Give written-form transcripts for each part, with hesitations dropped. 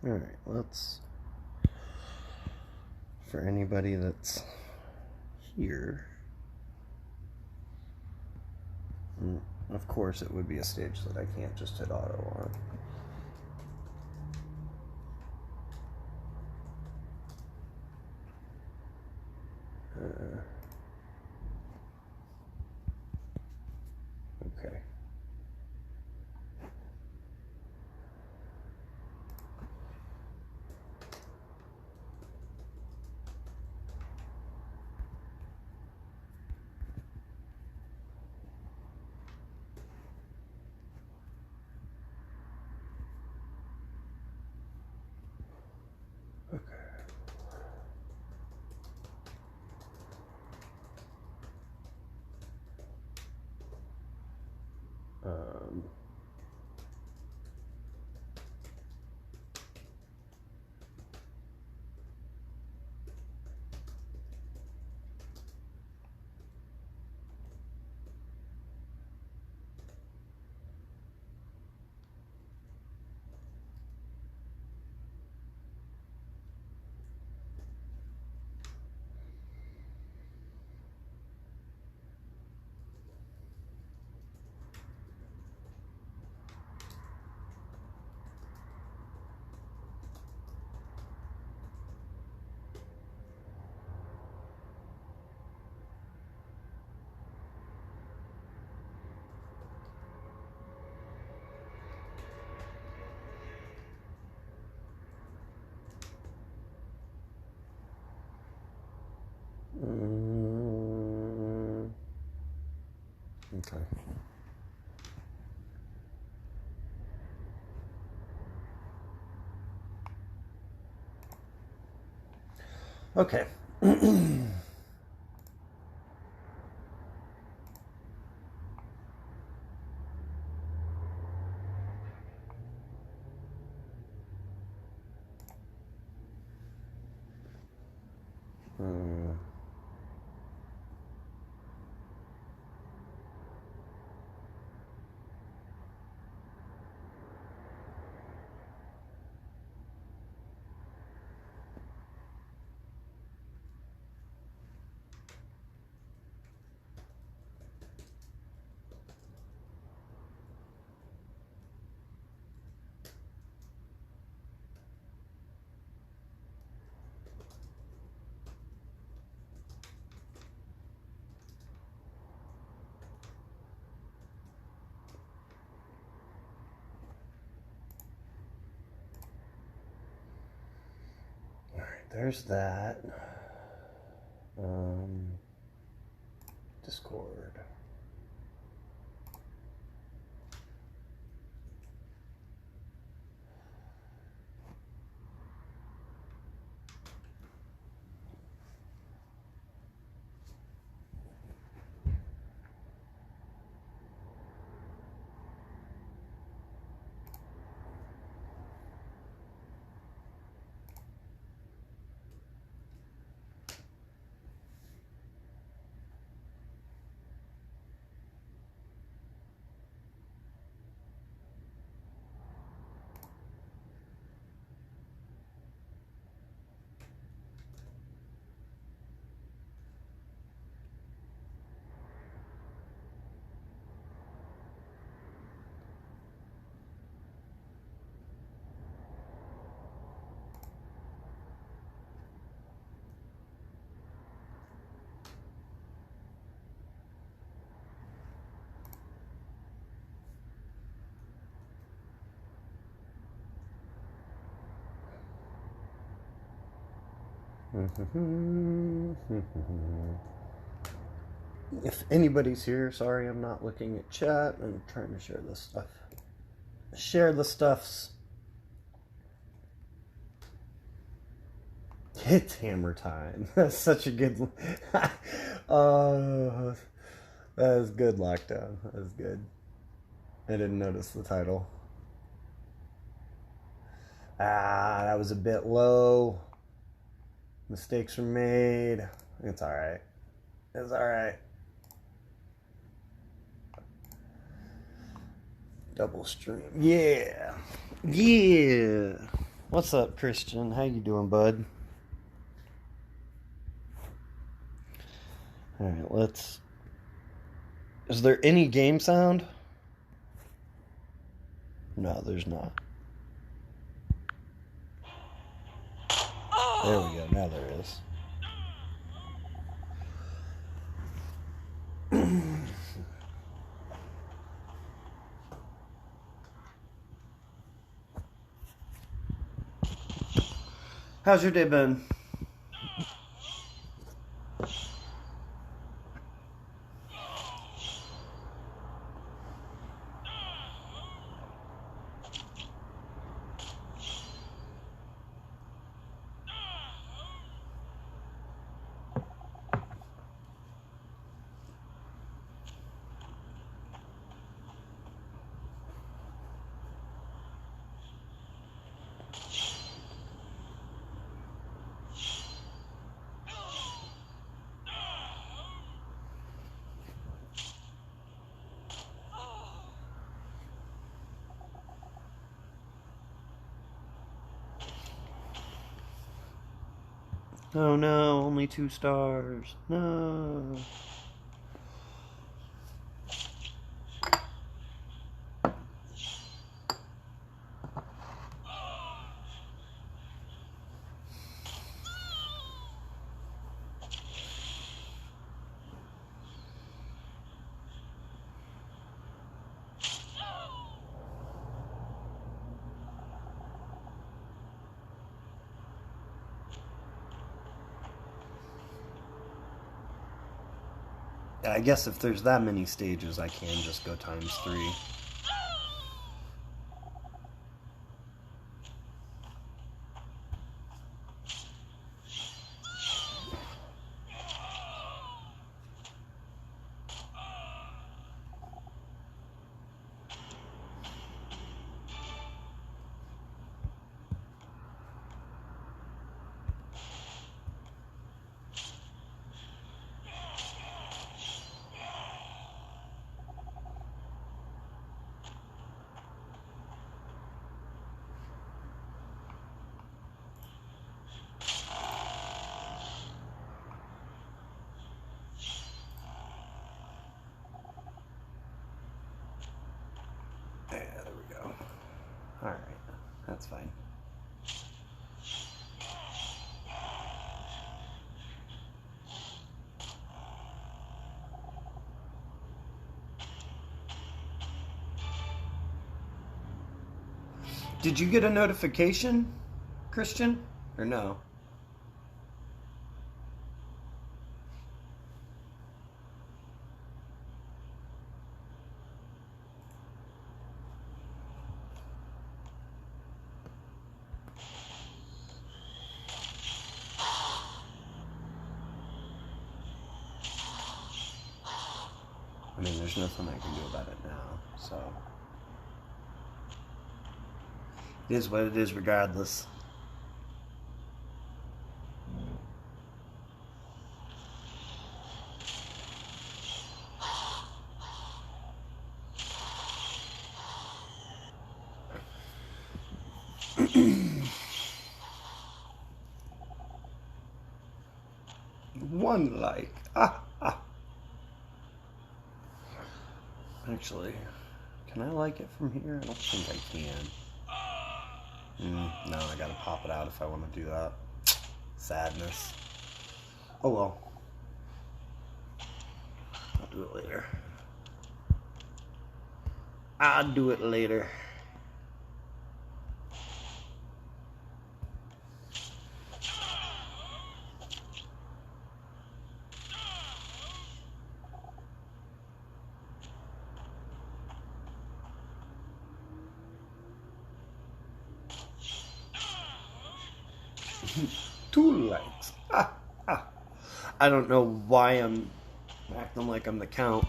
Alright, let's... For anybody that's here... Of course, it would be a stage that I can't just hit auto on. Okay. Um, okay. Okay. There's that. Discord. If anybody's here, sorry I'm not looking at chat. I'm trying to share this stuff. Share the stuffs. It's hammer time. That's such a good... Oh, that was good, Lockdown. That was good. I didn't notice the title. That was a bit low. Mistakes were made. It's alright. It's alright. Double stream. Yeah. Yeah. What's up, Christian? How you doing, bud? Alright, let's... Is there any game sound? No, there's not. There we go, now there is. How's your day been? Oh no, only 2 stars. No. I guess if there's that many stages, I can just go times 3. Yeah, there we go. Alright, that's fine. Did you get a notification, Christian? Or no? I mean, there's nothing I can do about it now, so... It is what it is regardless. One like. Actually, can I like it from here? I don't think I can. No, I gotta pop it out if I want to do that. Sadness. Oh well. I'll do it later. I'll do it later. Two likes. I don't know why I'm acting like I'm the count.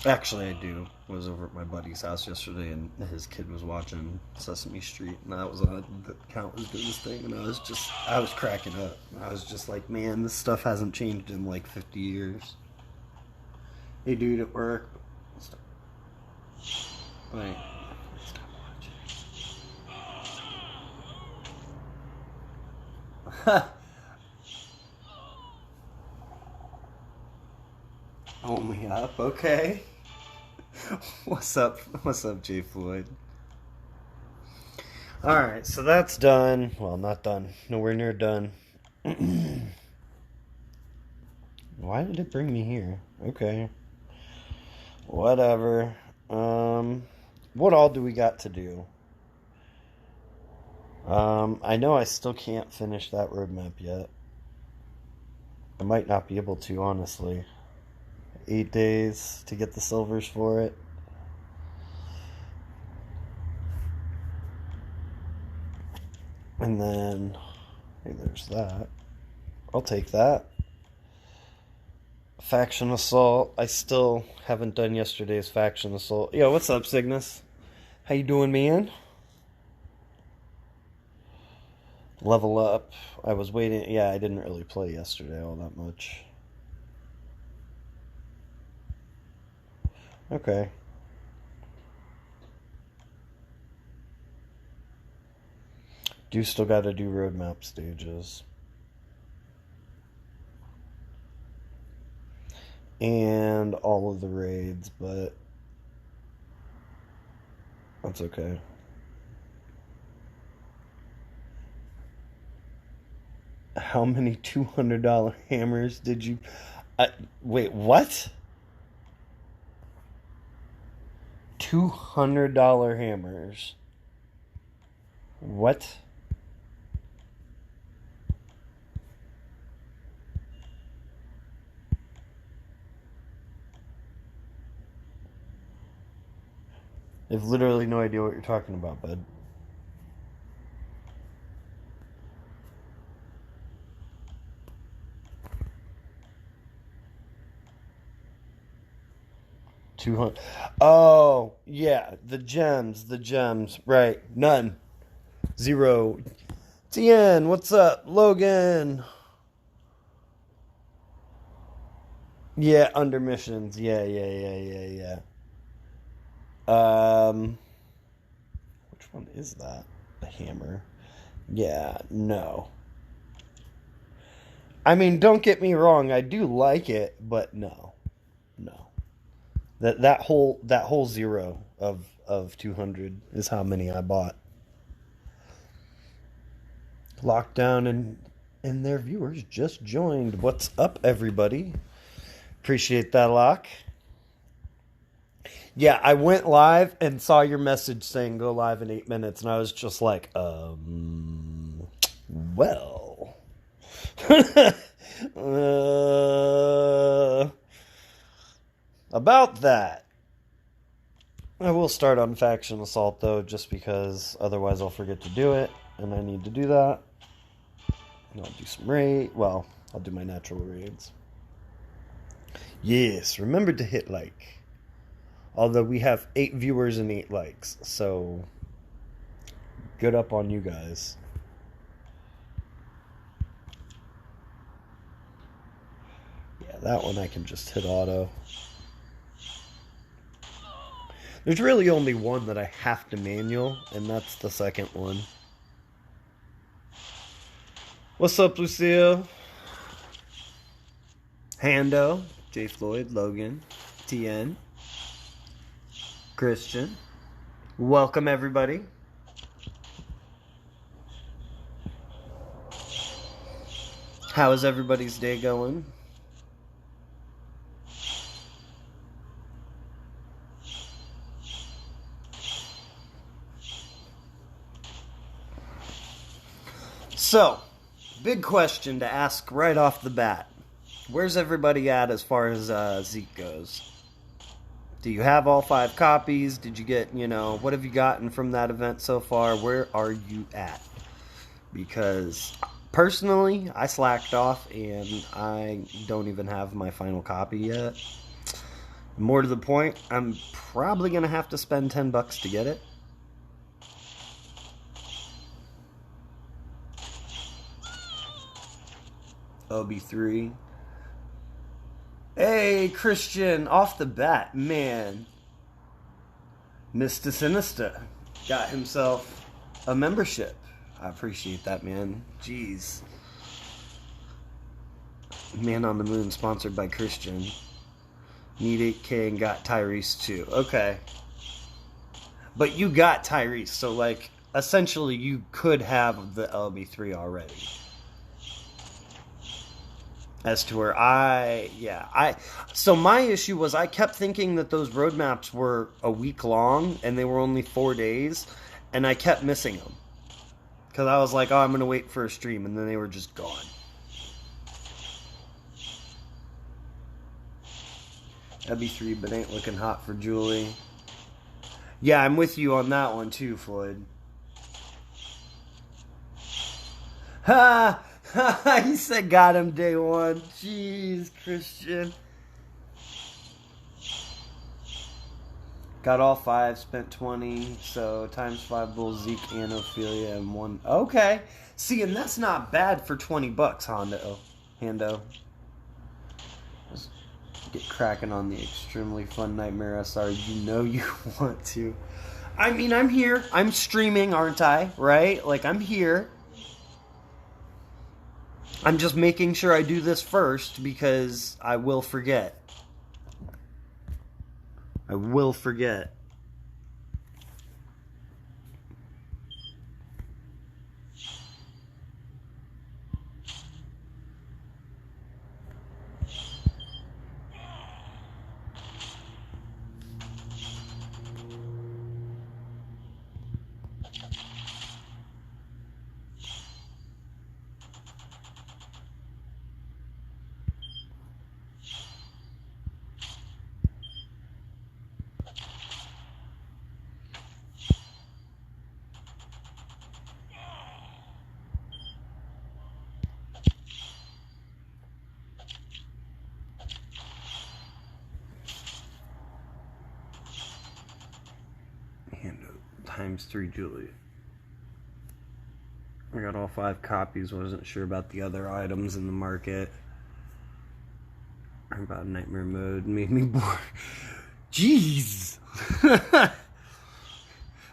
Actually, I do. I was over at my buddy's house yesterday, and his kid was watching Sesame Street, and I was on the count was doing this thing, and I was cracking up. I was just like, man, this stuff hasn't changed in like 50 years. Hey, dude, at work. Stop. Wait. Stop watching. Only up, okay. What's up, Jay Floyd? Alright, so that's done. Well, not done. Nowhere near done. Why did it bring me here? Okay. Whatever. What all do we got to do? I know I still can't finish that roadmap yet. I might not be able to, honestly. 8 days to get the silvers for it. And then, hey, there's that. I'll take that. Faction Assault. I still haven't done yesterday's Faction Assault. Yo, what's up, Cygnus? How you doing, man? Level up. I was waiting. Yeah, I didn't really play yesterday all that much. Okay. Do still got to do roadmap stages. And all of the raids, but that's okay. How many $200 hammers did you... wait, what? $200 hammers. What? I have literally no idea what you're talking about, bud. $200. Oh, yeah, the gems, right? None. 0. TN, what's up? Logan. Yeah, under missions. Yeah. Which one is that? The hammer. Yeah, no. I mean, don't get me wrong, I do like it, but no. That whole 0 of 200 is how many I bought. Lockdown and their viewers just joined. What's up, everybody? Appreciate that, Lock. Yeah, I went live and saw your message saying go live in 8 minutes, and I was just like, well. About that. I will start on Faction Assault, though, just because otherwise I'll forget to do it, and I need to do that. And I'll do some raid. Well, I'll do my natural raids. Yes, remember to hit like. Although we have 8 viewers and 8 likes, so good up on you guys. Yeah, that one I can just hit auto. There's really only one that I have to manual, and that's the second one. What's up, Lucille? Hando, J. Floyd, Logan, TN, Christian. Welcome, everybody. How is everybody's day going? So, big question to ask right off the bat. Where's everybody at as far as Zeke goes? Do you have all 5 copies? Did you get, what have you gotten from that event so far? Where are you at? Because personally, I slacked off and I don't even have my final copy yet. More to the point, I'm probably going to have to spend $10 to get it. OB3. Hey, Christian, off the bat, man. Mr. Sinister got himself a membership. I appreciate that, man. Jeez. Man on the Moon, sponsored by Christian. Need 8K and got Tyrese too. Okay. But you got Tyrese, so like, essentially you could have the LB3 already. As to where so my issue was I kept thinking that those roadmaps were a week long and they were only 4 days, and I kept missing them. Because I was like, oh, I'm going to wait for a stream, and then they were just gone. LB3, but ain't looking hot for Julie. Yeah, I'm with you on that one too, Floyd. Ha! He said got him day one. Jeez, Christian. Got all 5, spent 20. So times 5 bulls, Zeke, and Ophelia, and 1. Okay. See, and that's not bad for $20, Hando. Let's get cracking on the extremely fun Nightmare SR. You know you want to. I mean, I'm here. I'm streaming, aren't I? Right? Like, I'm here. I'm just making sure I do this first because I will forget. I will forget. Times 3 Julie. I got all 5 copies. Wasn't sure about the other items in the market. Or about Nightmare Mode. Made me bored. Jeez.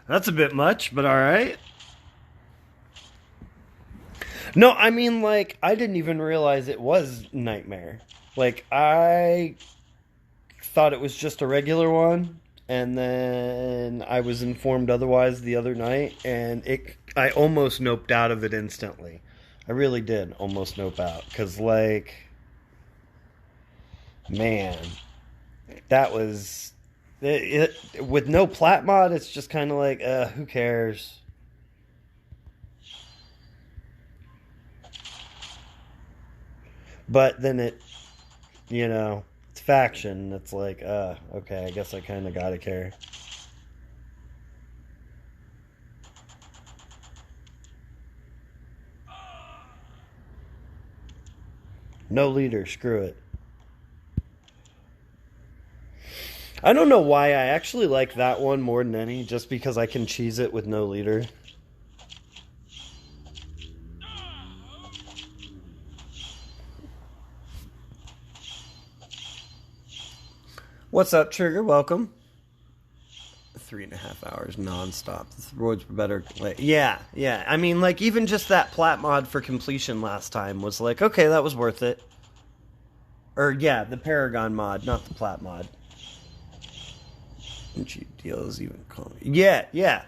That's a bit much, but alright. No, I mean, like, I didn't even realize it was Nightmare. Like, I thought it was just a regular one. And then I was informed otherwise the other night, and I almost noped out of it instantly. I really did almost nope out. Because, like, man, that was... with no plat mod, it's just kind of like, who cares? But then it, you know... faction, it's like, okay, I guess I kind of gotta care. No leader, screw it. I don't know why I actually like that one more than any, just because I can cheese it with no leader. What's up, Trigger? Welcome. 3.5 hours non-stop. The roads were better. Yeah. I mean, like, even just that plat mod for completion last time was like, okay, that was worth it. Or, yeah, the Paragon mod, not the plat mod. And cheap deals even call me. Yeah.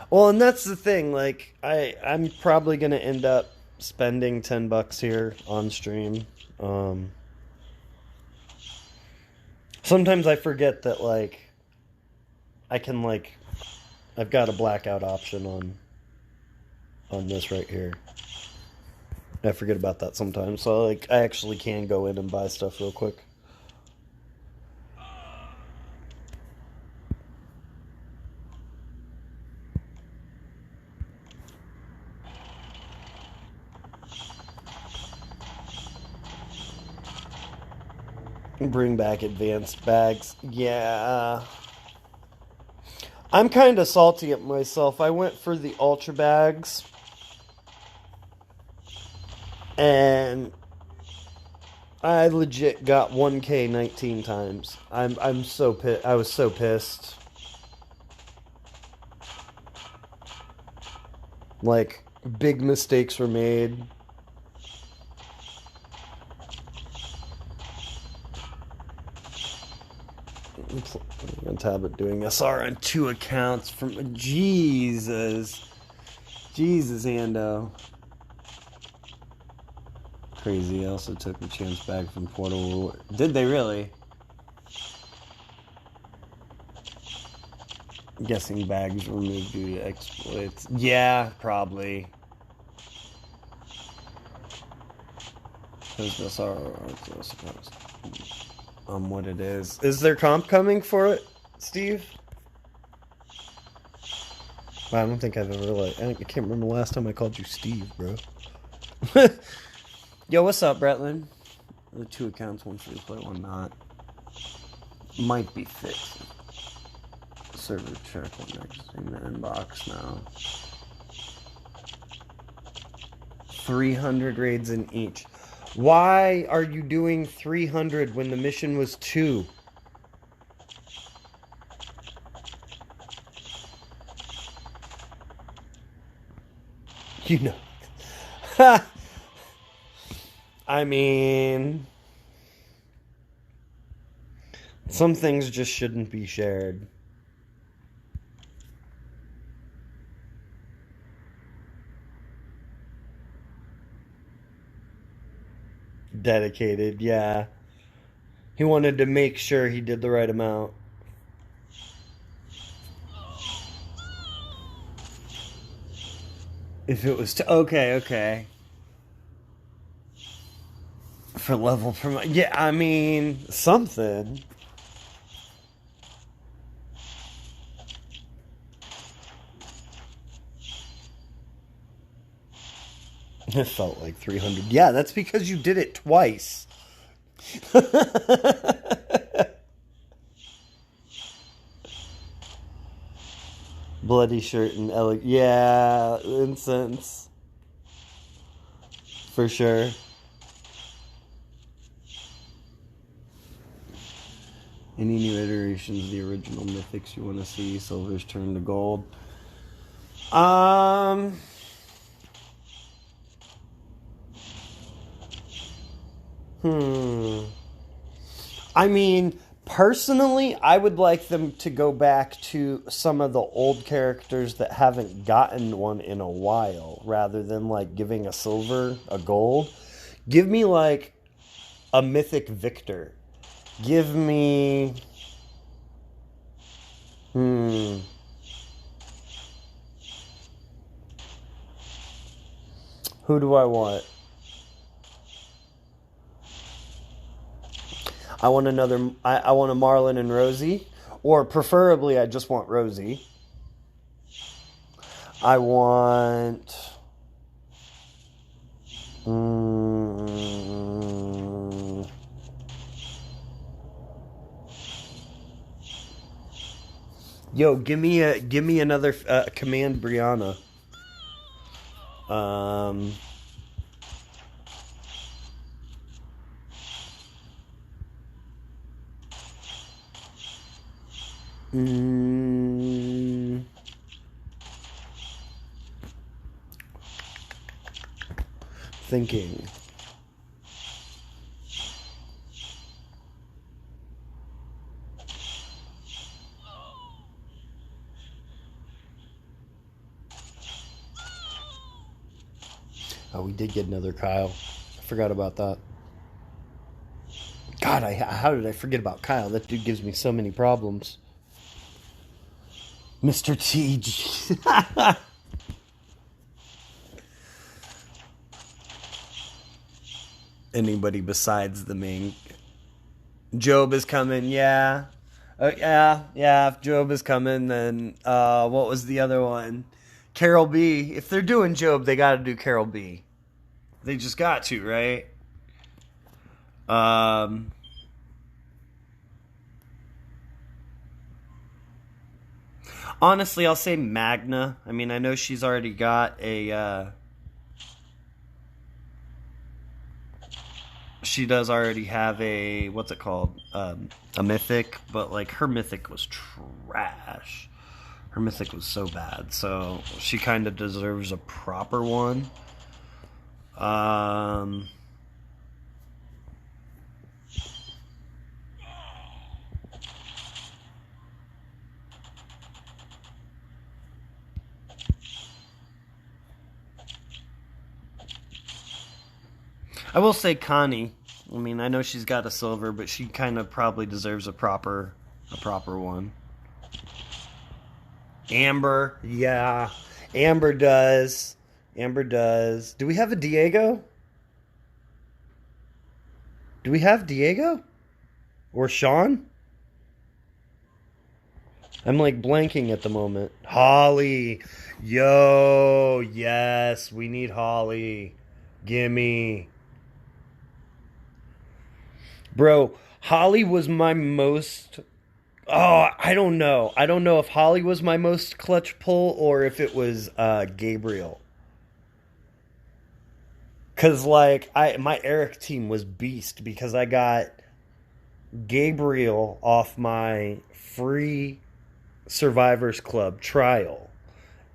Well, and that's the thing. Like, I'm probably going to end up spending $10 here on stream. Sometimes I forget that, like, I can, like, I've got a blackout option on this right here. I forget about that sometimes. So, like, I actually can go in and buy stuff real quick. Bring back advanced bags. Yeah. I'm kind of salty at myself. I went for the ultra bags. And I legit got 1K 19 times. I'm so pissed. I was so pissed. Like, big mistakes were made. On tablet doing SR on 2 accounts from Jesus, Ando. Crazy. I also took the chance bag from Portal. Did they really? I'm guessing bags removed due to exploits. Yeah, probably. There's this what it is. Is there comp coming for it, Steve? Wow, I don't think I've ever I can't remember the last time I called you Steve, bro. Yo, what's up, Bretland? The 2 accounts, one free play, one not. Might be fixed. Server check, one next in the inbox now. 300 raids in each. Why are you doing 300 when the mission was 2? You know. I mean, some things just shouldn't be shared. Dedicated, yeah. He wanted to make sure he did the right amount. If it was okay. For level promote, yeah, I mean, something. It felt like 300. Yeah, that's because you did it twice. Bloody shirt and yeah, incense. For sure. Any new iterations of the original mythics you want to see? Silver's turn to gold. I mean, personally, I would like them to go back to some of the old characters that haven't gotten one in a while, rather than like giving a silver, a gold. Give me like a mythic Victor. Give me... Who do I want? I want another... I want a Marlon and Rosie. Or preferably, I just want Rosie. I want... Yo, give me another Command Brianna. Thinking. Oh, we did get another Kyle. I forgot about that. God, how did I forget about Kyle? That dude gives me so many problems. Mr. T. Anybody besides the main... Job is coming, yeah. Yeah, if Job is coming, then what was the other one? Carol B. If they're doing Job, they gotta do Carol B. They just got to, right? Honestly, I'll say Magna. I mean, I know she's already got a. She does already have a, what's it called? A mythic, but like her mythic was trash. Her mythic was so bad, so she kind of deserves a proper one. I will say Connie. I mean, I know she's got a silver, but she kind of probably deserves a proper one. Amber, yeah, Amber does. Amber does. Do we have a Diego? Do we have Diego or Sean? I'm like blanking at the moment. Holly, yo, yes, we need Holly. Gimme. Bro, Holly was my most... Oh, I don't know. I don't know if Holly was my most clutch pull or if it was Gabriel. Because, like, my Eric team was beast because I got Gabriel off my free Survivors Club trial.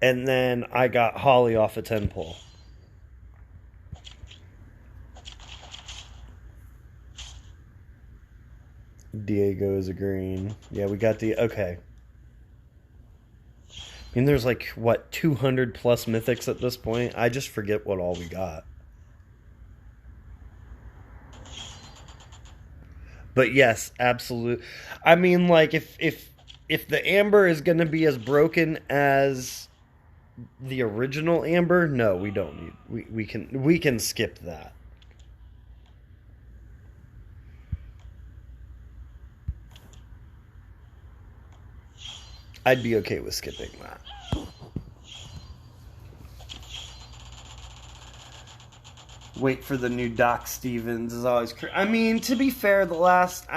And then I got Holly off a 10 pull. Diego is a green. Yeah, we got the... Okay. I mean, there's like, what, 200 plus mythics at this point? I just forget what all we got. But yes, absolute. I mean, like, if the Amber is going to be as broken as the original Amber, no, we don't need... We can skip that. I'd be okay with skipping that. Wait for the new Doc Stevens is always... I mean, to be fair, last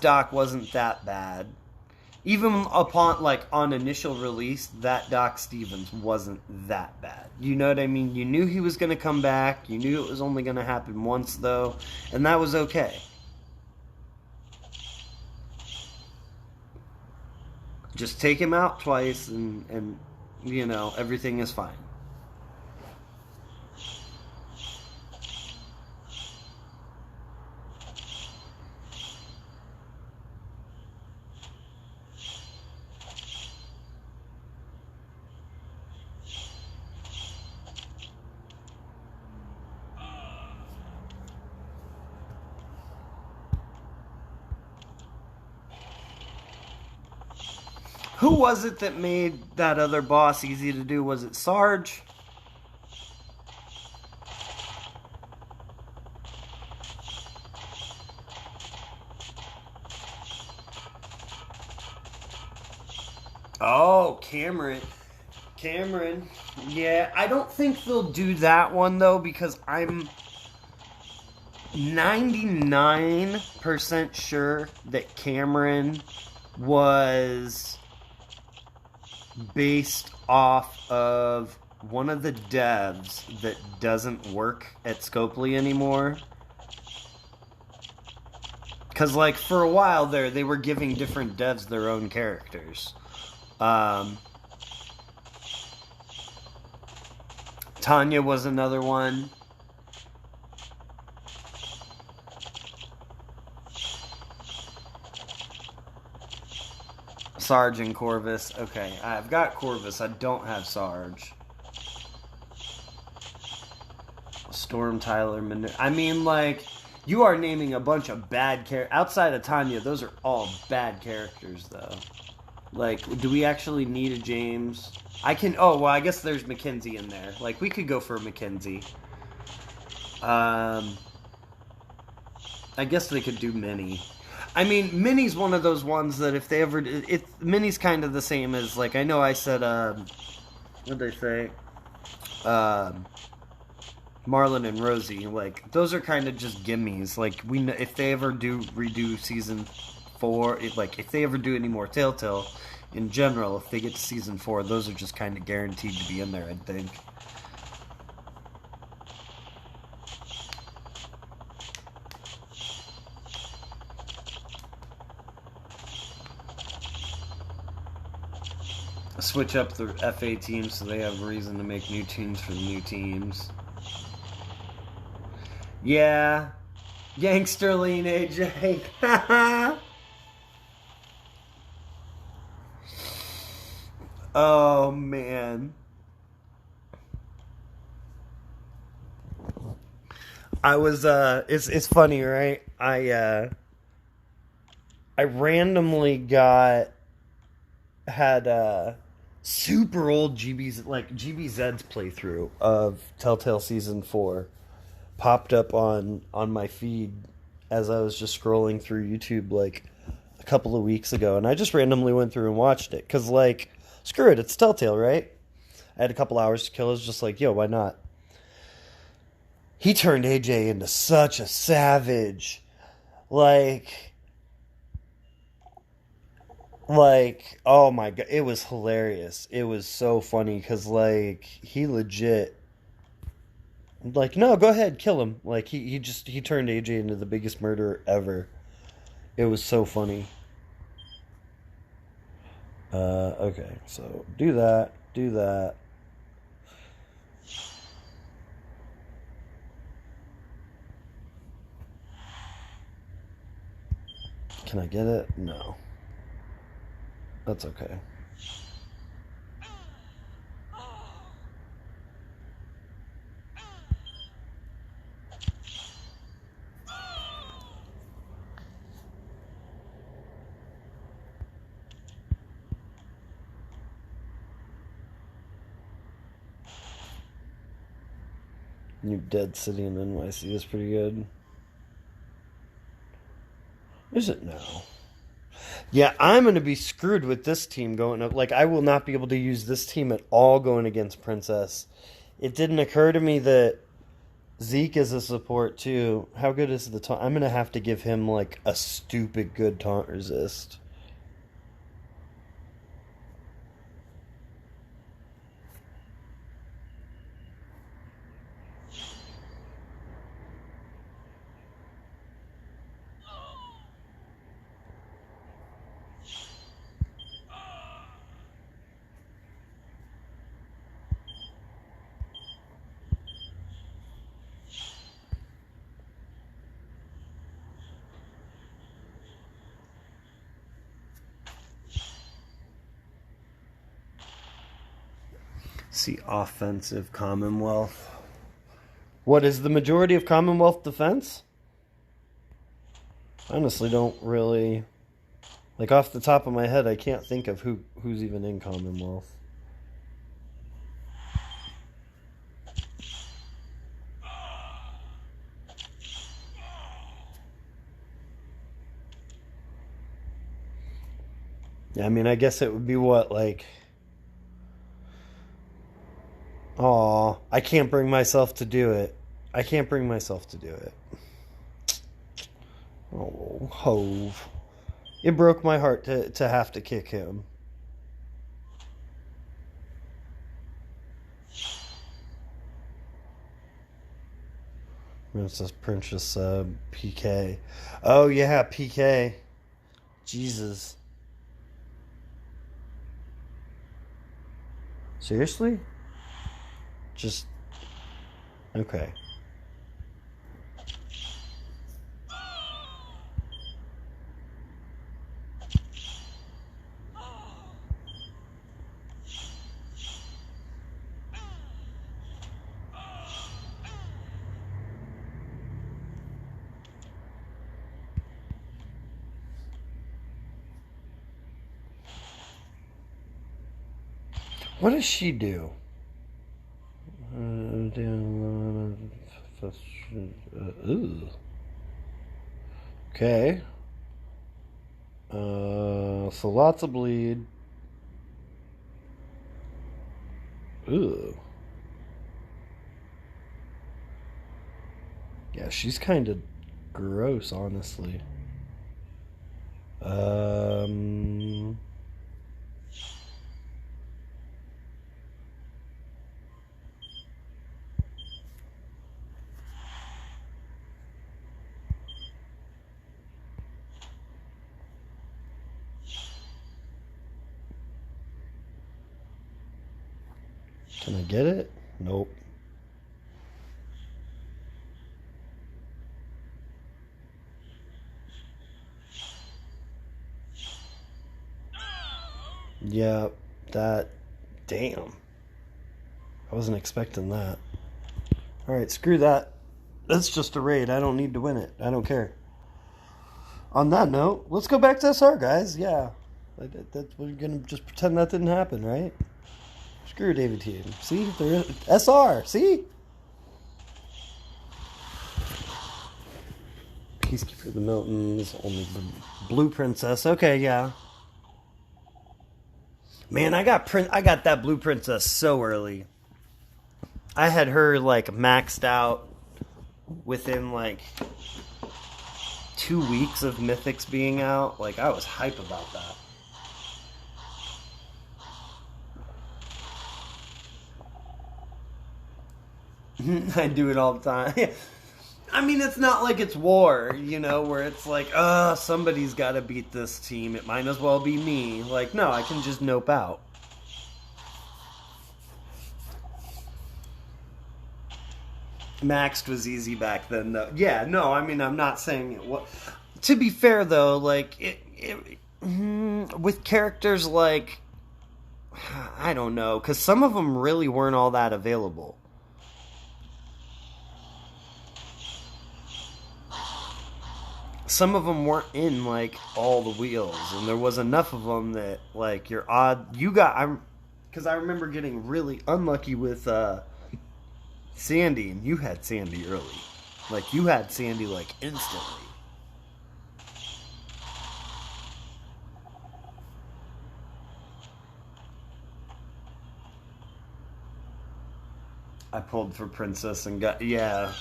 Doc wasn't that bad. Even upon, like, on initial release, that Doc Stevens wasn't that bad. You know what I mean? You knew he was going to come back. You knew it was only going to happen once, though. And that was okay. Just take him out twice and you know, everything is fine. Who was it that made that other boss easy to do? Was it Sarge? Oh, Cameron. Yeah, I don't think they'll do that one, though, because I'm 99% sure that Cameron was based off of one of the devs that doesn't work at Scopely anymore. Because, like, for a while there, they were giving different devs their own characters. Tanya was another one. Sarge and Corvus. Okay, I've got Corvus. I don't have Sarge. Storm, Tyler, I mean, like, you are naming a bunch of bad characters. Outside of Tanya, those are all bad characters, though. Like, do we actually need a James? Oh, well, I guess there's Mackenzie in there. Like, we could go for Mackenzie. I guess they could do Minnie. I mean, Minnie's one of those ones that if they ever... Minnie's kind of the same as, like, I know I said, what'd they say? Marlon and Rosie. Like, those are kind of just gimmies. Like, if they ever do redo Season 4, if they ever do any more Telltale, in general, if they get to season 4, those are just kind of guaranteed to be in there, I think. Switch up the FA teams so they have a reason to make new teams for the new teams. Yeah. Gangster lean, AJ. Oh, man. I was, it's funny, right? I randomly had super old GBZ's playthrough of Telltale Season 4 popped up on my feed as I was just scrolling through YouTube like a couple of weeks ago, and I just randomly went through and watched it because, like, screw it, it's Telltale, right? I had a couple hours to kill. I was just like, yo, why not? He turned AJ into such a savage. Like, oh my god, it was hilarious. It was so funny because, like, he legit, like, no, go ahead, kill him. Like, he turned AJ into the biggest murderer ever. It was so funny. Okay, so do that. Can I get it? No. That's okay. New Dead City in NYC is pretty good. Is it now? Yeah, I'm going to be screwed with this team going up. Like, I will not be able to use this team at all going against Princess. It didn't occur to me that Zeke is a support, too. How good is the taunt? I'm going to have to give him, like, a stupid good taunt resist. See, offensive Commonwealth. What is the majority of Commonwealth defense? I honestly don't really, like, off the top of my head, I can't think of who's even in Commonwealth. Yeah, I mean, I guess it would be what, like, aw, I can't bring myself to do it. Oh, Hove. It broke my heart to have to kick him. Princess PK. Oh, yeah, PK. Jesus. Seriously? Just... Okay. What does she do? Okay. So lots of bleed. Ooh. Yeah, she's kind of gross, honestly. Um, can I get it? Nope. Yeah, that. Damn. I wasn't expecting that. Alright, screw that. That's just a raid. I don't need to win it. I don't care. On that note, let's go back to SR, guys. Yeah. We're going to just pretend that didn't happen, right? Screw David Team. See? There is SR. See? Peacekeeper of the Mountains. Only Blue Princess. Okay, yeah. Man, I got that Blue Princess so early. I had her like maxed out within like 2 weeks of Mythics being out. Like, I was hype about that. I do it all the time. I mean, it's not like it's war, where it's like, somebody's got to beat this team. It might as well be me. Like, no, I can just nope out. Maxed was easy back then, though. Yeah, no, I mean, I'm not saying it was. To be fair, though, like, with characters like, I don't know, because some of them really weren't all that available. Some of them weren't in, like, all the wheels, and there was enough of them that, like, you're odd. Because I remember getting really unlucky with, Sandy, and you had Sandy early. Like, you had Sandy, like, instantly. I pulled for Princess and got, yeah.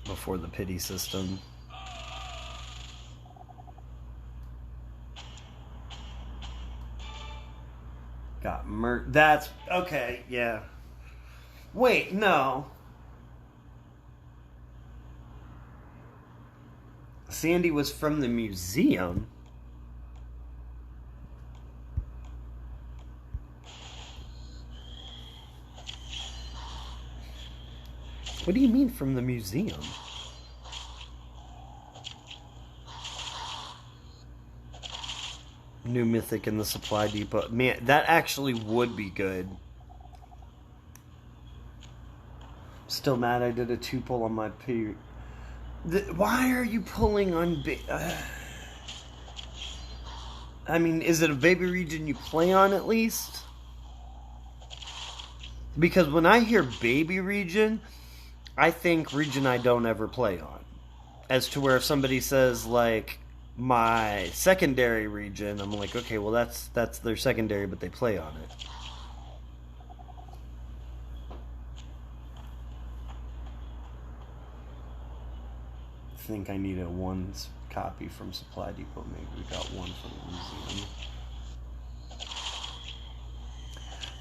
Before the pity system. Got that's, okay, yeah. Wait, no. Sandy was from the museum. What do you mean from the museum? New Mythic in the supply depot. Man, that actually would be good. Still mad I did a 2 pull on my P. Why are you pulling on... I mean, is it a baby region you play on at least? Because when I hear baby region, I think region I don't ever play on. As to where if somebody says, like, my secondary region, I'm like, okay, well, that's their secondary, but they play on it. I think I need a 1 copy from Supply Depot. Maybe we got 1 from the museum.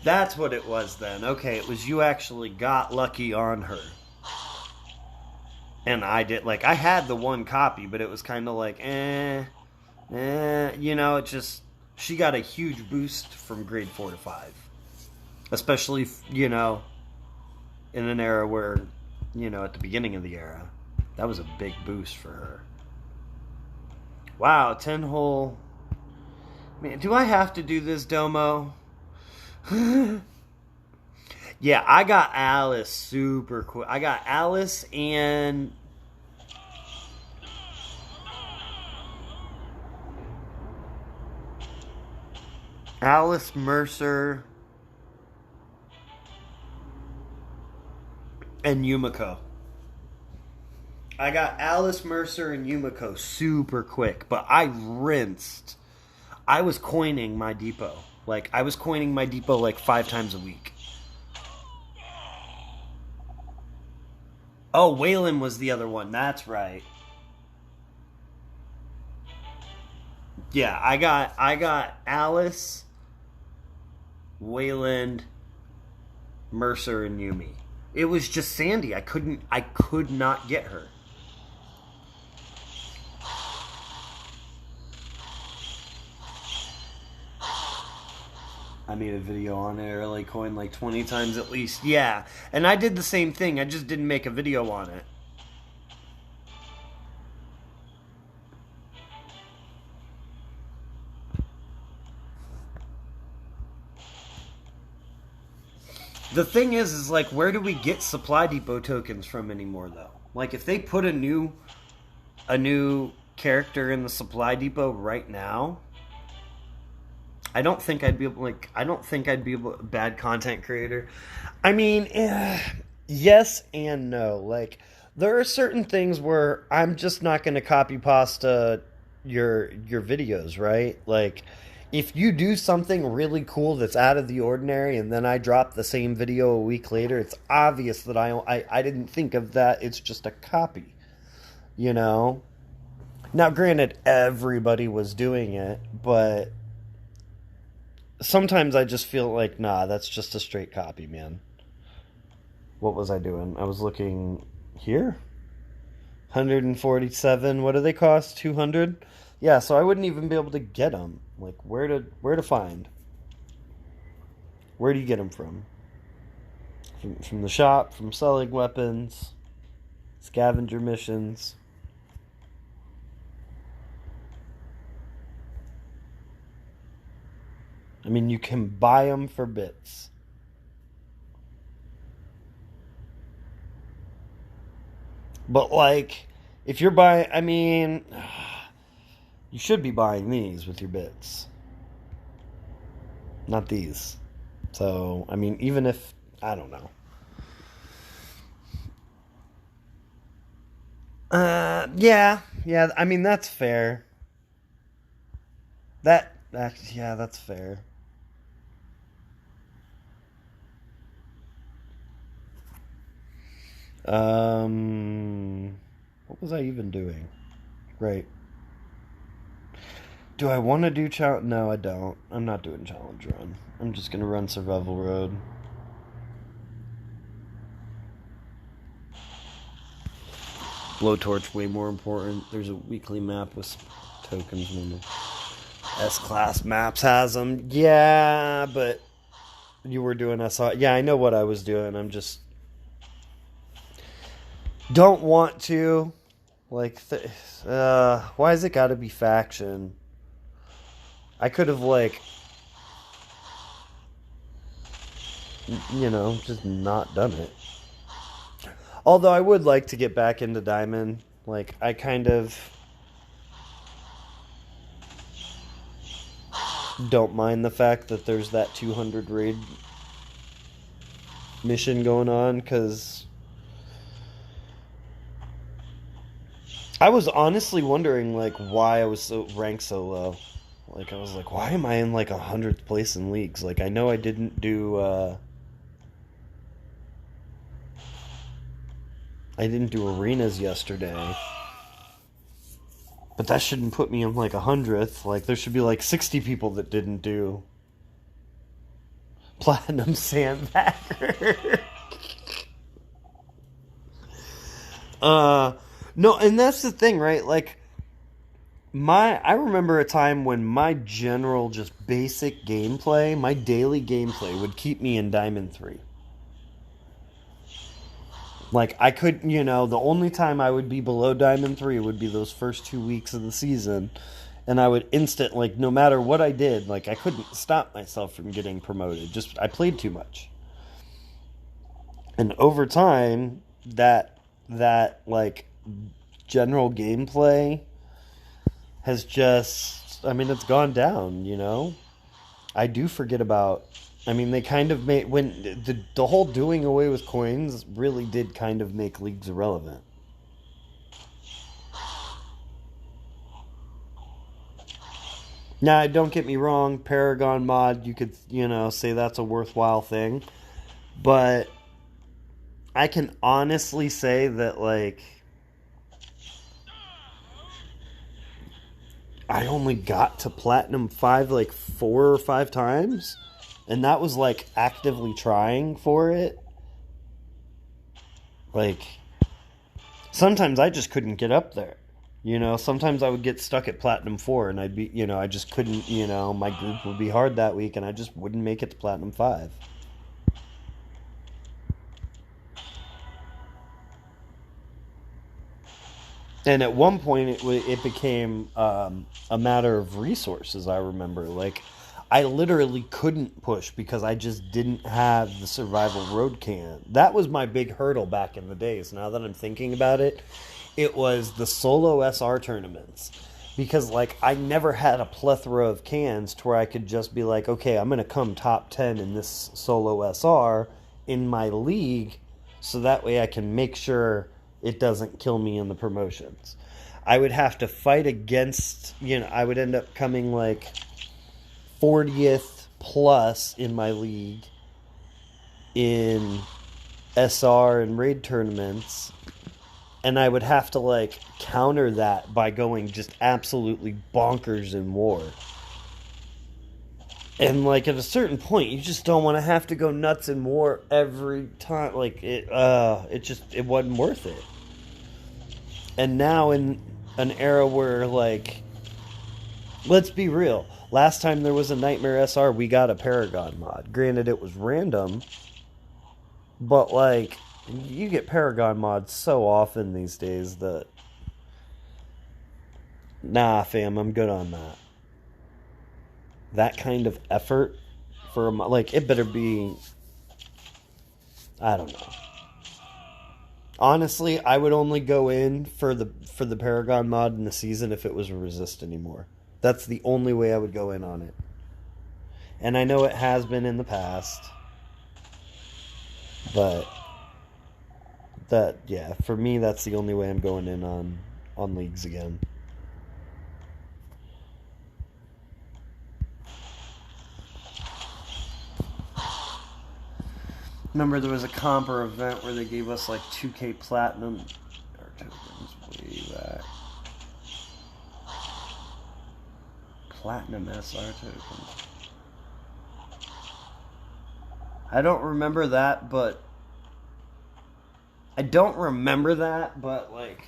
That's what it was then. Okay, it was you actually got lucky on her. And I did, like, I had the 1 copy, but it was kind of like, it just, she got a huge boost from grade 4 to 5. Especially, in an era where, at the beginning of the era, that was a big boost for her. Wow, 10 hole. Man, do I have to do this, Domo? Yeah, I got Alice super quick. I got Alice and... Alice, Mercer, and Yumiko. I got Alice, Mercer, and Yumiko super quick, but I rinsed. I was coining my depot. Like, I was coining my depot like 5 times a week. Oh, Waylon was the other one. That's right. Yeah, I got Alice, Wayland, Mercer, and Yumi. It was just Sandy. I could not get her. I made a video on it, early coin like 20 times at least. Yeah, and I did the same thing. I just didn't make a video on it. The thing is like, where do we get supply depot tokens from anymore, though? Like, if they put a new character in the supply depot right now, I don't think I'd be able. Like, I don't think I'd be able. Bad content creator. I mean, yes and no. Like, there are certain things where I'm just not going to copy pasta your videos, right? Like, if you do something really cool that's out of the ordinary and then I drop the same video a week later, it's obvious that I didn't think of that. It's just a copy, you know? Now, granted, everybody was doing it, but sometimes I just feel like, nah, that's just a straight copy, man. What was I doing? I was looking here. 147. What do they cost? 200? Yeah, so I wouldn't even be able to get them. Like, where to find? Where do you get them from? From the shop, from selling weapons, scavenger missions. I mean, you can buy them for bits. But, like, if you're buying, I mean, you should be buying these with your bits. Not these. So, I mean, even if, I don't know. Yeah, I mean, that's fair. Yeah, that's fair. What was I even doing? Right. Do I want to do challenge? No, I don't. I'm not doing challenge run. I'm just gonna run survival road. Blowtorch way more important. There's a weekly map with tokens. One of S-class maps has them. Yeah, but you were doing SR. Yeah, I know what I was doing. I'm just don't want to. Like, why has it got to be faction? I could have, like, you know, just not done it. Although I would like to get back into Diamond. Like, I kind of don't mind the fact that there's that 200 raid mission going on, because I was honestly wondering, like, why I was ranked so low. Like, I was like, why am I in, like, 100th place in leagues? Like, I know I didn't do, arenas yesterday. But that shouldn't put me in, like, 100th. Like, there should be, like, 60 people that didn't do Platinum Sandbagger. No, and that's the thing, right? Like, I remember a time when my general, just basic gameplay, my daily gameplay would keep me in Diamond 3. Like, I couldn't, you know, the only time I would be below Diamond 3 would be those first 2 weeks of the season. And I would like, no matter what I did, like, I couldn't stop myself from getting promoted. Just, I played too much. And over time, that like, general gameplay has just, I mean, it's gone down, you know? I do forget about, I mean, they kind of made, when the whole doing away with coins really did kind of make leagues irrelevant. Now, don't get me wrong, Paragon mod, you could, you know, say that's a worthwhile thing. But I can honestly say that, like, I only got to Platinum 5 like 4 or 5 times. And that was like actively trying for it. Like, sometimes I just couldn't get up there. Sometimes I would get stuck at Platinum 4 and I'd be, I just couldn't, my group would be hard that week and I just wouldn't make it to Platinum 5. And at one point it became a matter of resources, I remember. Like, I literally couldn't push because I just didn't have the survival road can. That was my big hurdle back in the days. Now that I'm thinking about it, it was the solo SR tournaments. Because, like, I never had a plethora of cans to where I could just be like, okay, I'm going to come top 10 in this solo SR in my league so that way I can make sure it doesn't kill me in the promotions. I would have to fight against, I would end up coming like 40th plus in my league in SR and raid tournaments, and I would have to like counter that by going just absolutely bonkers in war. And like at a certain point, you just don't want to have to go nuts in war every time. Like it wasn't worth it. And now in an era where, like, let's be real. Last time there was a Nightmare SR, we got a Paragon mod. Granted, it was random. But, like, you get Paragon mods so often these days that... Nah, fam, I'm good on that. That kind of effort for a mod... Like, it better be... I don't know. Honestly, I would only go in for the Paragon mod in the season if it was a resist anymore. That's the only way I would go in on it. And I know it has been in the past. But for me that's the only way I'm going in on leagues again. Remember there was a comper event where they gave us like 2K Platinum tokens way back. Platinum SR tokens. I don't remember that, but like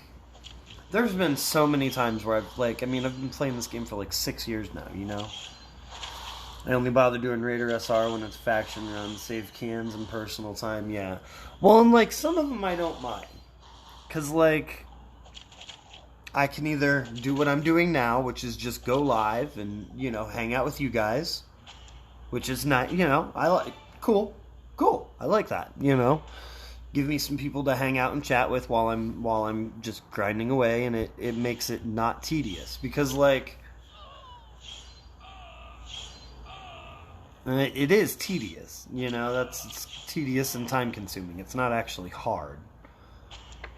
there's been so many times where I've been playing this game for like 6 years now, I only bother doing Raider SR when it's faction runs, save cans, and personal time, yeah. Well, and, like, some of them I don't mind. Because, like, I can either do what I'm doing now, which is just go live and, hang out with you guys. Which is not, I like, cool. I like that, Give me some people to hang out and chat with while I'm just grinding away, and it makes it not tedious. Because, like... And it is tedious, it's tedious and time consuming. It's not actually hard.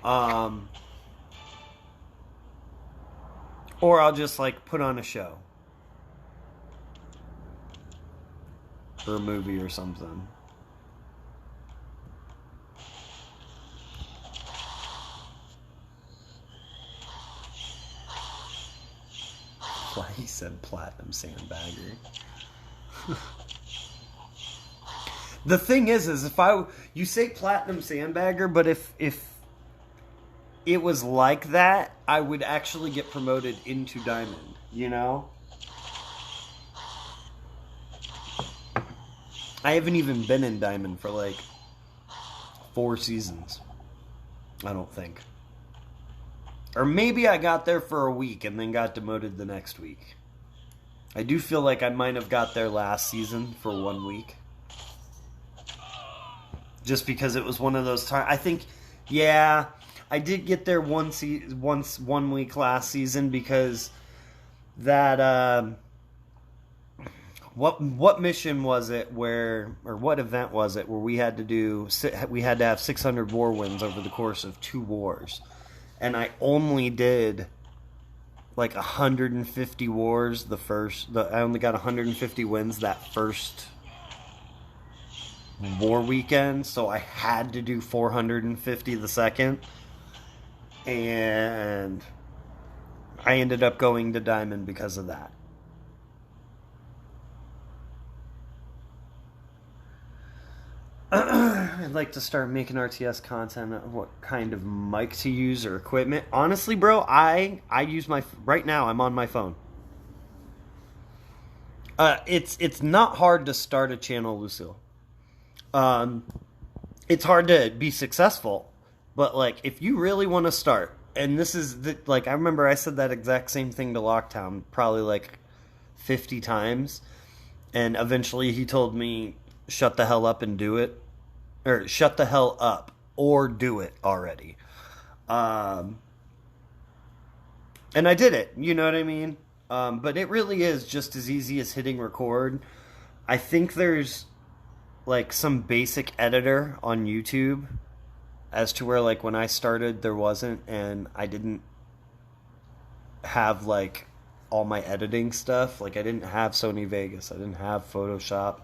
Or I'll just like put on a show. Or a movie or something. Why he said platinum sandbagger. The thing is if you say platinum sandbagger, but if it was like that, I would actually get promoted into diamond, I haven't even been in diamond for like 4 seasons. I don't think. Or maybe I got there for a week and then got demoted the next week. I do feel like I might have got there last season for 1 week. Just because it was one of those times. I think, yeah, I did get there 1 week last season because that, what mission was it or what event was it where we had to have 600 war wins over the course of 2 wars. And I only did like 150 wars I only got 150 wins that first war weekend, so I had to do 450 the second, and I ended up going to Diamond because of that. I'd like to start making RTS content of what kind of mic to use or equipment. Honestly, bro, I use right now I'm on my phone. It's not hard to start a channel, Lucille. It's hard to be successful, but like if you really want to start, and this is like I remember I said that exact same thing to Lockdown probably like 50 times, and eventually he told me shut the hell up and do it, or shut the hell up or do it already. And I did it, you know what I mean? But it really is just as easy as hitting record. I think there's like some basic editor on YouTube, as to where like when I started there wasn't, and I didn't have like all my editing stuff. Like I didn't have Sony Vegas, I didn't have Photoshop.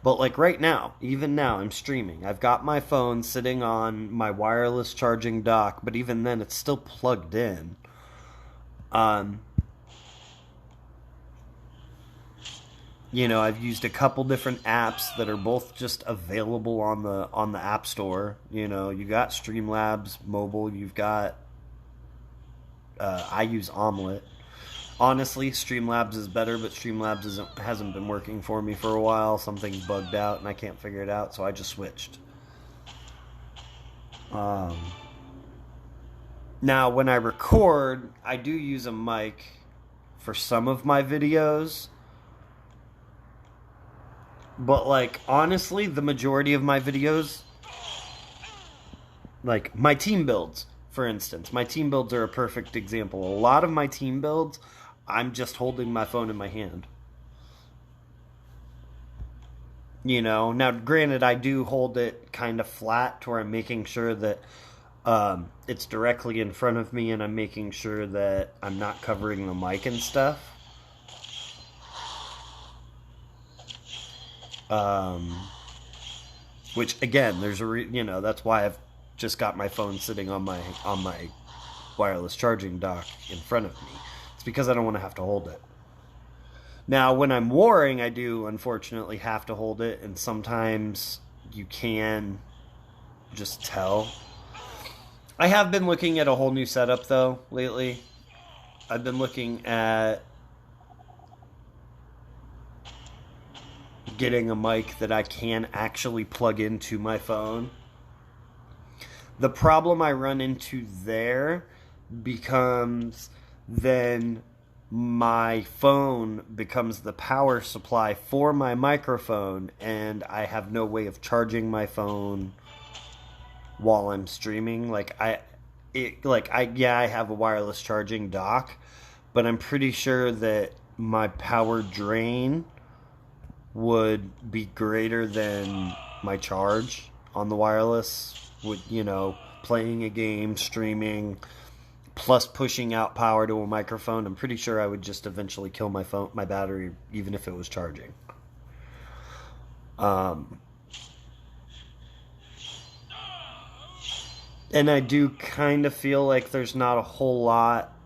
But like right now, even now I'm streaming. I've got my phone sitting on my wireless charging dock, but even then it's still plugged in. You know, I've used a couple different apps that are both just available on the App Store. You know, you got Streamlabs mobile, you've got I use Omelette. Honestly, Streamlabs is better, but Streamlabs hasn't been working for me for a while. Something's bugged out and I can't figure it out, so I just switched. Now, when I record, I do use a mic for some of my videos. But, like, honestly, the majority of my videos, like, my team builds, for instance. My team builds are a perfect example. A lot of my team builds, I'm just holding my phone in my hand. You know, now, granted, I do hold it kind of flat to where I'm making sure that it's directly in front of me, and I'm making sure that I'm not covering the mic and stuff. Which again, there's you know, that's why I've just got my phone sitting on my wireless charging dock in front of me. It's because I don't want to have to hold it. Now, when I'm warring, I do unfortunately have to hold it, and sometimes you can just tell. I have been looking at a whole new setup though lately. I've been looking at getting a mic that I can actually plug into my phone. The problem I run into there becomes then my phone becomes the power supply for my microphone, and I have no way of charging my phone while I'm streaming. I have a wireless charging dock, but I'm pretty sure that my power drain would be greater than my charge on the wireless. With, you know, playing a game, streaming, plus pushing out power to a microphone, I'm pretty sure I would just eventually kill my battery, even if it was charging. And I do kind of feel like there's not a whole lot.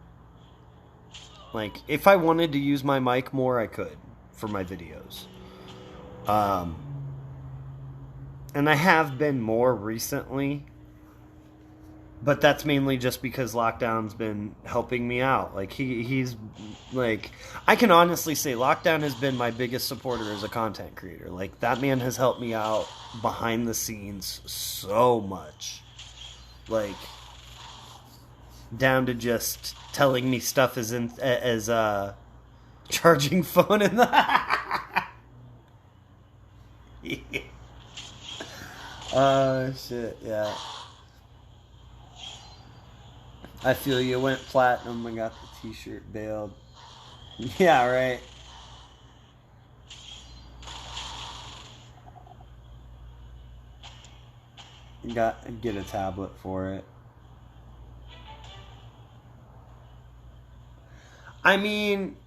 Like, if I wanted to use my mic more, I could for my videos. And I have been more recently, but that's mainly just because Lockdown's been helping me out. Like, he's like, I can honestly say Lockdown has been my biggest supporter as a content creator. Like, that man has helped me out behind the scenes so much. Like, down to just telling me stuff as charging phone in the yeah. Oh, shit, yeah. I feel you. Went platinum and got the t-shirt bailed. Yeah, right. Get a tablet for it. I mean,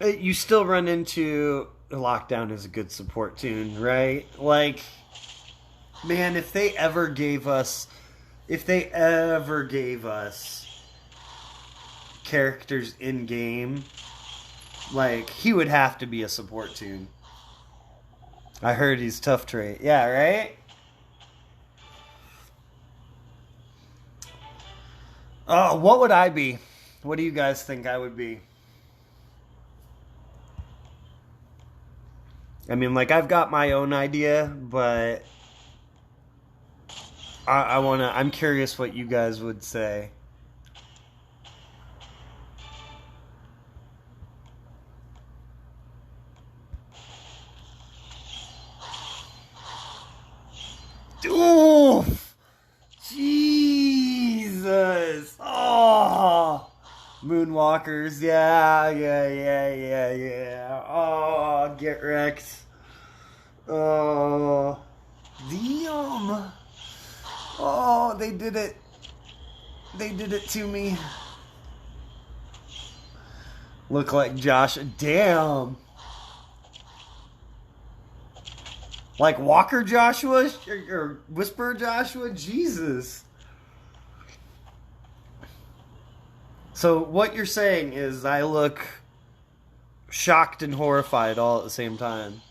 you still run into Lockdown is a good support tune, right? Like, man, if they ever gave us characters in game, like, he would have to be a support toon. I heard he's tough trait. Yeah, right? Oh, what would I be? What do you guys think I would be? I mean, like, I've got my own idea, but I'm curious what you guys would say. Ooh! Jesus! Oh! Moonwalkers, yeah. Oh, get wrecked. Oh, damn. Oh, they did it. They did it to me. Look like Josh. Damn. Like Walker Joshua or Whisper Joshua? Jesus. So what you're saying is I look shocked and horrified all at the same time.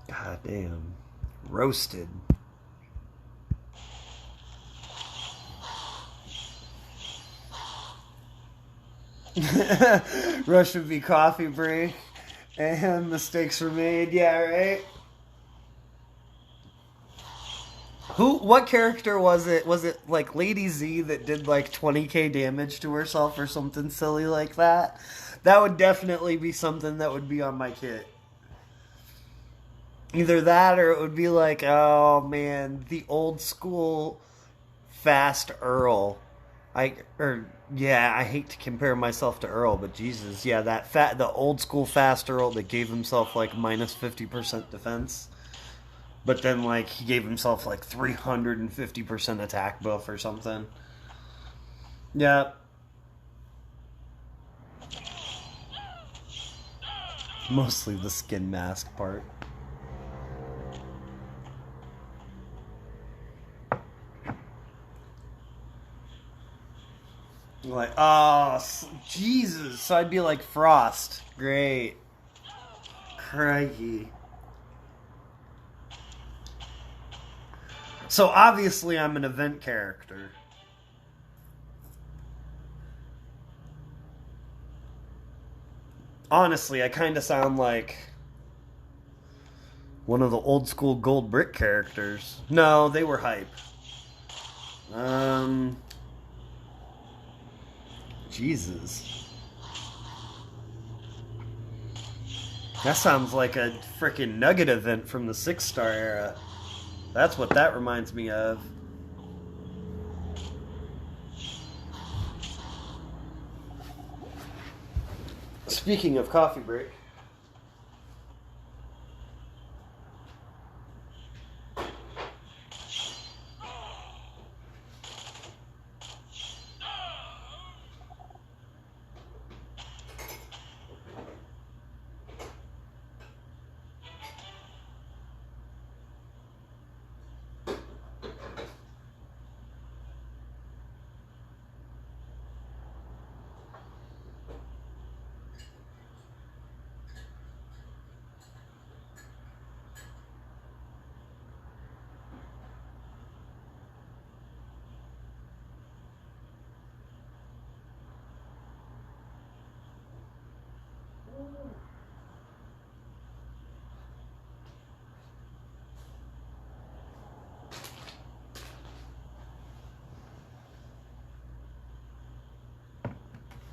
God damn. Roasted. Rush would be coffee break and mistakes were made. Yeah, right? What character was it? Was it like Lady Z that did like 20k damage to herself or something silly like that? That would definitely be something that would be on my kit. Either that or it would be like, oh man, the old school fast Earl. I hate to compare myself to Earl, but Jesus, yeah, the old school fast Earl that gave himself like minus 50% defense. But then, like, he gave himself, like, 350% attack buff or something. Yeah. Mostly the skin mask part. Like, oh, Jesus. So I'd be like Frost. Great. Crikey. So obviously I'm an event character. Honestly, I kind of sound like one of the old school gold brick characters. No, they were hype. Jesus. That sounds like a freaking Nugget event from the 6-star era. That's what that reminds me of. Speaking of coffee break.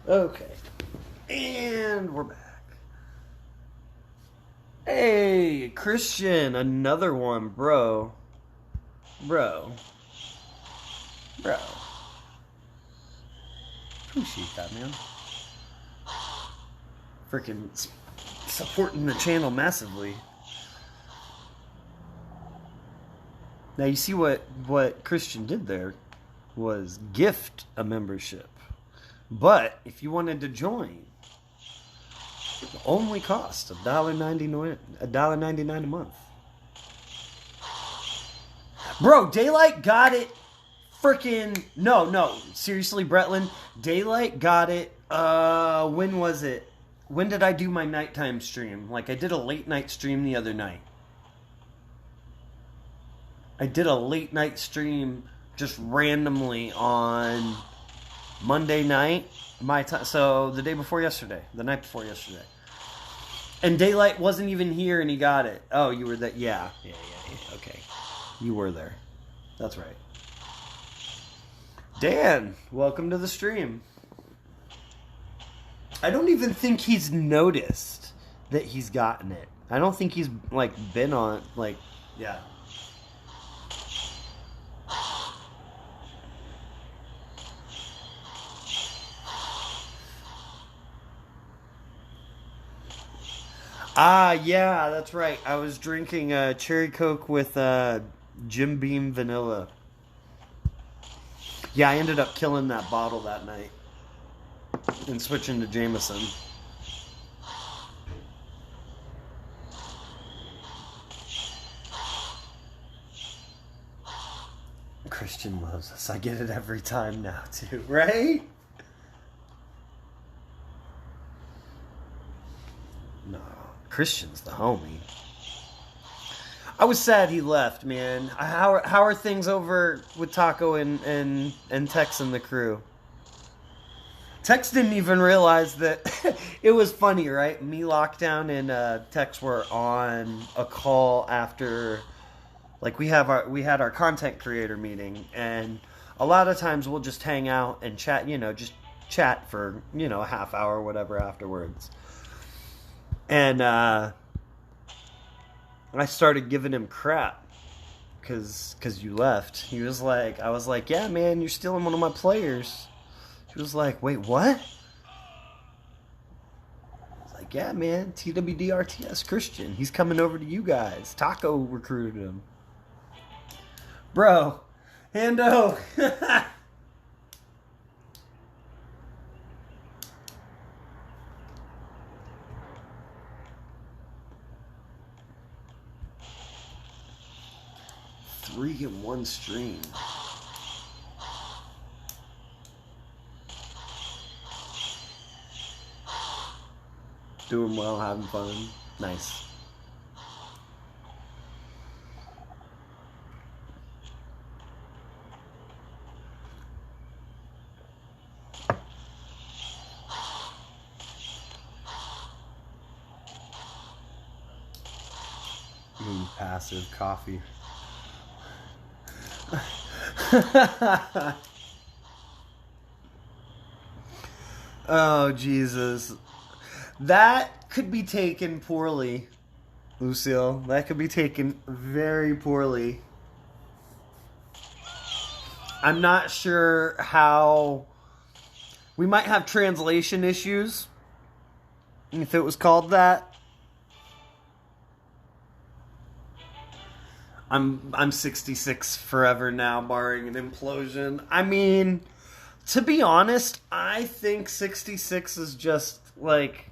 Okay. And we're back. Hey, Christian, another one, bro. Bro. Appreciate that, man. Freaking supporting the channel massively. Now you see what Christian did there was gift a membership. But if you wanted to join, the only cost of $1.99 a month. Bro, Daylight got it freaking... No. Seriously, Bretland. Daylight got it... when was it? When did I do my nighttime stream? Like, I did a late night stream the other night. I did a late night stream just randomly on Monday night. My time, so the day before yesterday. The night before yesterday. And Daylight wasn't even here and he got it. Oh, you were there? Yeah. Okay. You were there. That's right. Dan, welcome to the stream. I don't even think he's noticed that he's gotten it. I don't think he's, like, been on, like, yeah. Ah, yeah, that's right. I was drinking Cherry Coke with Jim Beam Vanilla. Yeah, I ended up killing that bottle that night and switching to Jameson. Christian loves us. I get it every time now, too, right? No, Christian's the homie. I was sad he left, man. How are things over with Taco and Tex and the crew? Tex didn't even realize that it was funny, right? Me, Lockdown, and Tex were on a call after, like, we had our content creator meeting, and a lot of times we'll just hang out and chat, just chat for, a half hour or whatever afterwards. And I started giving him crap because you left. I was like, yeah, man, you're stealing one of my players. He was like, wait, what? I was like, yeah, man, TWDRTS Christian. He's coming over to you guys. Taco recruited him. Bro, Hando. Three in one stream. Doing well, having fun. Nice. Passive coffee. Oh, Jesus. That could be taken poorly, Lucille. That could be taken very poorly. I'm not sure how... We might have translation issues, if it was called that. I'm 66 forever now, barring an implosion. I mean, to be honest, I think 66 is just, like...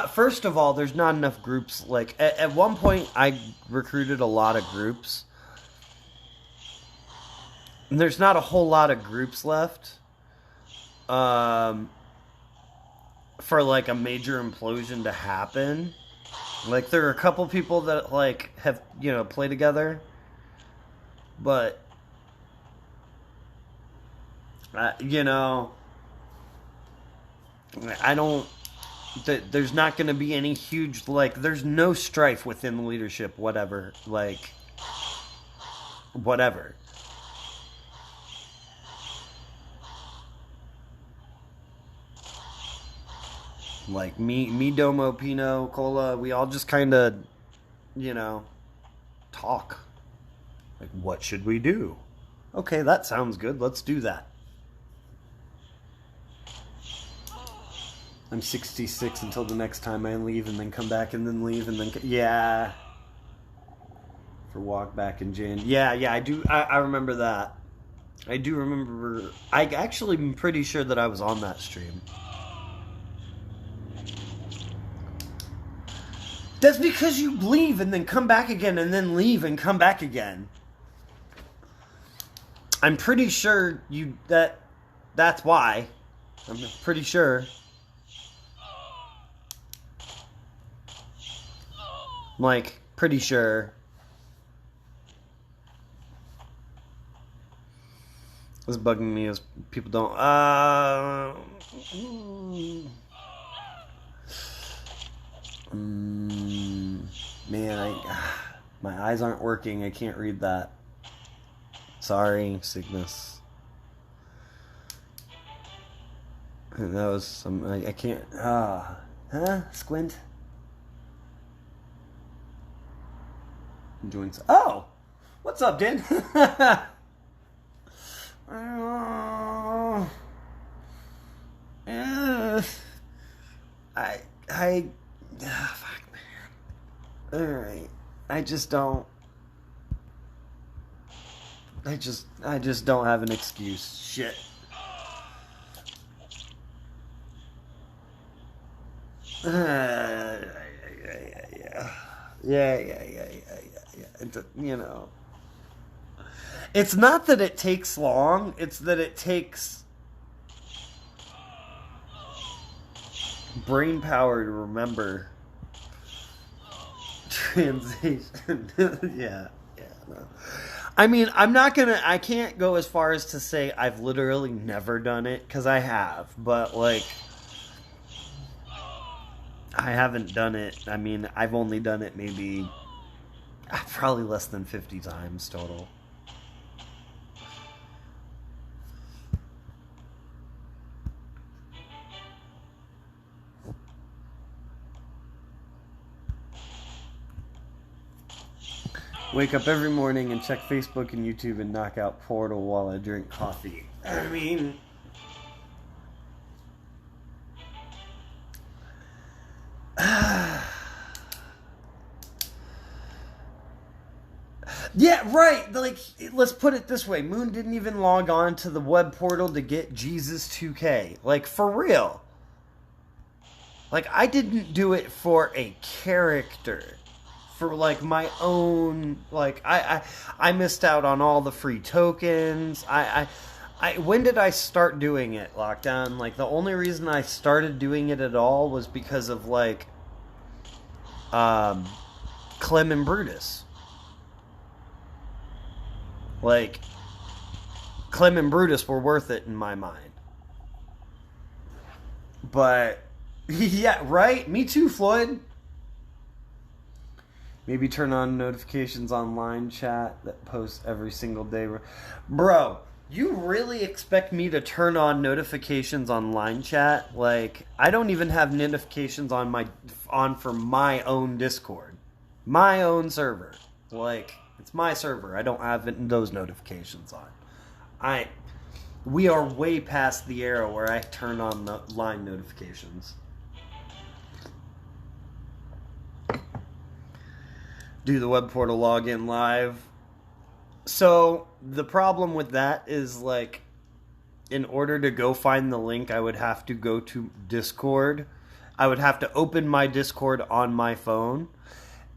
First of all, there's not enough groups. Like, at one point, I recruited a lot of groups. And there's not a whole lot of groups left. For, like, a major implosion to happen. Like, there are a couple people that, like, have, played together. But, I don't... There's not going to be any huge, like, there's no strife within the leadership, whatever. Like, whatever. Like, me, Domo, Pino, Cola, we all just kind of, talk. Like, what should we do? Okay, that sounds good. Let's do that. I'm 66 until the next time I leave and then come back and then leave and then... Yeah. for walk back in Jan. Yeah, I do. I remember that. I do remember. I actually am pretty sure that I was on that stream. That's because you leave and then come back again and then leave and come back again. I'm pretty sure that's why. I'm pretty sure. Like, pretty sure. What's bugging me is people don't man, my eyes aren't working. I can't read that. Sorry, Cygnus. That was some. I can't. Squint. I'm doing so. Oh, what's up, Dan? Fuck, man. Alright. I just don't have an excuse. Shit. Yeah. You know. It's not that it takes long, it's that it takes brain power to remember translation. Yeah. No. I mean, I can't go as far as to say I've literally never done it, because I have, but like, I haven't done it. I mean, I've only done it maybe probably less than 50 times total. Wake up every morning and check Facebook and YouTube and knock out Portal while I drink coffee. I mean, yeah, right. Like, let's put it this way: Moon didn't even log on to the web portal to get Jesus 2K. Like, for real. Like, I didn't do it for a character. For like my own, like I missed out on all the free tokens. When did I start doing it? Lockdown. Like, the only reason I started doing it at all was because of like Clem and Brutus. Like, Clem and Brutus were worth it in my mind. But yeah, right? Me too, Floyd. Maybe turn on notifications on line chat that posts every single day. Bro, you really expect me to turn on notifications on line chat? Like, I don't even have notifications on for my own Discord. My own server. Like, it's my server. I don't have those notifications on. We are way past the era where I turn on the line notifications. Do the web portal login live. So the problem with that is, like, in order to go find the link, I would have to go to Discord. I would have to open my Discord on my phone,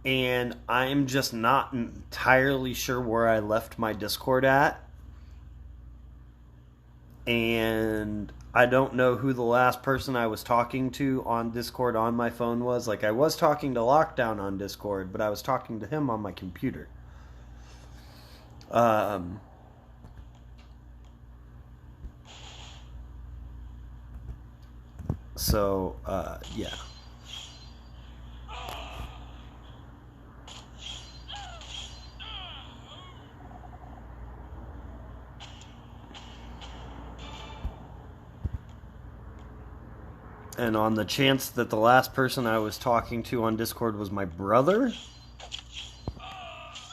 and I'm just not entirely sure where I left my Discord at. And I don't know who the last person I was talking to on Discord on my phone was. Like, I was talking to Lockdown on Discord, but I was talking to him on my computer. Yeah. And on the chance that the last person I was talking to on Discord was my brother,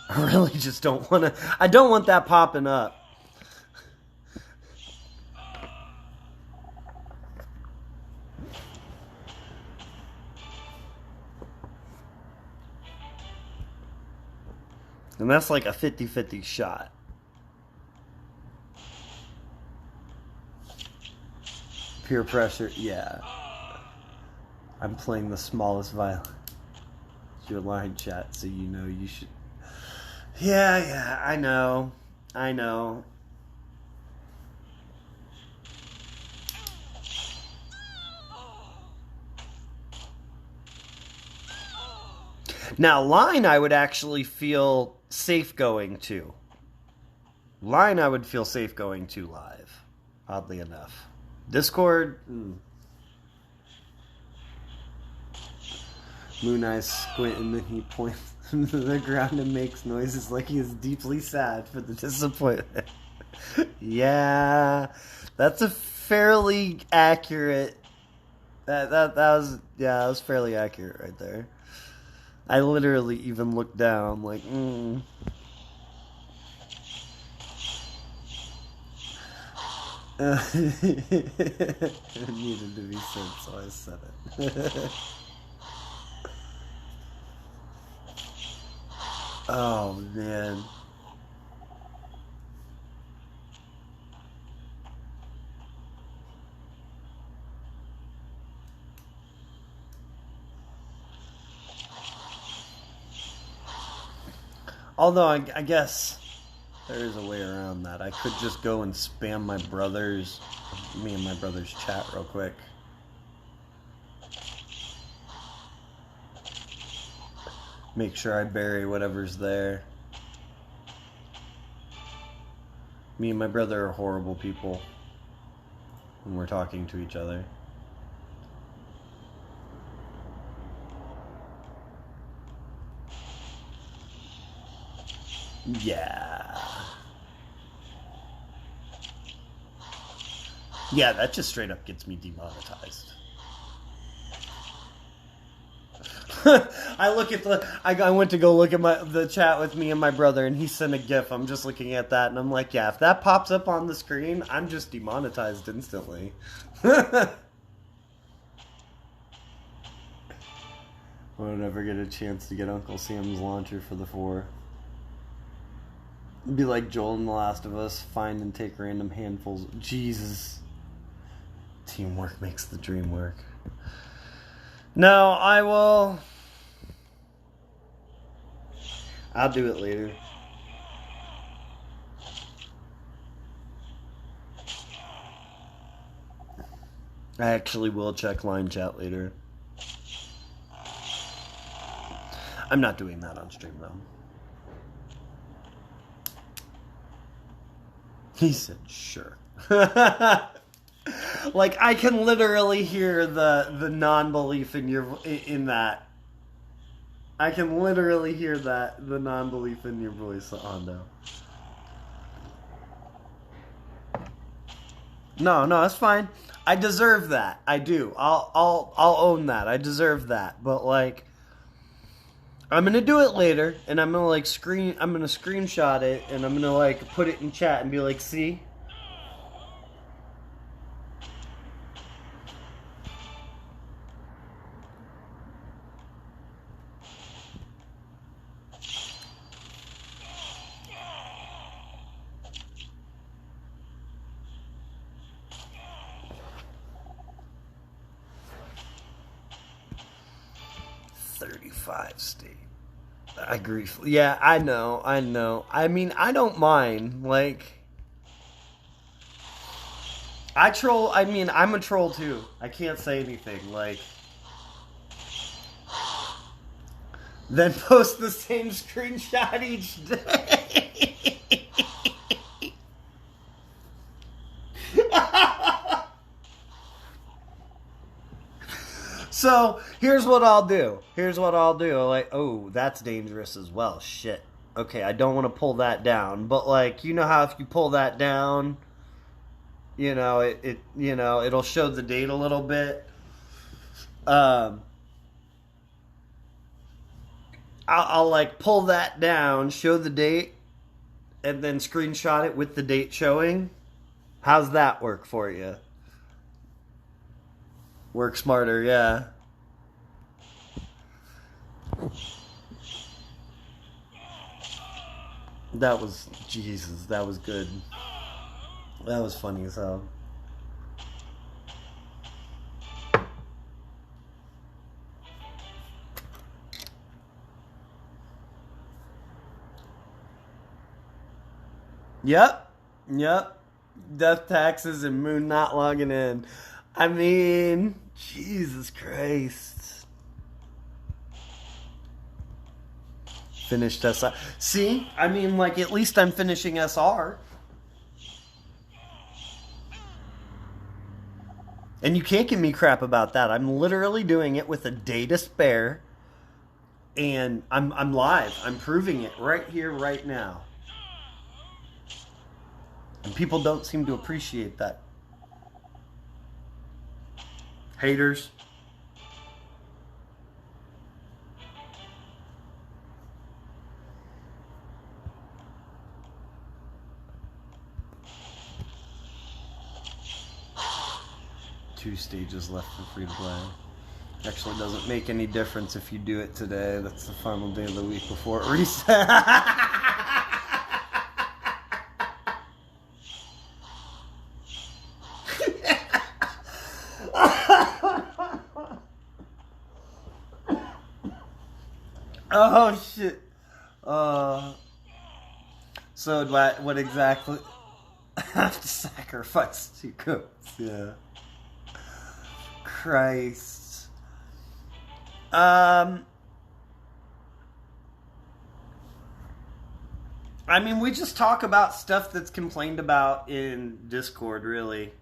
I really just don't want to. I don't want that popping up. And that's like a 50-50 shot. Peer pressure, yeah. I'm playing the smallest violin. It's your line chat, so you know you should... Yeah, I know. Now, line I would actually feel safe going to. Line I would feel safe going to live, oddly enough. Discord, Moon Eyes squint and then he points to the ground and makes noises like he is deeply sad for the disappointment. Yeah, that's a fairly accurate... That was fairly accurate right there. I literally even looked down, like, It needed to be said, so I said it. Oh, man. Although, I guess there is a way around that. I could just go and spam me and my brother's chat real quick. Make sure I bury whatever's there. Me and my brother are horrible people when we're talking to each other. Yeah. Yeah, that just straight up gets me demonetized. I went to go look at the chat with me and my brother, and he sent a GIF. I'm just looking at that, and I'm like, yeah, if that pops up on the screen, I'm just demonetized instantly. I'll never get a chance to get Uncle Sam's launcher for the 4. Be like Joel in The Last of Us, find and take random handfuls. Jesus. Teamwork makes the dream work. No, I'll do it later. I actually will check line chat later. I'm not doing that on stream, though. He said, sure. Like, I can literally hear the non-belief in that. I can literally hear the non-belief in your voice, Hondo. No, it's fine. I deserve that. I do. I'll own that. I deserve that. But, like, I'm gonna do it later, and I'm gonna screenshot it, and I'm gonna, like, put it in chat and be like, see? State. I agree. Yeah, I know. I mean, I don't mind. Like, I troll. I mean, I'm a troll too. I can't say anything. Like, then post the same screenshot each day. So, here's what I'll do. Like, oh, that's dangerous as well. Shit. Okay, I don't want to pull that down. But, like, you know how if you pull that down, you know, it'll show the date a little bit. I'll like, pull that down, show the date, and then screenshot it with the date showing. How's that work for you? Work smarter, yeah. That was, Jesus, that was good. That was funny as hell. Yep. Death taxes and Moon not logging in. I mean, Jesus Christ. Finished SR. See? I mean, like, at least I'm finishing SR. And you can't give me crap about that. I'm literally doing it with a day to spare. And I'm live. I'm proving it right here, right now. And people don't seem to appreciate that. Haters. Two stages left for free to play. Actually doesn't make any difference if you do it today. That's the final day of the week before it resets. Oh shit. So what exactly? I have to sacrifice 2 goats. Yeah. Christ. I mean, we just talk about stuff that's complained about in Discord, really.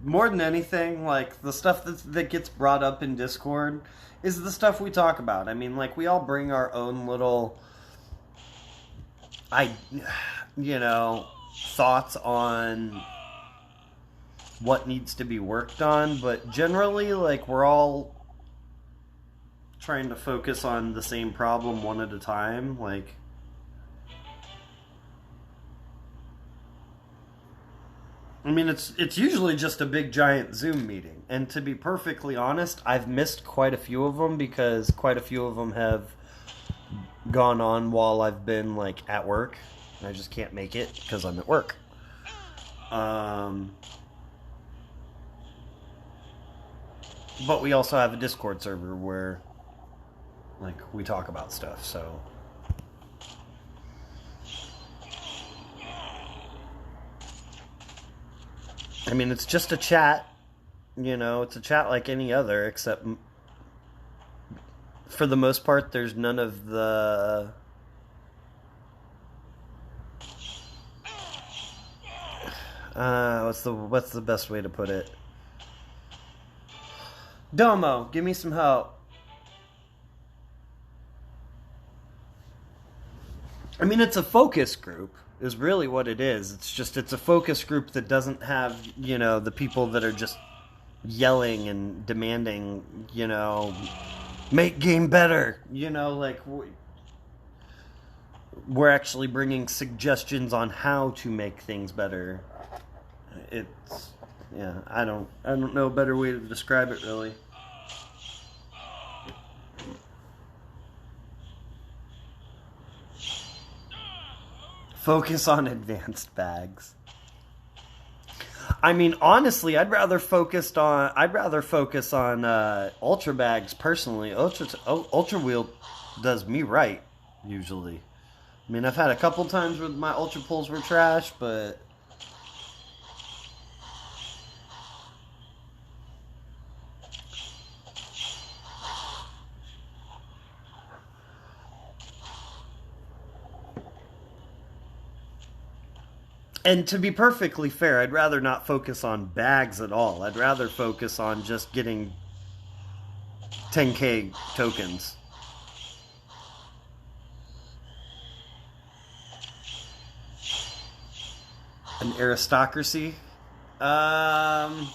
More than anything, like, the stuff that gets brought up in Discord is the stuff we talk about. I mean, like, we all bring our own little, thoughts on what needs to be worked on, but generally, like, we're all trying to focus on the same problem one at a time, like, I mean, it's usually just a big giant Zoom meeting, and to be perfectly honest, I've missed quite a few of them because quite a few of them have gone on while I've been, like, at work, and I just can't make it because I'm at work. But we also have a Discord server where, like, we talk about stuff, so. I mean, it's just a chat, it's a chat like any other, except for the most part, there's none of the what's the best way to put it? Domo, give me some help. I mean, it's a focus group, is really what it is. It's a focus group that doesn't have, the people that are just yelling and demanding, make game better. Like, we're actually bringing suggestions on how to make things better. I don't know a better way to describe it, really. Focus on advanced bags. I mean, honestly, I'd rather focus on ultra bags personally. Ultra wheel does me right usually. I mean, I've had a couple times where my ultra pulls were trash, but and to be perfectly fair, I'd rather not focus on bags at all. I'd rather focus on just getting 10k tokens. An aristocracy? I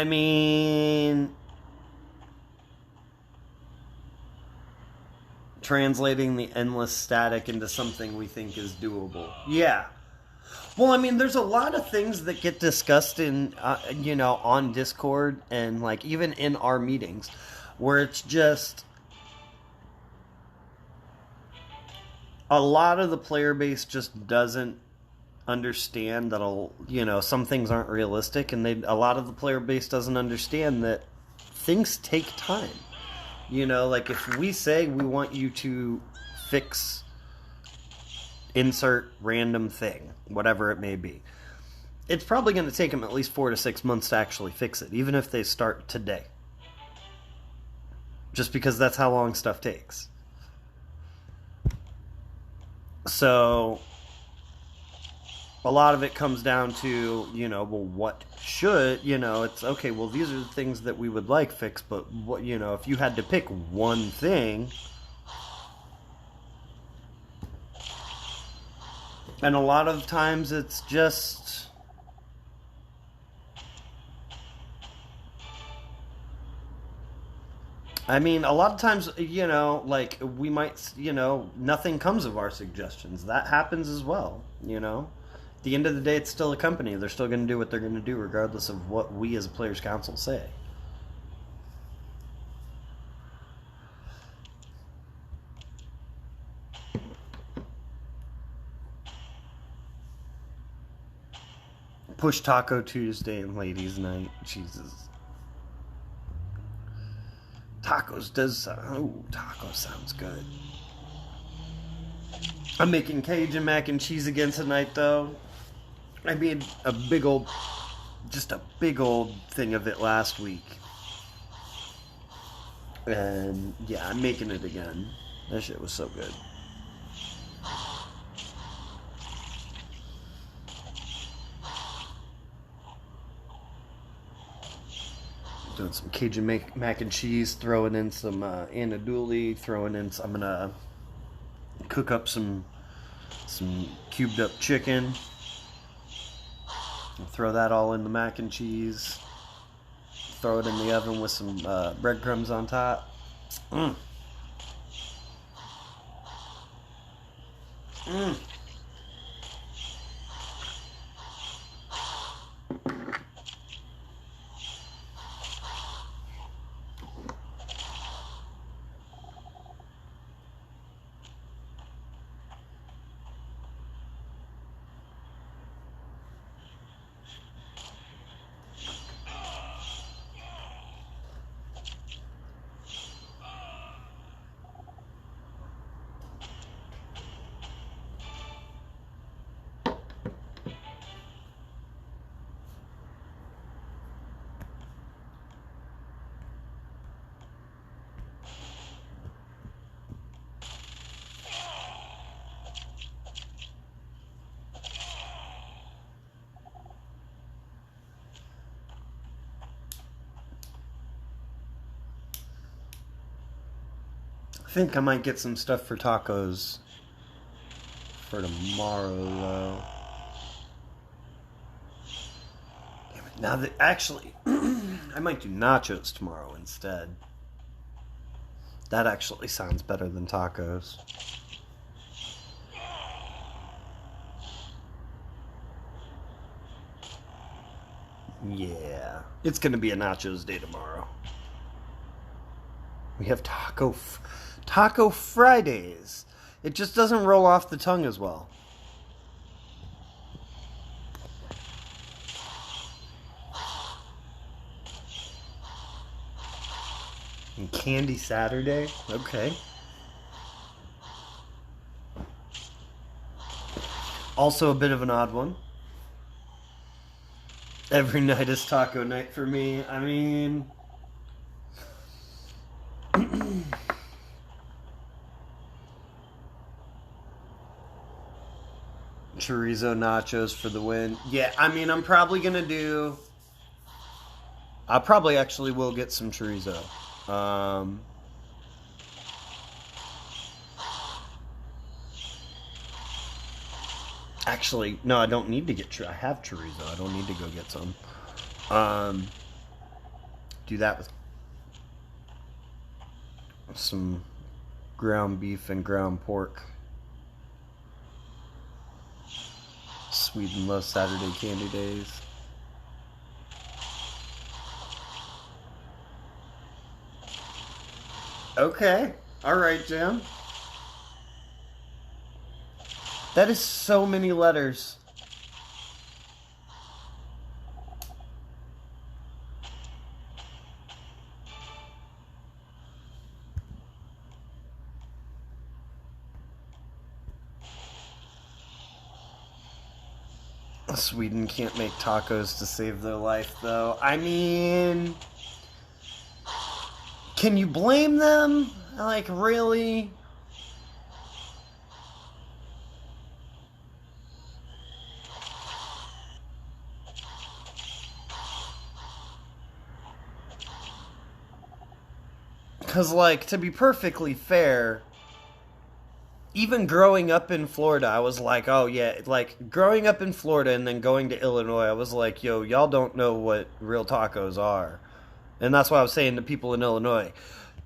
mean, translating the endless static into something we think is doable. Yeah. Well, I mean, there's a lot of things that get discussed in, on Discord and, like, even in our meetings, where it's just, a lot of the player base just doesn't understand that some things aren't realistic, and a lot of the player base doesn't understand that things take time. Like if we say we want you to fix insert random thing, whatever it may be, it's probably going to take them at least 4 to 6 months to actually fix it, even if they start today. Just because that's how long stuff takes. So a lot of it comes down to, what should, it's okay, well, these are the things that we would like fixed, but what, if you had to pick one thing, and a lot of times it's just, a lot of times, like we might, nothing comes of our suggestions. That happens as well, At the end of the day, it's still a company. They're still going to do what they're going to do regardless of what we as a Players' Council say. Push Taco Tuesday and Ladies Night. Jesus. Tacos sounds good. I'm making Cajun mac and cheese again tonight, though. I made a big old thing of it last week. And yeah, I'm making it again. That shit was so good. Doing some Cajun mac and cheese, throwing in some andouille, I'm gonna cook up some cubed up chicken. Throw that all in the mac and cheese. Throw it in the oven with some breadcrumbs on top. Mmm. Mmm. I think I might get some stuff for tacos for tomorrow, though. Damn it. Now that, actually, I might do nachos tomorrow instead. That actually sounds better than tacos. Yeah. It's going to be a nachos day tomorrow. We have Taco Fridays. It just doesn't roll off the tongue as well. And Candy Saturday? Okay. Also a bit of an odd one. Every night is taco night for me. I mean... Chorizo nachos for the win. Yeah, I mean, I'm probably going to do... I probably actually will get some chorizo. Actually, no, I don't need to get... I have chorizo. I don't need to go get some. Do that with some ground beef and ground pork. Sweet and low Saturday candy days. Okay. Alright, Jim. That is so many letters. Sweden can't make tacos to save their life, though. I mean, can you blame them? Like, really? Because, like, to be perfectly fair, even growing up in Florida, I was like, oh yeah, like growing up in Florida and then going to Illinois, I was like, yo, y'all don't know what real tacos are. And that's why I was saying to people in Illinois.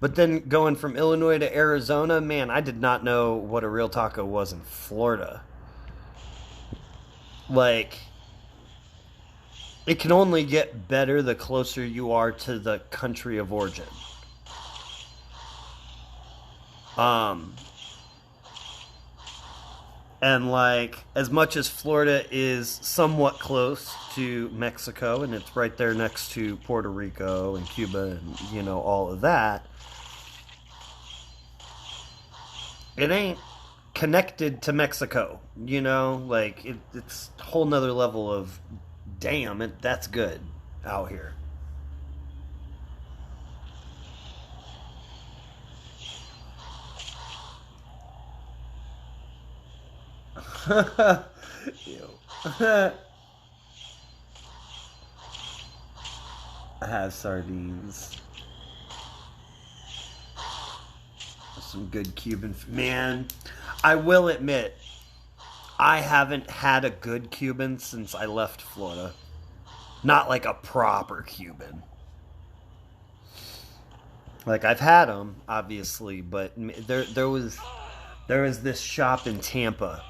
But then going from Illinois to Arizona, man, I did not know what a real taco was in Florida. Like, it can only get better the closer you are to the country of origin. And like, as much as Florida is somewhat close to Mexico, and it's right there next to Puerto Rico and Cuba and, you know, all of that, it ain't connected to Mexico, you know? Like, it's a whole nother level of, damn, that's good out here. I have sardines. Some good Cuban man. I will admit, I haven't had a good Cuban since I left Florida. Not like a proper Cuban. Like, I've had them, obviously, but there was this shop in Tampa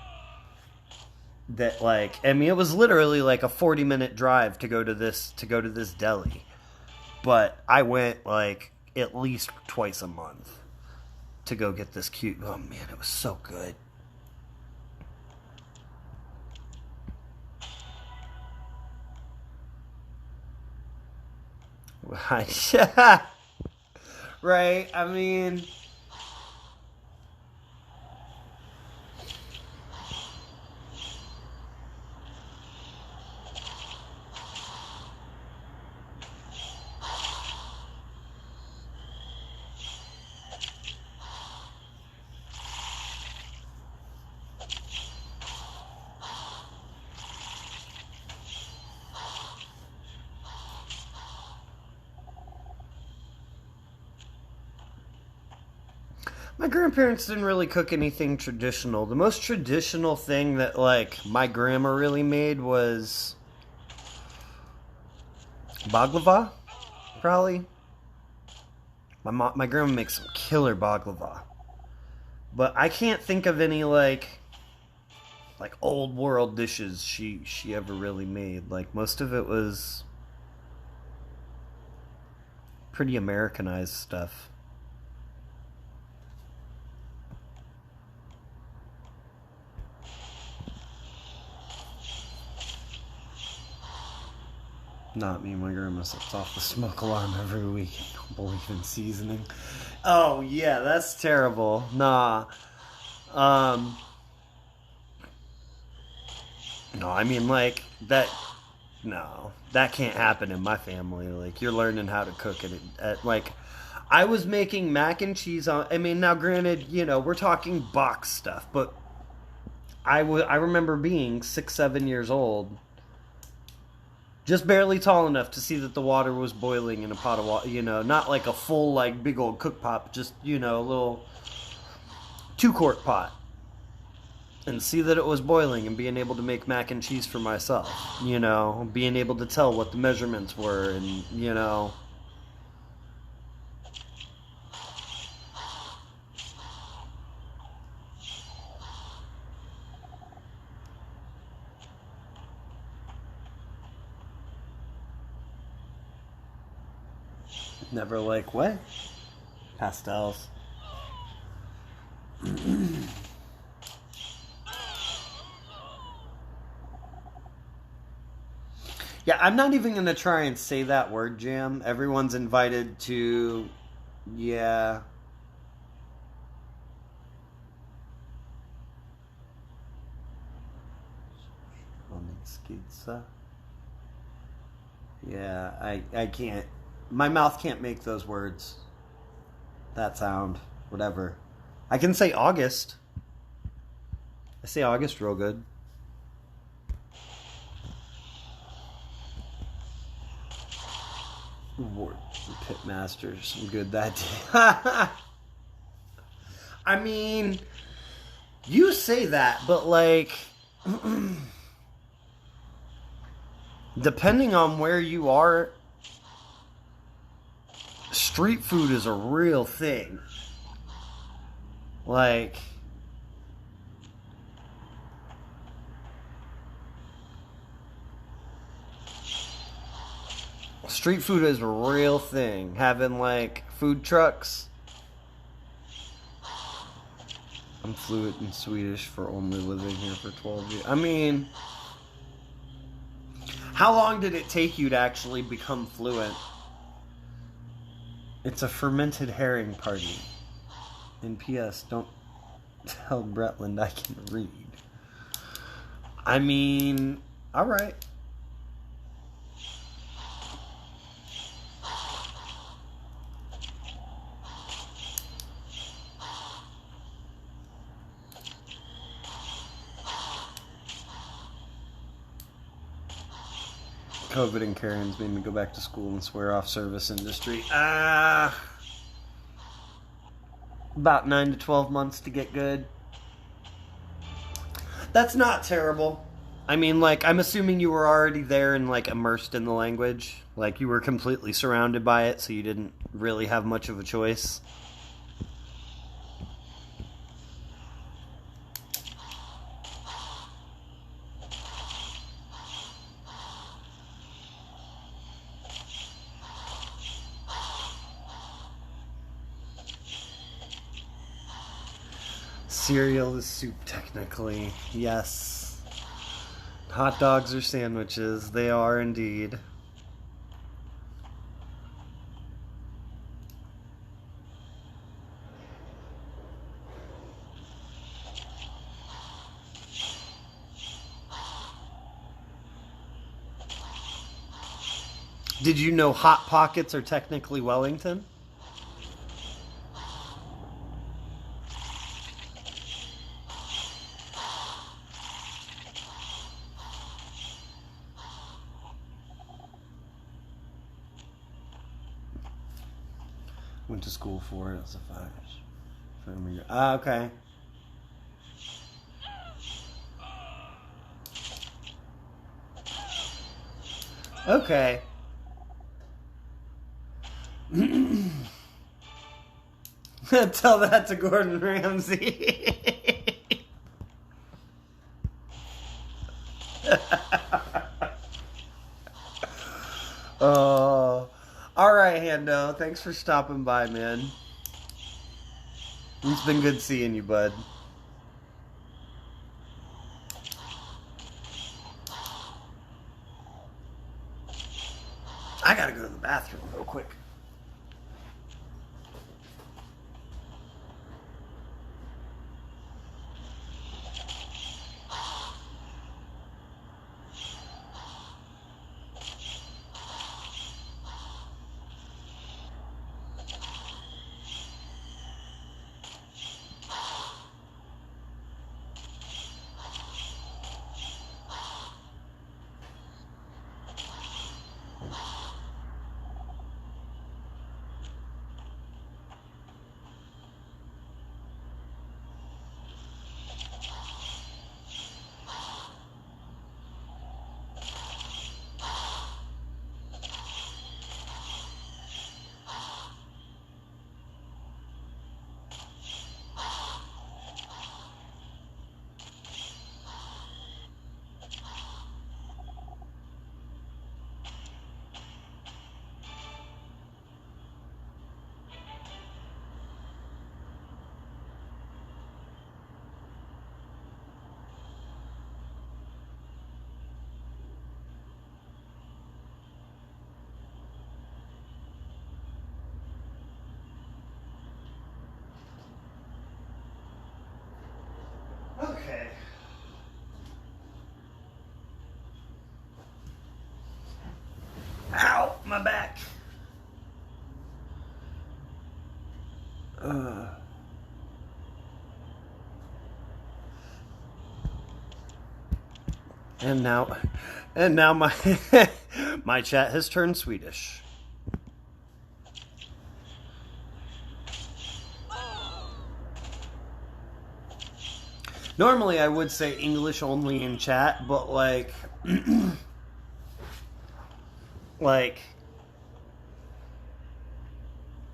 that, like, I mean, it was literally like a 40-minute drive to go to this deli. But I went like at least twice a month to go get this cute. Oh man, it was so good. Right? I mean, my grandparents didn't really cook anything traditional. The most traditional thing that, like, my grandma really made was baklava, probably. My grandma makes some killer baklava. But I can't think of any, like old world dishes she ever really made. Like, most of it was pretty Americanized stuff. Not me. My grandma sets off the smoke alarm every week. I don't believe in seasoning. Oh yeah, that's terrible. Nah. Um. No, I mean, like, that. No, that can't happen in my family. Like, you're learning how to cook it. Like, I was making mac and cheese on. I mean, now granted, you know, we're talking box stuff, but I remember being 6, 7 years old, just barely tall enough to see that the water was boiling in a pot of water. You know, not like a full, like, big old cook pot, just, you know, a little 2-quart pot. And see that it was boiling and being able to make mac and cheese for myself. You know, being able to tell what the measurements were and, you know. Never like, what? Pastels. Yeah, I'm not even gonna try and say that word jam. Everyone's invited to. Yeah. Yeah, I can't. My mouth can't make those words. That sound. Whatever. I can say August. I say August real good. Reward Pit Masters. I'm good that day. I mean, you say that, but like, depending on where you are, street food is a real thing. Like, street food is a real thing. Having like food trucks. I'm fluent in Swedish for only living here for 12 years. I mean, how long did it take you to actually become fluent? It's a fermented herring party. And P.S. Don't tell Bretland I can read. I mean, alright. COVID and Karen's made me go back to school and swear off service industry. About 9 to 12 months to get good. That's not terrible. I mean, like, I'm assuming you were already there and, like, immersed in the language. Like, you were completely surrounded by it, so you didn't really have much of a choice. Cereal is soup, technically. Yes. Hot dogs are sandwiches. They are indeed. Did you know Hot Pockets are technically Wellington? Went to school for it as a 5. Okay. Okay. Tell that to Gordon Ramsay. Oh. All right, Hando. Thanks for stopping by, man. It's been good seeing you, bud. I gotta go to the bathroom real quick. Okay. Ow, my back. And now my my chat has turned Swedish. Normally I would say English only in chat, but like like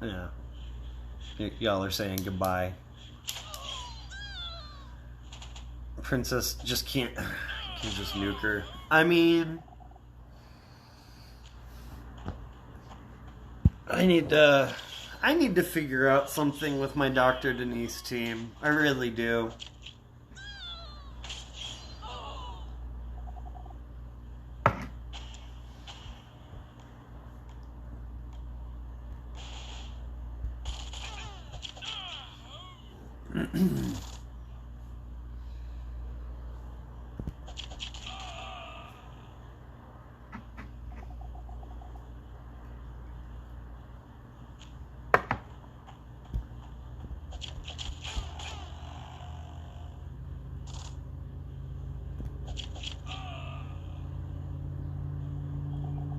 yeah. Y'all are saying goodbye. Princess just can't just nuke her. I mean, I need to figure out something with my Dr. Denise team. I really do.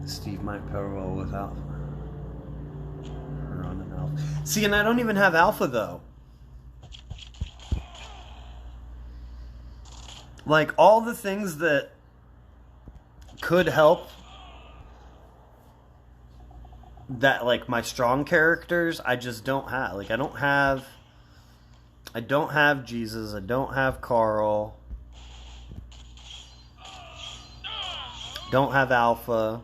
Steve might pair well with Alpha. Or on an Alpha. See, and I don't even have Alpha though. Like all the things that could help that like my strong characters, I just don't have. Like I don't have Jesus, I don't have Carl. Don't have Alpha.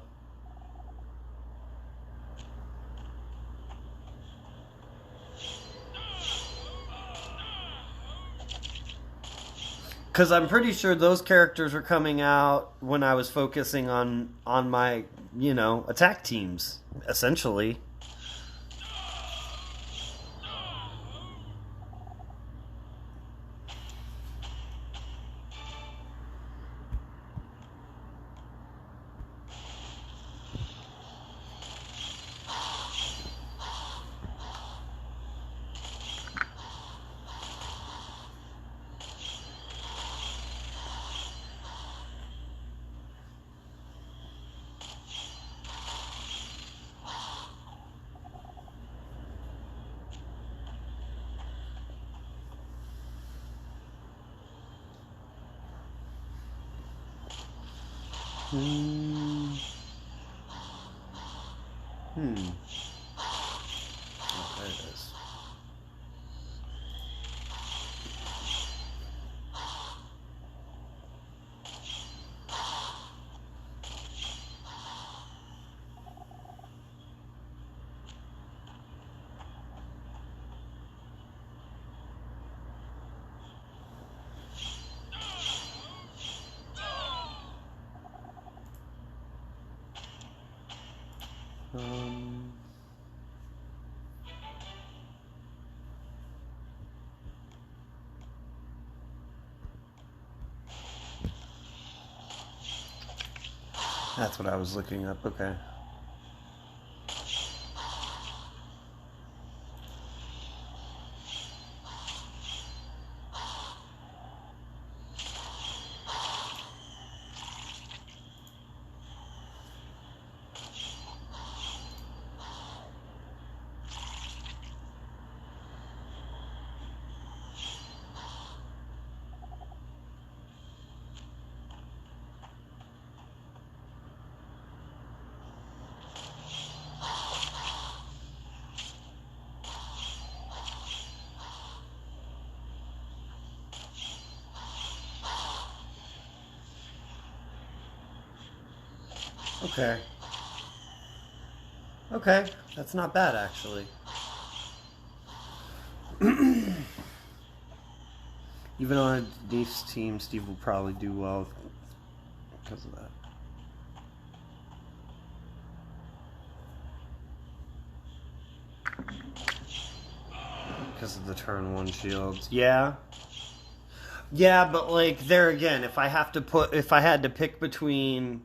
Because I'm pretty sure those characters were coming out when I was focusing on my, attack teams, essentially. Oh, there it is. That's what I was looking up. Okay. Okay. Okay, that's not bad actually. Even on Denise's team, Steve will probably do well because of that. Because of the turn 1 shields. Yeah. Yeah, but like there again, if I had to pick between,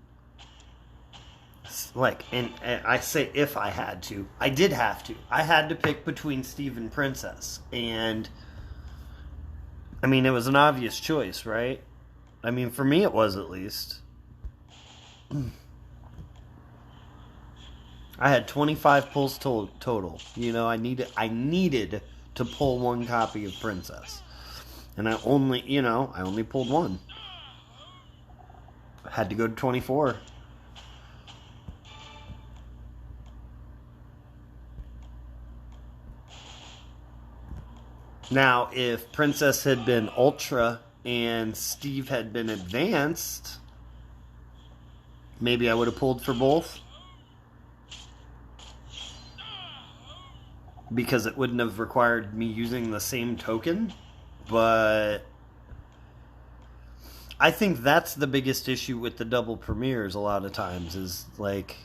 like, and I say if I had to, I did have to. I had to pick between Steve and Princess, and I mean it was an obvious choice, right? I mean for me it was at least. I had 25 pulls total. You know, I needed to pull one copy of Princess, and I only pulled one. I had to go to 24. Now, if Princess had been Ultra and Steve had been Advanced, maybe I would have pulled for both. Because it wouldn't have required me using the same token. But I think that's the biggest issue with the double premieres a lot of times is like,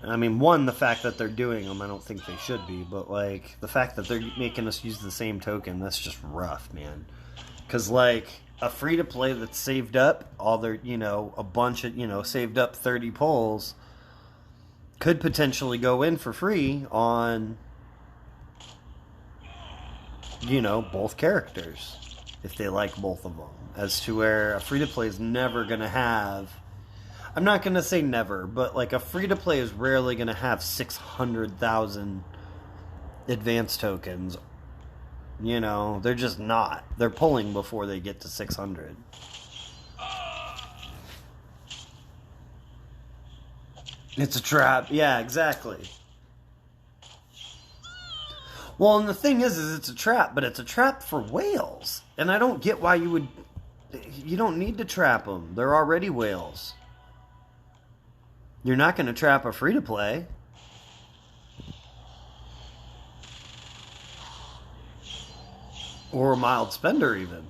I mean, one, the fact that they're doing them, I don't think they should be, but like the fact that they're making us use the same token, that's just rough, man. Because like a free to play that's saved up all their, a bunch of, saved up 30 pulls could potentially go in for free on, both characters if they like both of them. As to where a free to play is never going to have, I'm not going to say never, but like a free to play is rarely going to have 600,000 advanced tokens. They're just not. They're pulling before they get to 600. It's a trap. Yeah, exactly. Well, and the thing is it's a trap, but it's a trap for whales. And I don't get why you don't need to trap them. They're already whales. You're not going to trap a free-to-play. Or a mild spender, even.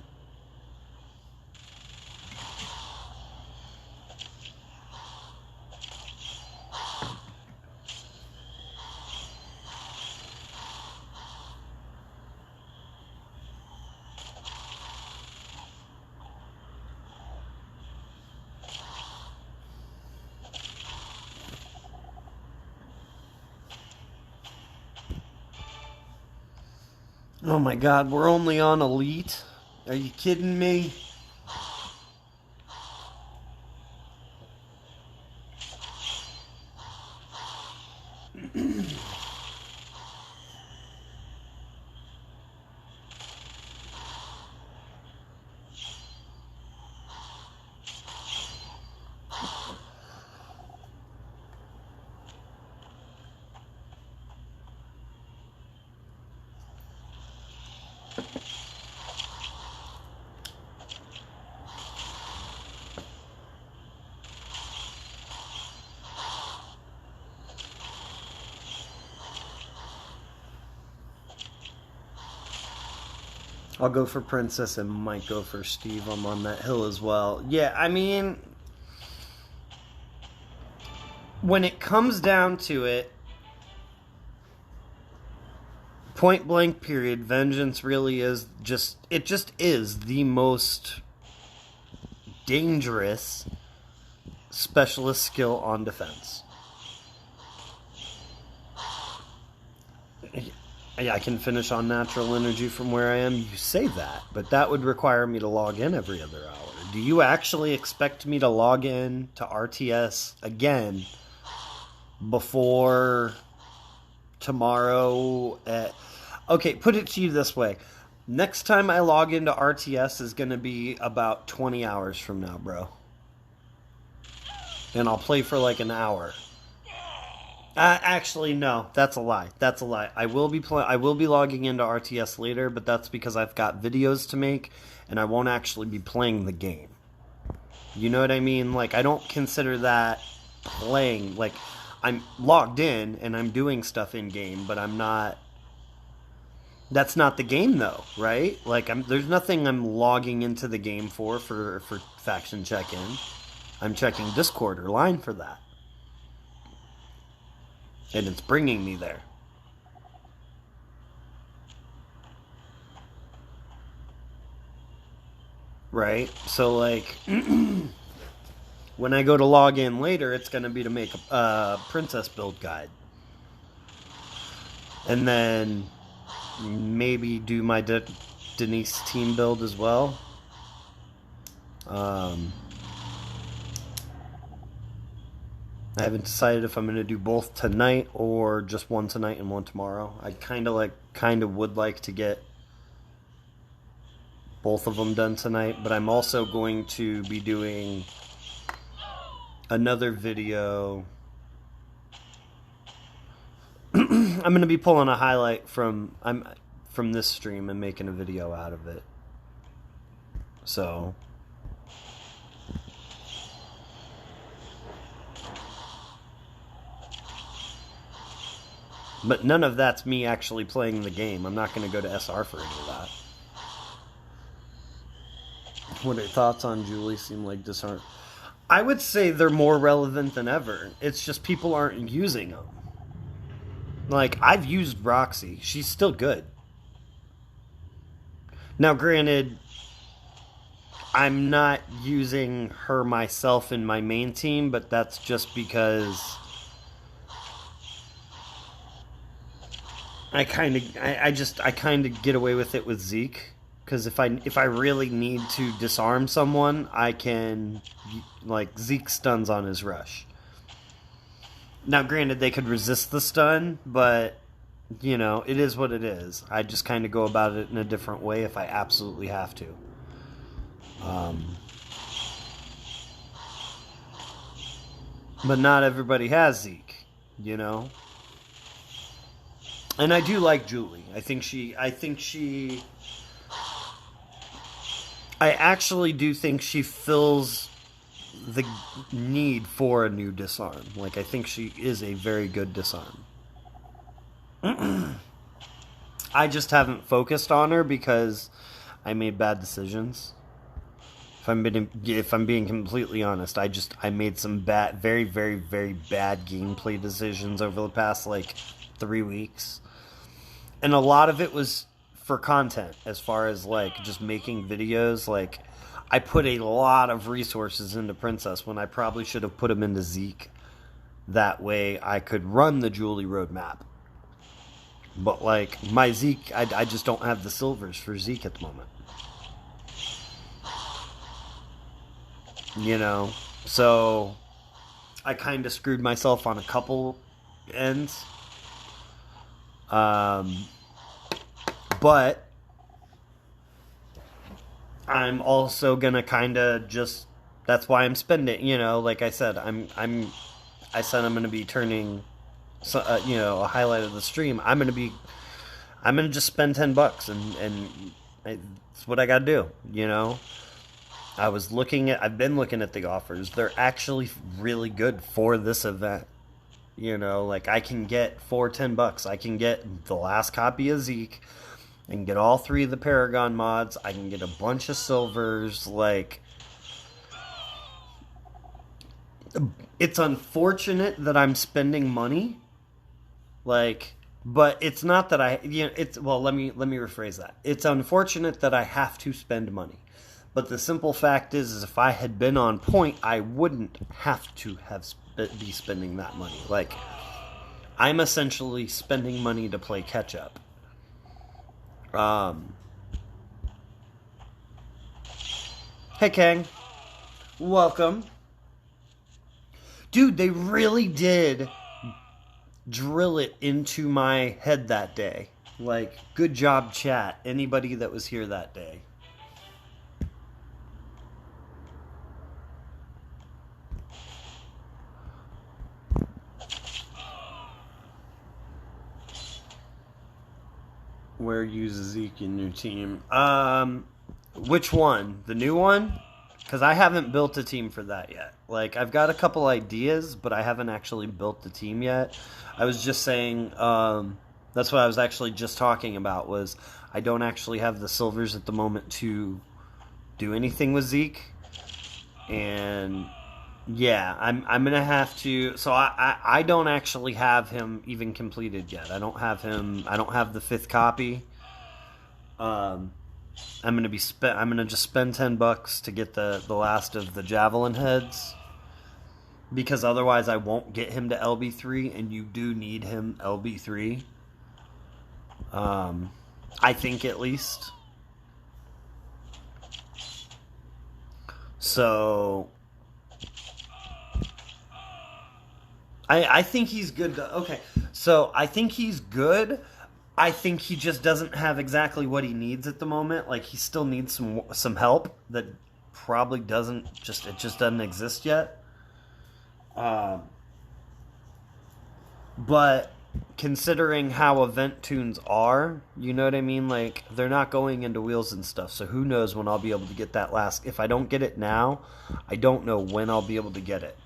Oh my god, we're only on Elite? Are you kidding me? I'll go for Princess and might go for Steve. I'm on that hill as well. Yeah, I mean, when it comes down to it, point blank period, Vengeance really is it just is the most dangerous specialist skill on defense. Yeah, I can finish on natural energy from where I am. You say that, but that would require me to log in every other hour. Do you actually expect me to log in to RTS again before tomorrow? Okay, put it to you this way. Next time I log into RTS is going to be about 20 hours from now, bro. And I'll play for like an hour. Actually, no, that's a lie. That's a lie. I will be logging into RTS later, but that's because I've got videos to make, and I won't actually be playing the game. You know what I mean? Like, I don't consider that playing. Like, I'm logged in and I'm doing stuff in game, but I'm not. That's not the game, though, right? Like, there's nothing I'm logging into the game for faction check-in. I'm checking Discord or Line for that. And it's bringing me there. right? So, like, when I go to log in later, it's going to be to make a princess build guide. And then maybe do my Denise team build as well. I haven't decided if I'm going to do both tonight or just one tonight and one tomorrow. I kind of would like to get both of them done tonight, but I'm also going to be doing another video. I'm going to be pulling a highlight from this stream and making a video out of it. So but none of that's me actually playing the game. I'm not going to go to SR for any of that. What are your thoughts on Julie? Seem like disarm. I would say they're more relevant than ever. It's just people aren't using them. Like, I've used Roxy. She's still good. Now, granted, I'm not using her myself in my main team, but that's just because I kind of get away with it with Zeke. Because if I really need to disarm someone, I can, like, Zeke stuns on his rush. Now, granted, they could resist the stun, but, you know, it is what it is. I just kind of go about it in a different way if I absolutely have to. But not everybody has Zeke, you know? And I do like Julie. I actually do think she fills the need for a new disarm. Like, I think she is a very good disarm. I just haven't focused on her because I made bad decisions. If I'm being completely honest, I made some very, very, very bad gameplay decisions over the past, like, 3 weeks. And a lot of it was for content, as far as, like, just making videos. Like, I put a lot of resources into Princess when I probably should have put them into Zeke. That way I could run the Julie roadmap. But, like, my Zeke, I just don't have the silvers for Zeke at the moment. You know? So, I kind of screwed myself on a couple ends. But I'm also gonna kind of just, that's why I'm spending, you know, like I said, I said I'm gonna be turning, you know, a highlight of the stream. I'm gonna just spend $10 and it's what I gotta do, you know. I've been looking at the offers. They're actually really good for this event. You know, like, I can get for $10. I can get the last copy of Zeke. I can get all 3 of the Paragon mods. I can get a bunch of silvers. Like, it's unfortunate that I'm spending money. Like, but it's not that let me rephrase that. It's unfortunate that I have to spend money. But the simple fact is if I had been on point, I wouldn't have to be spending that money. Like, I'm essentially spending money to play catch up. Hey, Kang. Welcome. Dude, they really did drill it into my head that day. Like, good job, chat. Anybody that was here that day. Where use Zeke in your team? Which one? The new one? Because I haven't built a team for that yet. Like, I've got a couple ideas, but I haven't actually built the team yet. I was just saying, that's what I was actually just talking about, was I don't actually have the silvers at the moment to do anything with Zeke. And yeah, I'm gonna have to. So I don't actually have him even completed yet. I don't have the 5th copy. I'm gonna just spend $10 to get the last of the javelin heads, because otherwise I won't get him to LB3, and you do need him LB3. I think, at least. So I think he's good. Okay, so I think he's good. I think he just doesn't have exactly what he needs at the moment. Like, he still needs some help that probably it just doesn't exist yet. But considering how event tunes are, you know what I mean? Like, they're not going into wheels and stuff, so who knows when I'll be able to get that last. If I don't get it now, I don't know when I'll be able to get it.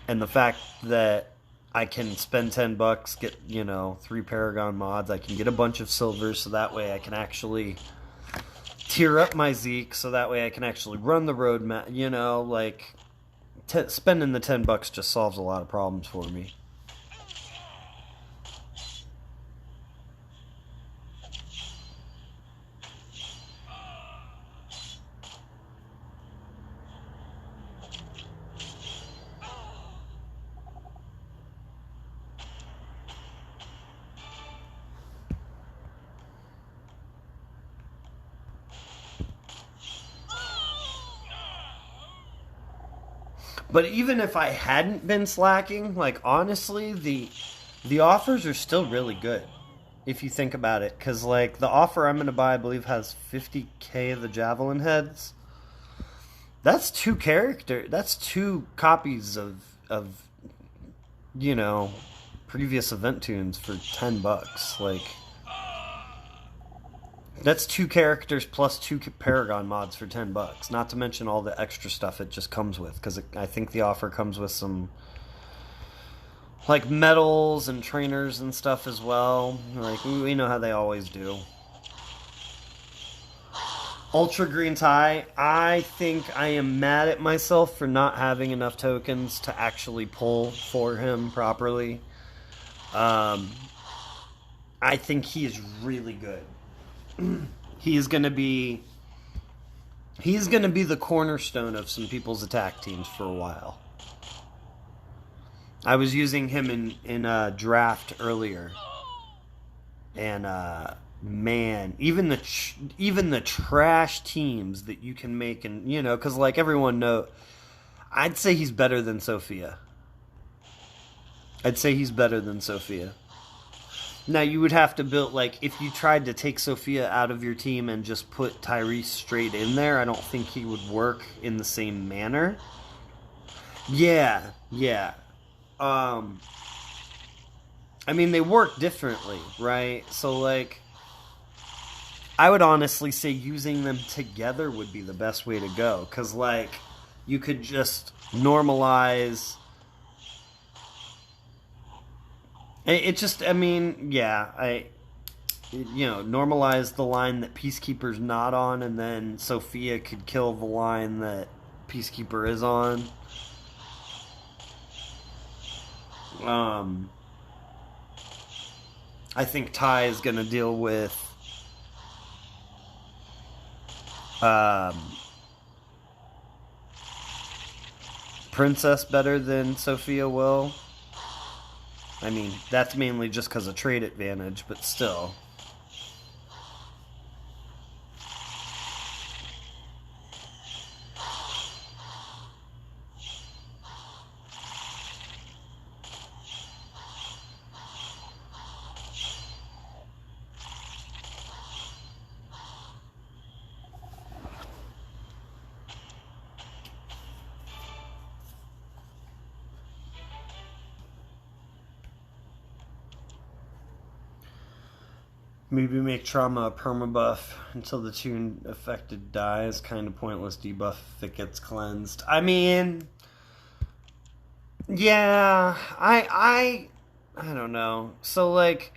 And the fact that I can spend $10, get, 3 Paragon mods, I can get a bunch of silvers, so that way I can actually tier up my Zeke, so that way I can actually run the roadmap, spending the $10 just solves a lot of problems for me. But even if I hadn't been slacking, like, honestly, the offers are still really good, if you think about it. Because, like, the offer I'm going to buy, I believe, has 50k of the Javelin heads. That's 2 copies of previous event tunes for $10. Like, that's 2 characters plus 2 Paragon mods for $10. Not to mention all the extra stuff it just comes with, because I think the offer comes with some, like, medals and trainers and stuff as well. Like, we know how they always do. Ultra Green Tie, I think I am mad at myself for not having enough tokens to actually pull for him properly. I think he is really good. He's gonna be the cornerstone of some people's attack teams for a while. I was using him in a draft earlier, and man, even the trash teams that you can make, and because like everyone know, I'd say he's better than Sophia. Now, you would have to build, like, if you tried to take Sophia out of your team and just put Tyrese straight in there, I don't think he would work in the same manner. Yeah. I mean, they work differently, right? So, like, I would honestly say using them together would be the best way to go. Because, like, you could just normalize... normalize the line that Peacekeeper's not on, and then Sophia could kill the line that Peacekeeper is on. I think Ty is going to deal with Princess better than Sophia will. I mean, that's mainly just because of trade advantage, but still. Maybe make Trauma a permabuff until the tune affected dies. Kind of pointless debuff if it gets cleansed. I mean, yeah, I don't know. So, like,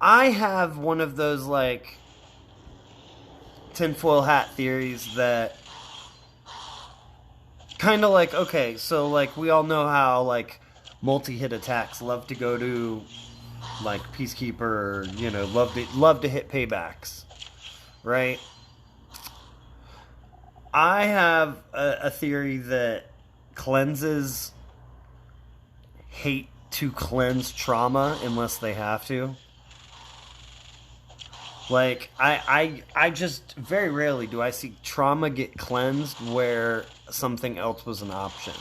I have one of those, like, tinfoil hat theories that kind of like, okay, so, like, we all know how, like, multi-hit attacks love to go to, like, Peacekeeper, love to hit paybacks, right? I have a theory that cleanses hate to cleanse trauma unless they have to. Like, I just very rarely do I see trauma get cleansed where something else was an option.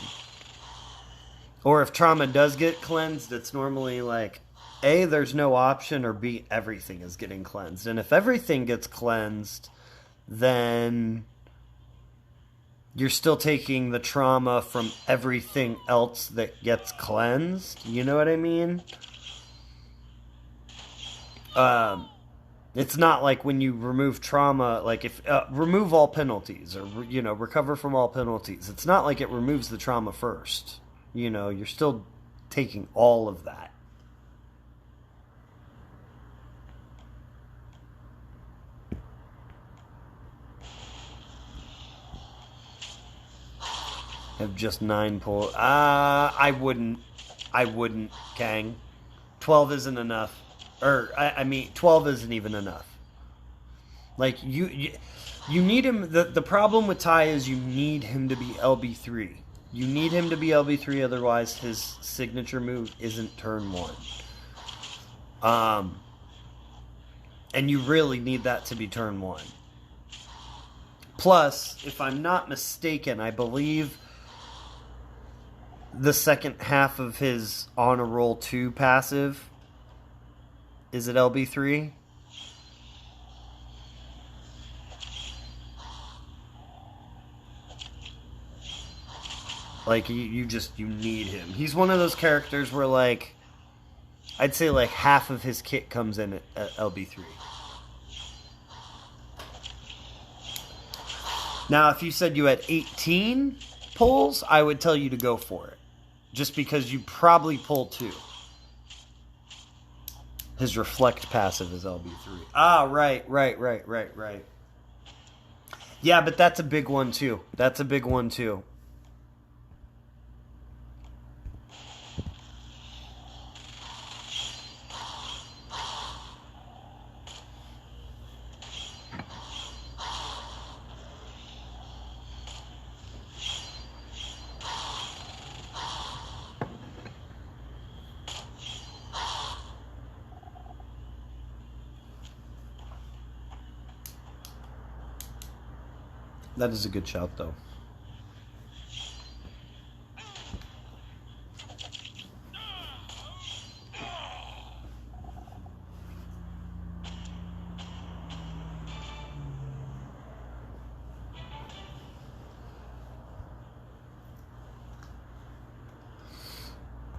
Or if trauma does get cleansed, it's normally like, A, there's no option, or B, everything is getting cleansed. And if everything gets cleansed, then you're still taking the trauma from everything else that gets cleansed. You know what I mean? It's not like when you remove trauma, like if remove all penalties or recover from all penalties. It's not like it removes the trauma first. You're still taking all of that. Have just 9 pulls. I wouldn't, Kang. 12 isn't enough. Or, I mean, 12 isn't even enough. Like, you need him. The problem with Ty is you need him to be LB3. You need him to be LB3, otherwise his signature move isn't turn 1. And you really need that to be turn 1. Plus, if I'm not mistaken, I believe the second half of his on a roll 2 passive is at LB3. Like, you need him. He's one of those characters where, like, I'd say like half of his kit comes in at LB3. Now, if you said you had 18 pulls, I would tell you to go for it. Just because you probably pull 2. His reflect passive is LB3. Ah, right. Yeah, but that's a big one too. That is a good shout, though.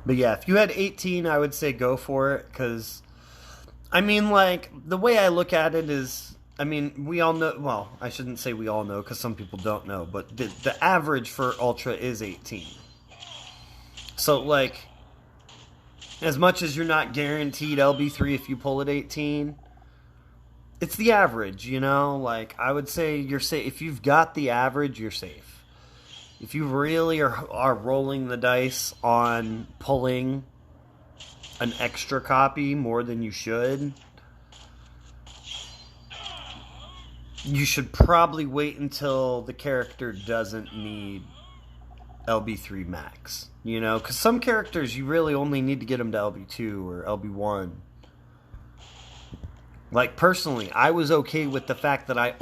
But yeah, if you had 18, I would say go for it, because, I mean, like, the way I look at it is, I mean, we all know, well, I shouldn't say we all know, because some people don't know, but the average for Ultra is 18. So, like, as much as you're not guaranteed LB3 if you pull at 18, it's the average, Like, I would say you're safe. If you've got the average, you're safe. If you really are rolling the dice on pulling an extra copy more than you should probably wait until the character doesn't need LB3 max. Because some characters you really only need to get them to LB2 or LB1. Like, personally, I was okay with the fact that I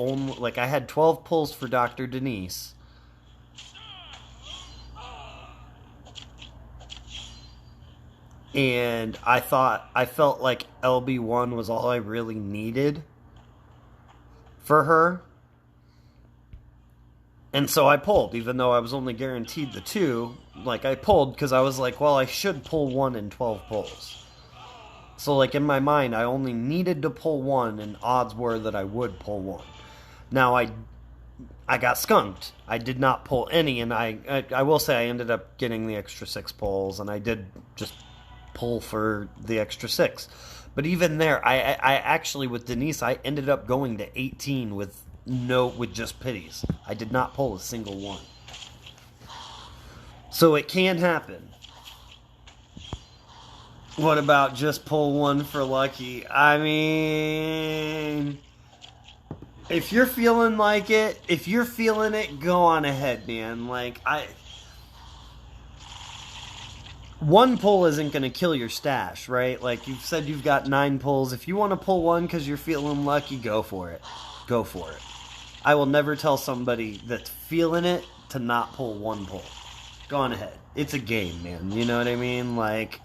had 12 pulls for Dr. Denise. And I felt like LB1 was all I really needed for her. And so I pulled, even though I was only guaranteed the 2. Like, I pulled because I was like, well, I should pull 1 in 12 pulls. So, like, in my mind, I only needed to pull 1, and odds were that I would pull 1. Now, I got skunked. I did not pull any, and I will say I ended up getting the extra 6 pulls, and I did just pull for the extra 6. But even there, I actually, with Denise, I ended up going to 18 with just pities. I did not pull a single one. So it can happen. What about just pull 1 for lucky? I mean, If you're feeling like it, if you're feeling it, go on ahead, man. Like, one pull isn't going to kill your stash, right? Like, you've said you've got 9 pulls. If you want to pull one because you're feeling lucky, go for it. Go for it. I will never tell somebody that's feeling it to not pull one pull. Go on ahead. It's a game, man. You know what I mean? Like,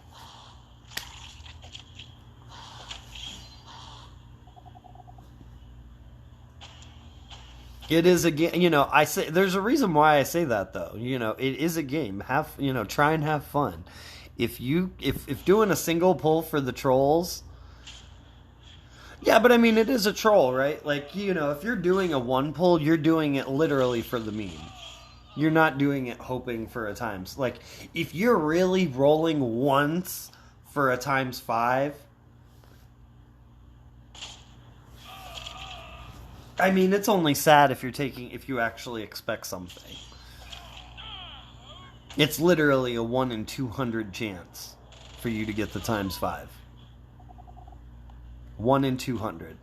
it is a game. You know, I say there's a reason why I say that though. You know, it is a game. Have, you know, try and have fun. If doing a single pull for the trolls, yeah, but I mean it is a troll, right? Like, you know, if you're doing a one pull, you're doing it literally for the meme. You're not doing it hoping for a times. Like, if you're really rolling once for a ×5, I mean, it's only sad if you actually expect something. It's literally a 1 in 200 chance for you to get the ×5. 1 in 200.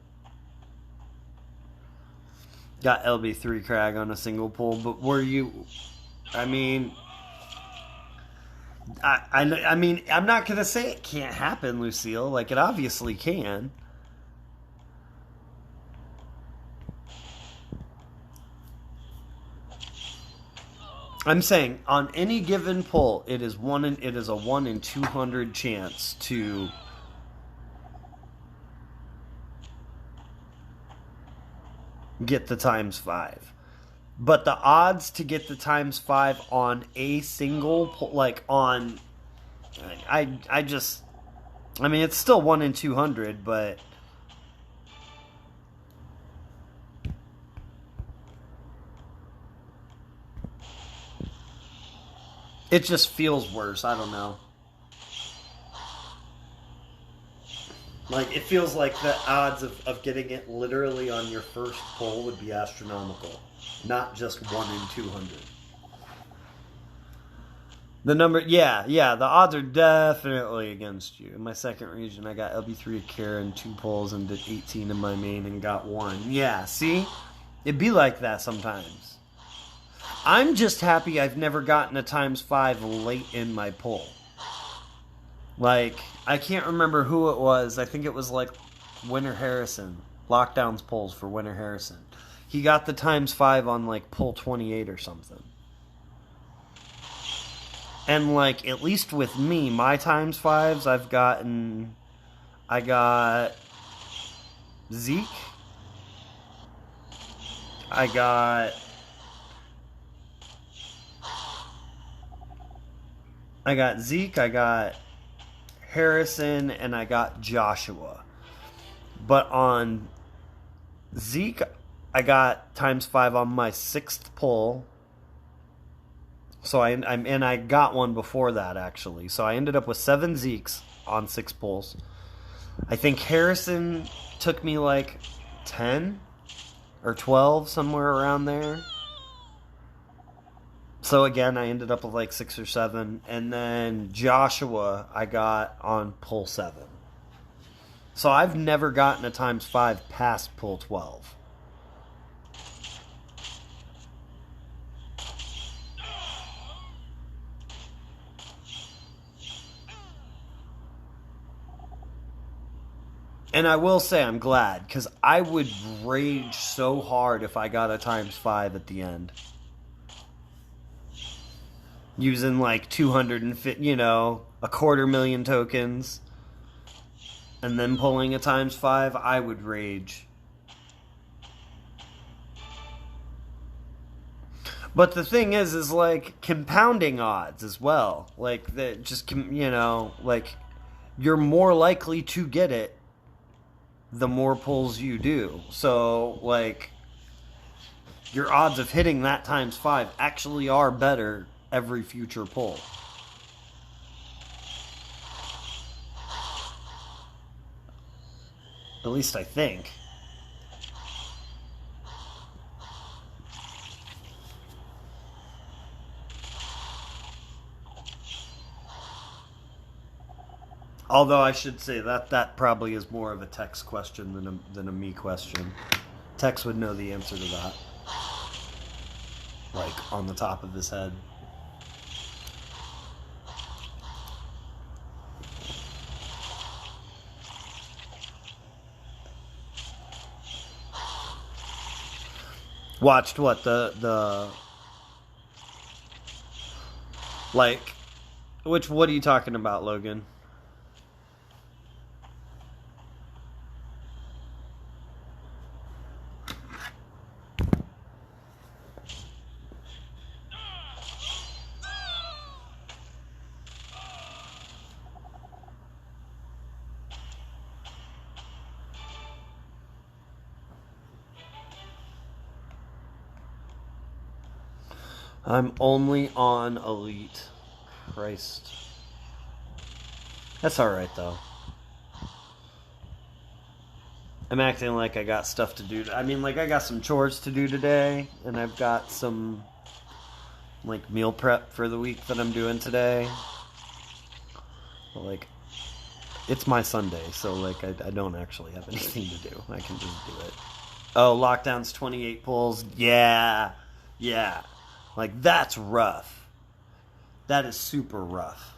Got LB3 Crag on a single pull, but were you... I mean... I mean, I'm not going to say it can't happen, Lucille. Like, it obviously can. I'm saying, on any given pull, it is a 1 in 200 chance to... get the ×5. But the odds to get the ×5 on a single, like on... I mean, it's still 1 in 200, but... it just feels worse. I don't know. Like, it feels like the odds of getting it literally on your first pull would be astronomical. Not just 1 in 200. The number, yeah, the odds are definitely against you. In my second region, I got LB3 Karen, 2 pulls, and did 18 in my main and got 1. Yeah, see? It'd be like that sometimes. I'm just happy I've never gotten a ×5 late in my pull. Like, I can't remember who it was. I think it was like Winter Harrison. Lockdowns pulls for Winter Harrison. He got the ×5 on like pull 28 or something. And like, at least with me, my ×5s I got Zeke. I got Zeke, I got Harrison, and I got Joshua. But on Zeke, I got ×5 on my 6th pull. So I got one before that, actually. So I ended up with 7 Zekes on 6 pulls. I think Harrison took me like 10 or 12, somewhere around there. So again, I ended up with like 6 or 7. And then Joshua, I got on pull 7. So I've never gotten a ×5 past pull 12. And I will say I'm glad, because I would rage so hard if I got a ×5 at the end. Using like 250, you know, 250,000 tokens, and then pulling a ×5, I would rage. But the thing is like compounding odds as well. Like that, just, you know, like you're more likely to get it the more pulls you do. So like your odds of hitting that ×5 actually are better every future pull. At least I think. Although I should say that probably is more of a text question than a me question. Tex would know the answer to that. Like, on the top of his head. Watched what? The like, what are you talking about, Logan? I'm only on Elite. Christ. That's alright, though. I'm acting like I got stuff to do. I mean, like, I got some chores to do today, and I've got some, like, meal prep for the week that I'm doing today. But, like, it's my Sunday, so, like, I don't actually have anything to do. I can just do it. Oh, lockdown's 28 pulls. Yeah. Yeah. Like, that's rough. That is super rough.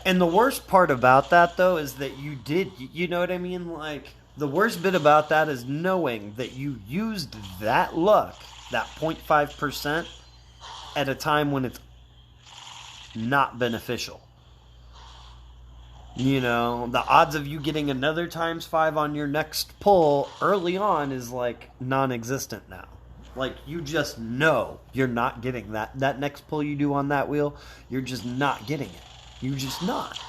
And the worst part about that, though, is that you know what I mean? Like, the worst bit about that is knowing that you used that luck, that 0.5%, at a time when it's not beneficial. You know, the odds of you getting another ×5 on your next pull early on is, like, non-existent now. Like, you just know you're not getting that. That next pull you do on that wheel, you're just not getting it. You're just not.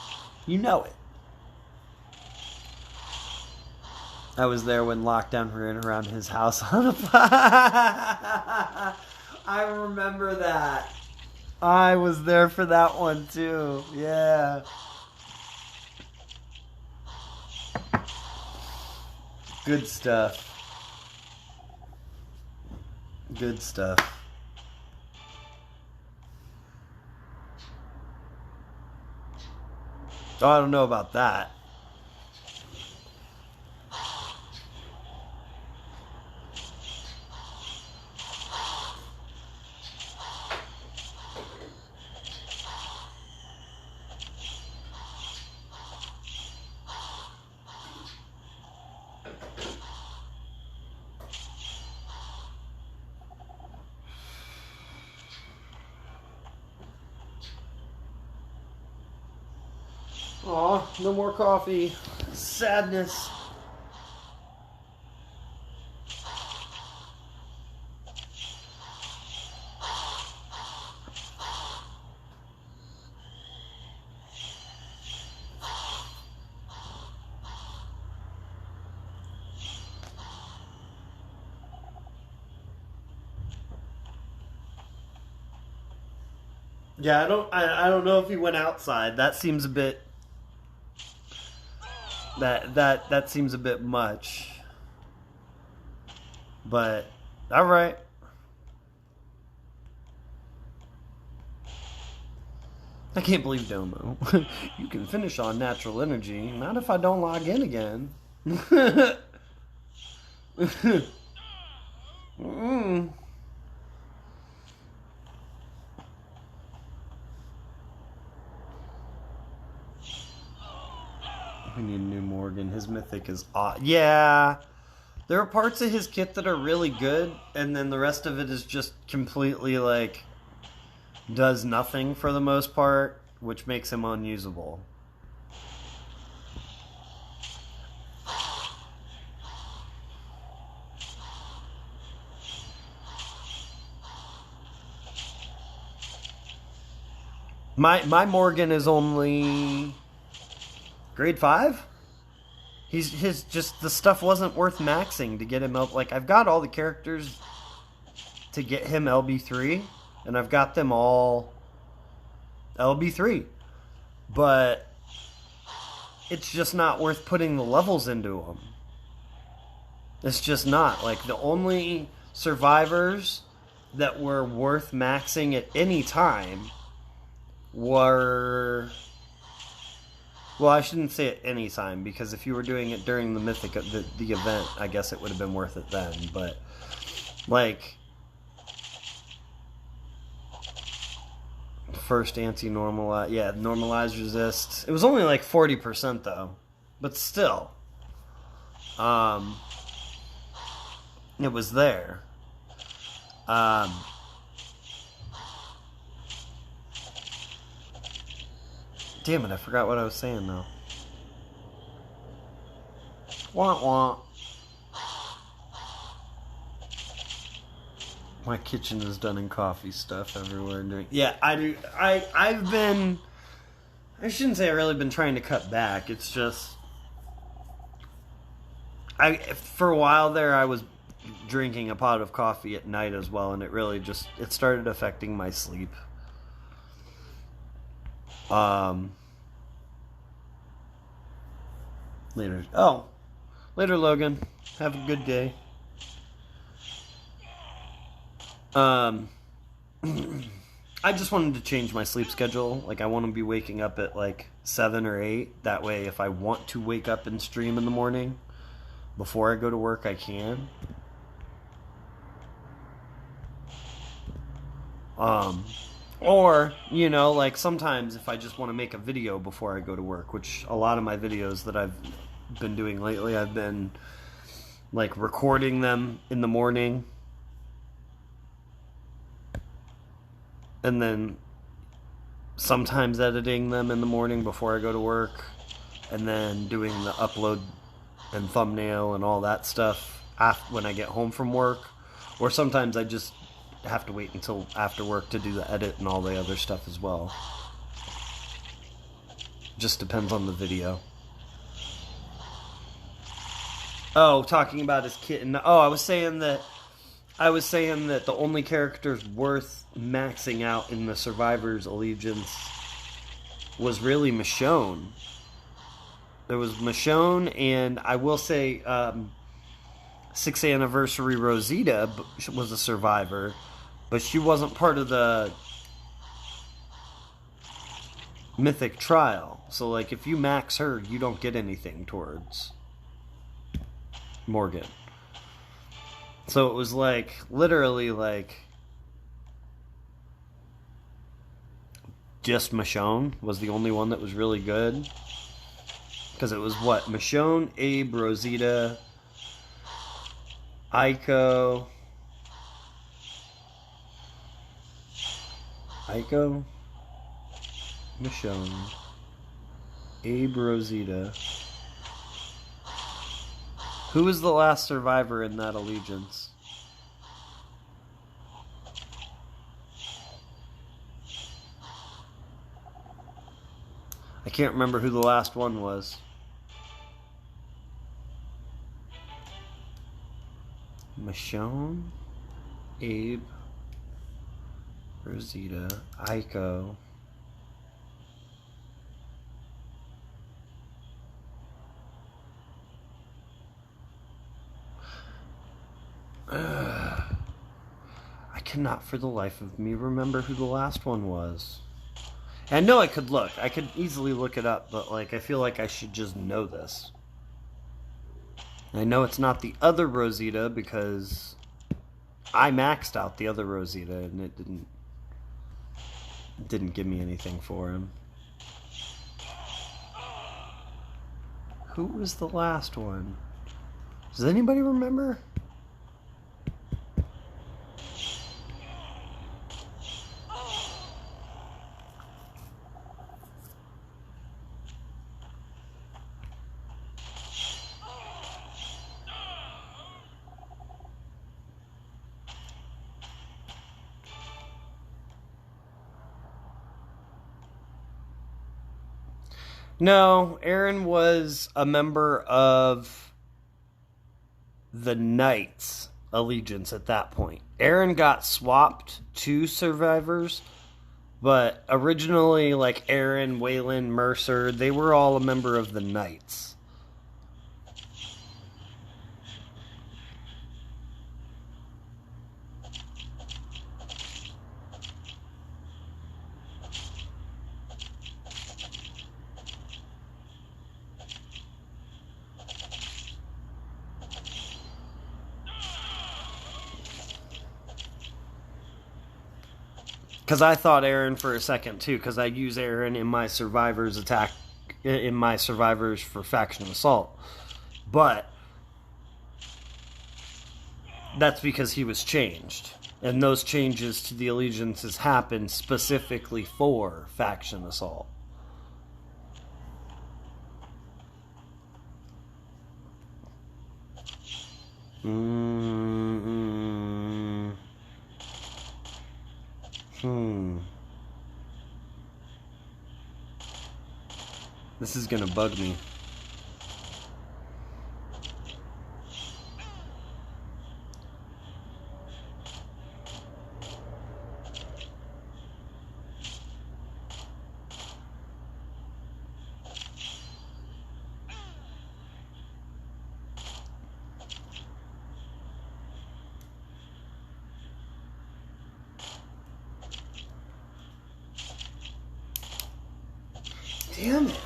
You know it. I was there when lockdown ran around his house on a I remember that. I was there for that one, too. Yeah. Good stuff. Good stuff. Oh, I don't know about that. Aw, no more coffee. Sadness. Yeah, I don't know if he went outside. That seems a bit that seems a bit much. But all right. I can't believe Domo. You can finish on natural energy. Not if I don't log in again. We need a new Morgan. His mythic is odd. Yeah. There are parts of his kit that are really good, and then the rest of it is just completely, like, does nothing for the most part, which makes him unusable. My Morgan is only grade 5? His just the stuff wasn't worth maxing to get him up. Like, I've got all the characters to get him LB3, and I've got them all LB3. But it's just not worth putting the levels into them. It's just not. Like, the only survivors that were worth maxing at any time were Well, I shouldn't say it any time, because if you were doing it during the Mythic, the event, I guess it would have been worth it then. But, like, first anti-normalize, yeah, normalize resist. It was only like 40% though, but still, it was there. Damn it, I forgot what I was saying though. Wah wah. My kitchen is done in coffee stuff everywhere. Yeah, I do. I've been. I shouldn't say I've really been trying to cut back. It's just, for a while there I was drinking a pot of coffee at night as well, and it started affecting my sleep. Later. Oh, later, Logan. Have a good day. I just wanted to change my sleep schedule. Like, I want to be waking up at like 7 or 8. That way, if I want to wake up and stream in the morning before I go to work, I can. Or, like sometimes if I just want to make a video before I go to work, which a lot of my videos that I've been doing lately, I've been like recording them in the morning and then sometimes editing them in the morning before I go to work, and then doing the upload and thumbnail and all that stuff when I get home from work. Or sometimes I just have to wait until after work to do the edit and all the other stuff as well. Just depends on the video. Oh, talking about his kitten. Oh, I was saying that the only characters worth maxing out in the Survivor's Allegiance was really Michonne. There was Michonne, and I will say 6th Anniversary Rosita was a survivor, but she wasn't part of the Mythic trial. So, like, if you max her, you don't get anything towards Morgan. So it was like, literally, like, just Michonne was the only one that was really good. Because it was what? Michonne, Abe, Rosita, Aiko, Michonne, Abe, Rosita. Who was the last survivor in that Allegiance? I can't remember who the last one was. Michonne, Abe, Rosita, Aiko. I cannot for the life of me remember who the last one was. And I know I could look. I could easily look it up, but like I feel like I should just know this. I know it's not the other Rosita because I maxed out the other Rosita and it didn't give me anything for him. Who was the last one? Does anybody remember? No, Aaron was a member of the Knights Allegiance at that point. Aaron got swapped to survivors, but originally, like Aaron, Waylon, Mercer, they were all a member of the Knights. Because I thought Aaron for a second too, because I use Aaron in my survivors attack, in my survivors for faction assault. But that's because he was changed. And those changes to the allegiances happened specifically for faction assault. This is gonna bug me. Damn it.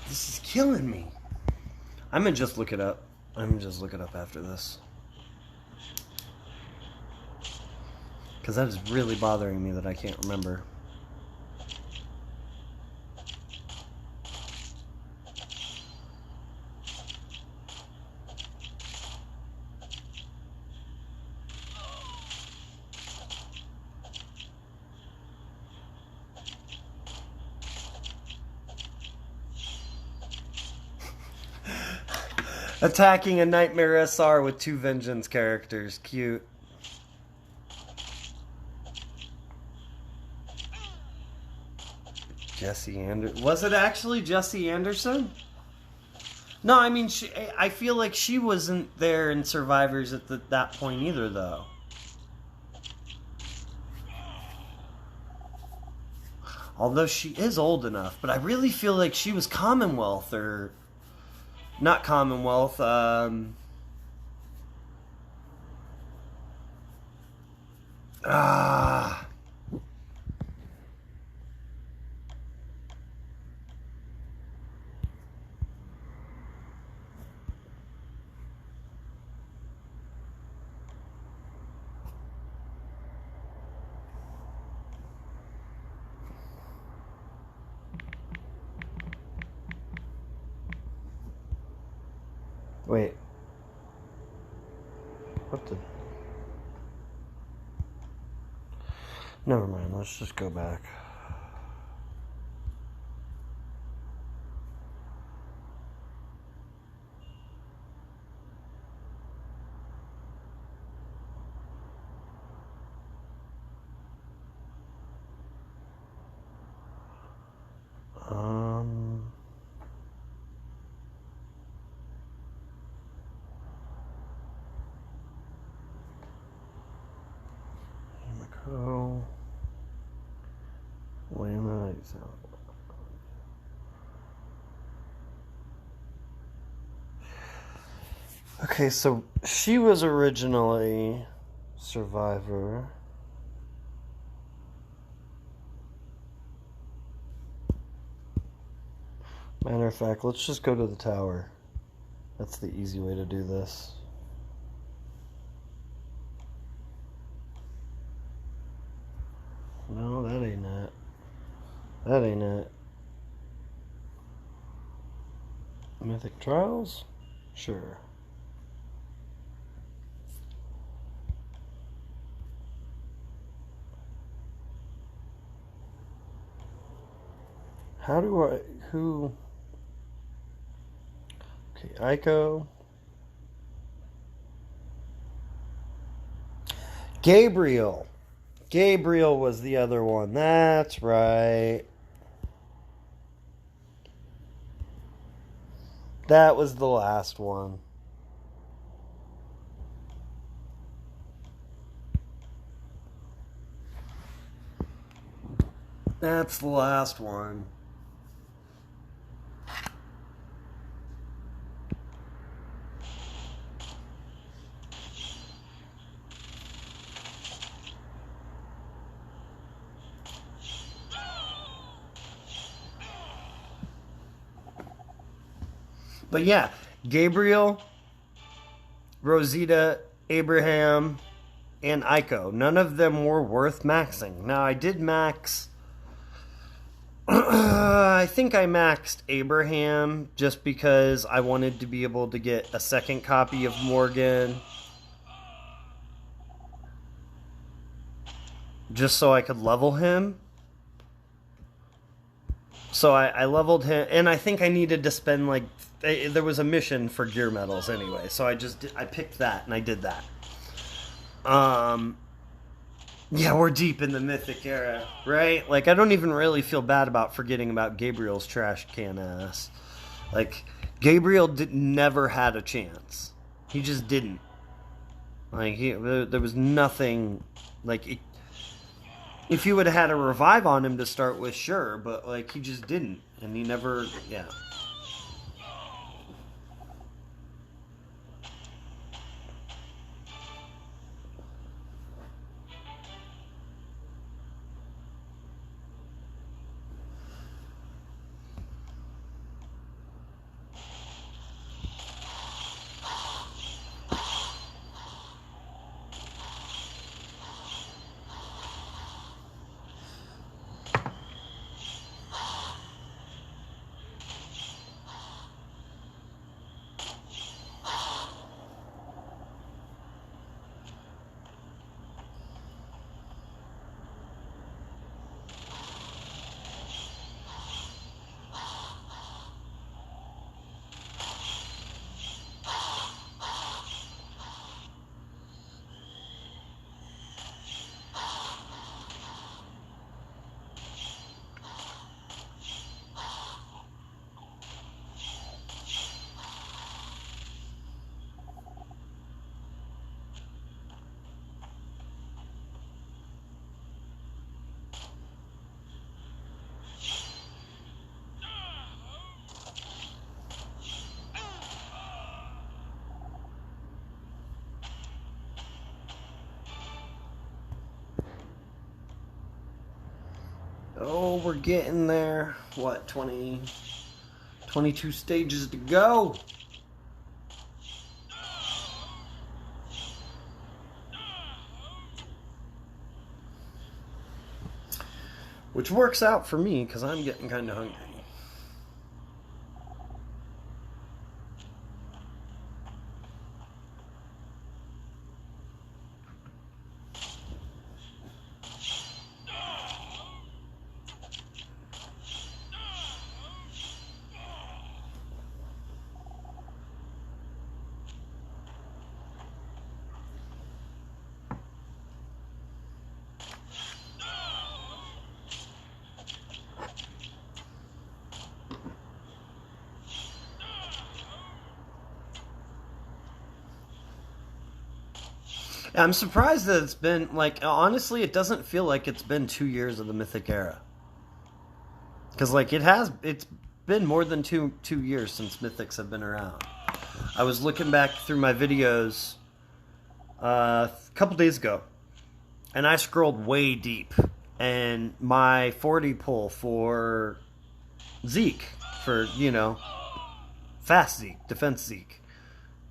This is killing me. I'm gonna just look it up. After this. Because that is really bothering me that I can't remember. Attacking a Nightmare SR with 2 Vengeance characters. Cute. Jesse Anderson. Was it actually Jesse Anderson? No, I mean, I feel like she wasn't there in Survivors at that point either, though. Although she is old enough, but I really feel like she was Commonwealth or... Not Commonwealth, Wait. What the... Never mind, let's just go back. Okay, so she was originally Survivor. Matter of fact, let's just go to the tower. That's the easy way to do this. No, that ain't it. That ain't it. Mythic Trials? Sure. How do I... Who... Okay, Aiko. Gabriel. Gabriel was the other one. That's right. That was the last one. That's the last one. But yeah, Gabriel, Rosita, Abraham, and Ico. None of them were worth maxing. Now, I did max... I think I maxed Abraham just because I wanted to be able to get a second copy of Morgan. Just so I could level him. So I leveled him, and I think I needed to spend, like, there was a mission for gear medals anyway, so I picked that, and I did that. Yeah, we're deep in the Mythic era, right? Like, I don't even really feel bad about forgetting about Gabriel's trash can ass. Like, Gabriel never had a chance. He just didn't. Like, there was nothing, like... If you would have had a revive on him to start with, sure, but, like, he just didn't. And he never, yeah. Oh, we're getting there. What, 22 stages to go? Which works out for me, because I'm getting kind of hungry. I'm surprised that it's been, like, honestly, it doesn't feel like it's been 2 years of the Mythic era. Because, like, it's been more than two years since Mythics have been around. I was looking back through my videos a couple days ago, and I scrolled way deep, and my 40 pull for Zeke, for, you know, fast Zeke, defense Zeke,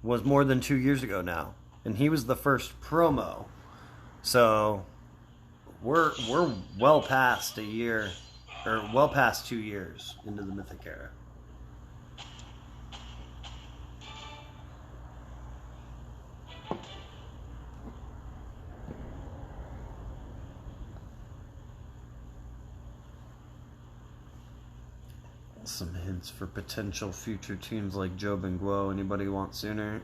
was more than 2 years ago now. And he was the first promo. So we're well past a year, or well past 2 years into the Mythic era. Some hints for potential future teams like Job and Guo. Anybody want sooner?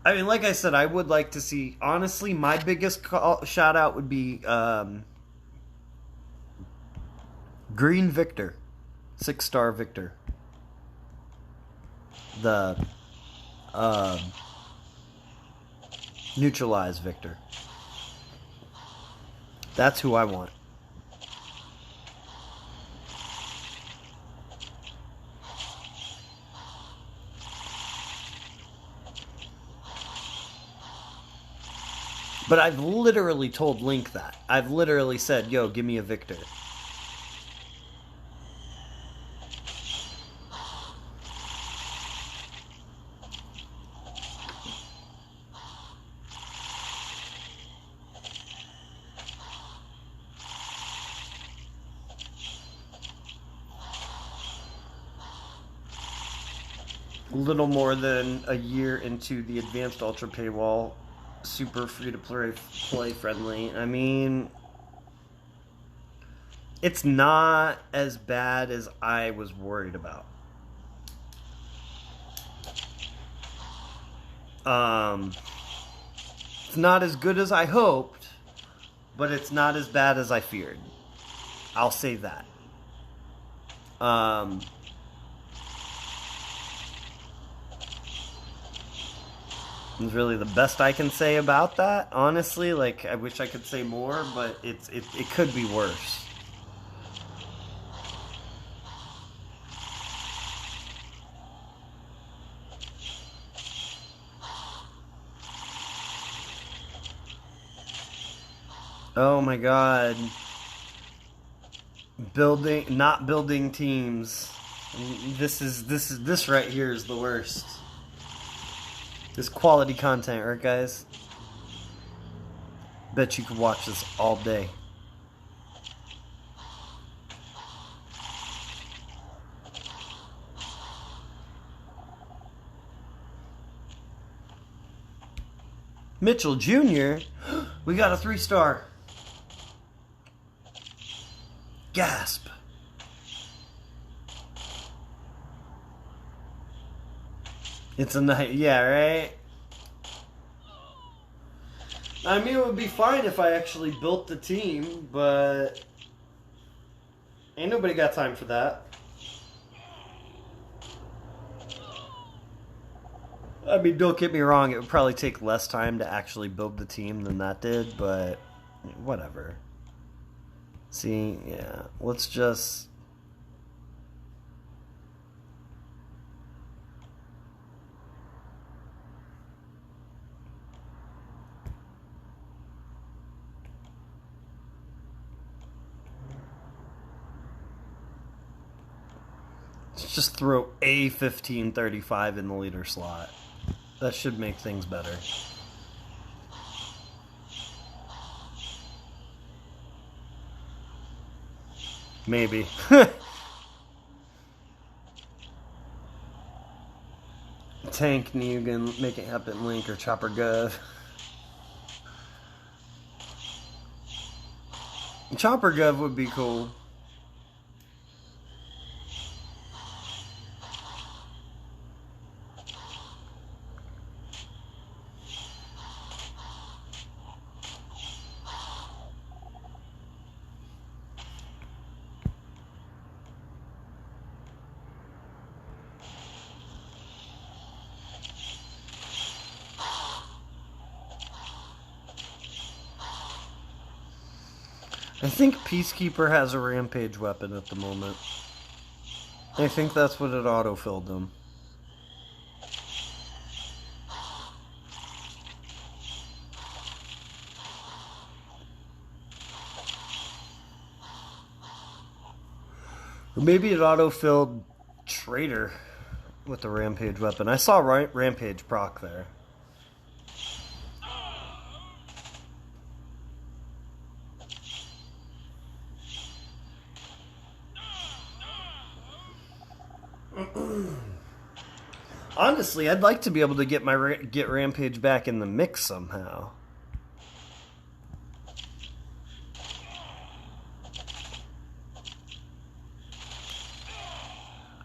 I mean, like I said, I would like to see... Honestly, my biggest shout-out would be Green Victor. 6-star Victor. The neutralized Victor. That's who I want. But I've literally told Link that. I've literally said, yo, give me a Victor. a little more than a year into the advanced ultra paywall, super free to play friendly. I mean, it's not as bad as I was worried about. It's not as good as I hoped, but it's not as bad as I feared. I'll say that. It's really the best I can say about that. Honestly, like, I wish I could say more, but it could be worse. Oh my god. Not building teams. This right here is the worst. This quality content, right, guys? Bet you could watch this all day. Mitchell Jr. We got a 3-star. Gasp. It's a night, yeah, right? I mean, it would be fine if I actually built the team, but ain't nobody got time for that. I mean, don't get me wrong, it would probably take less time to actually build the team than that did, but whatever. See, yeah, let's just... Let's just throw a 1535 in the leader slot. That should make things better. Maybe. Tank, Negan, Make It Happen, Link, or Chopper Gov. Chopper Gov would be cool. I think Peacekeeper has a rampage weapon at the moment. I think that's what it auto-filled him. Or maybe it auto-filled Traitor with the rampage weapon. I saw rampage proc there. Honestly, I'd like to be able to get get Rampage back in the mix somehow.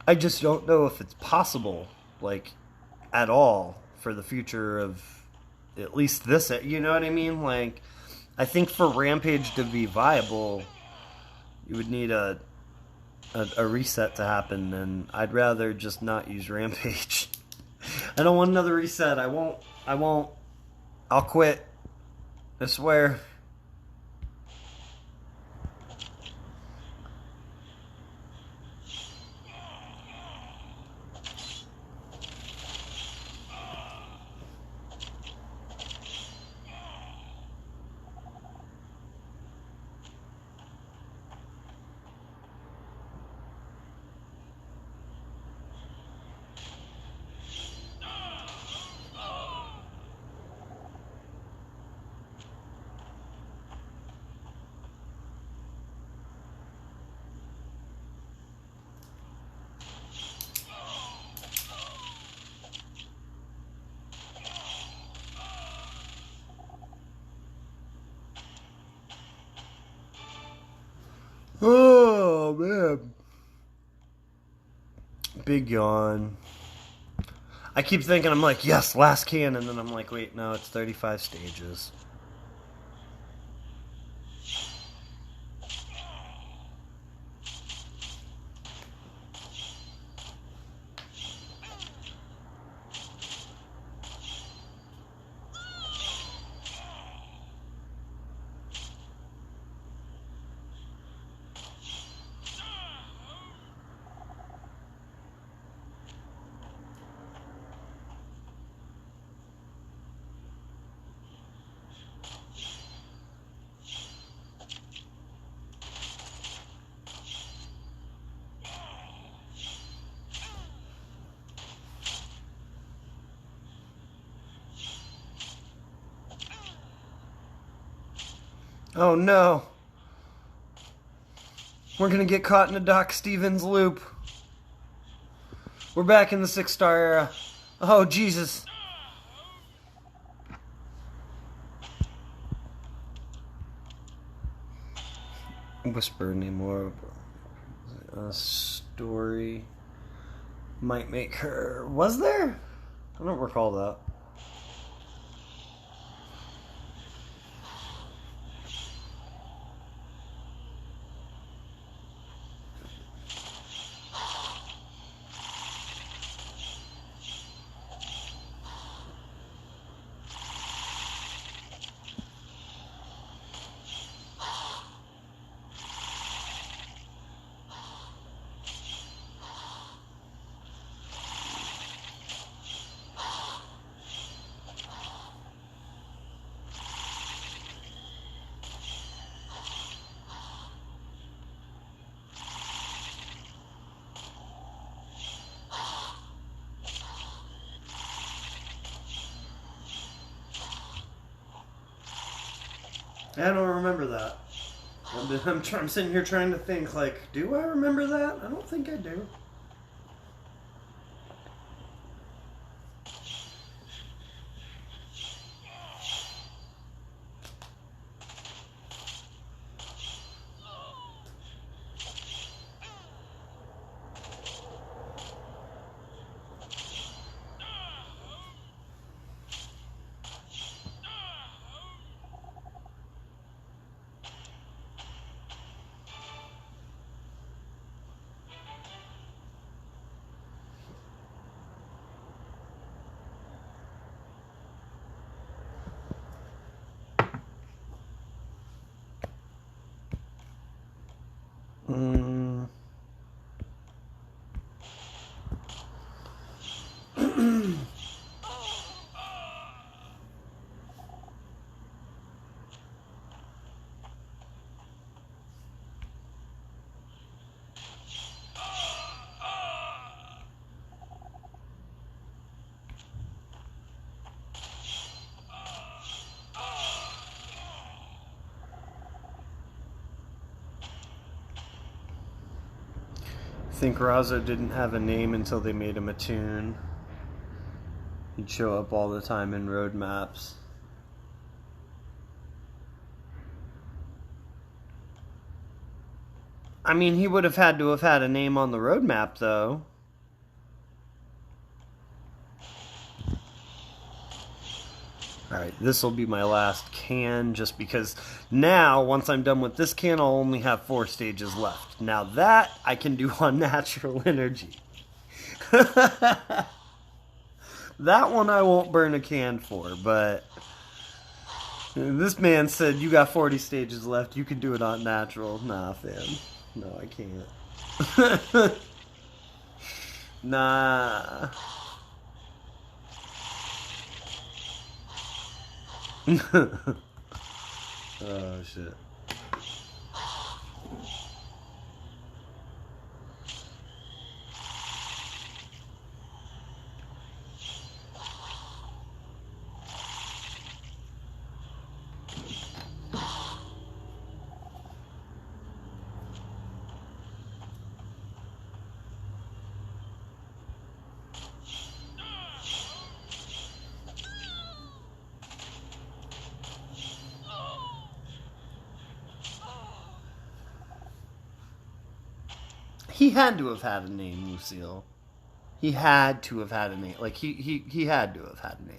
I just don't know if it's possible, like, at all for the future of at least this. You know what I mean? Like, I think for Rampage to be viable, you would need a reset to happen, and I'd rather just not use Rampage. I don't want another reset. I won't. I'll quit. I swear. Oh, man. Big yawn. I keep thinking, I'm like, yes, last can, and then I'm like, wait, no, it's 35 stages. Oh no. We're gonna get caught in a Doc Stevens loop. We're back in the 6-star era. Oh, Jesus. Whisper anymore. A story might make her. Was there? I don't recall that. I don't remember that. I'm sitting here trying to think, like, do I remember that? I don't think I do. I think Razzo didn't have a name until they made him a tune. He'd show up all the time in road maps. I mean, he would have had to have had a name on the road map, though. Alright, this will be my last can, just because now, once I'm done with this can, I'll only have 4 stages left. Now that, I can do on natural energy. That one I won't burn a can for, but this man said, you got 40 stages left, you can do it on natural. Nah, fam. No, I can't. Nah. Oh, shit. he had to have had a name, Lucille. He had to have had a name. Like, he had to have had a name.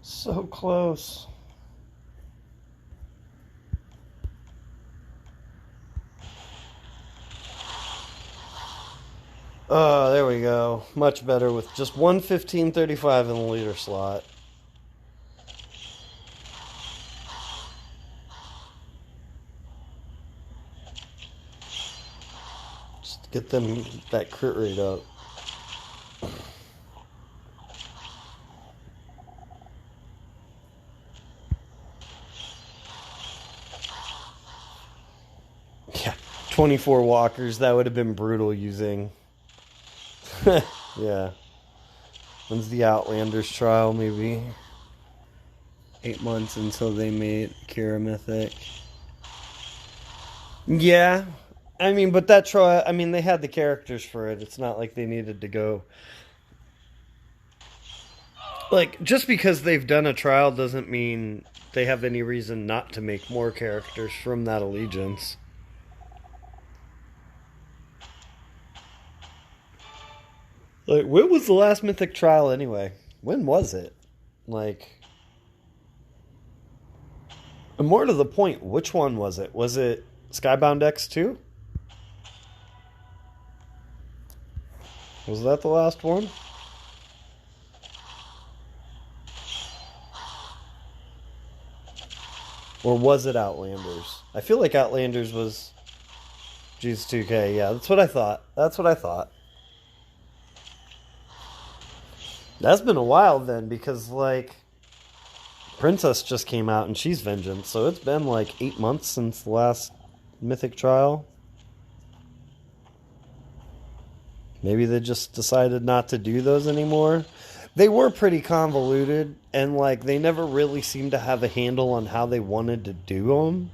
So close. Oh, there we go. Much better with just 1:15:35 in the leader slot. Just get them that crit rate up. Yeah, 24 walkers. That would have been brutal using. Yeah. When's the Outlanders trial? Maybe 8 months until they made Kira Mythic. Yeah. I mean, but that trial, I mean, they had the characters for it. It's not like they needed to go. Like, just because they've done a trial doesn't mean they have any reason not to make more characters from that allegiance. Like, when was the last Mythic trial anyway? When was it? Like, and more to the point, which one was it? Was it Skybound X2? Was that the last one? Or was it Outlanders? I feel like Outlanders was GS2K. Yeah, that's what I thought. That's what I thought. That's been a while then, because, like, Princess just came out and she's Vengeance, so it's been like 8 months since the last Mythic trial. Maybe they just decided not to do those anymore. They were pretty convoluted, and, like, they never really seemed to have a handle on how they wanted to do them.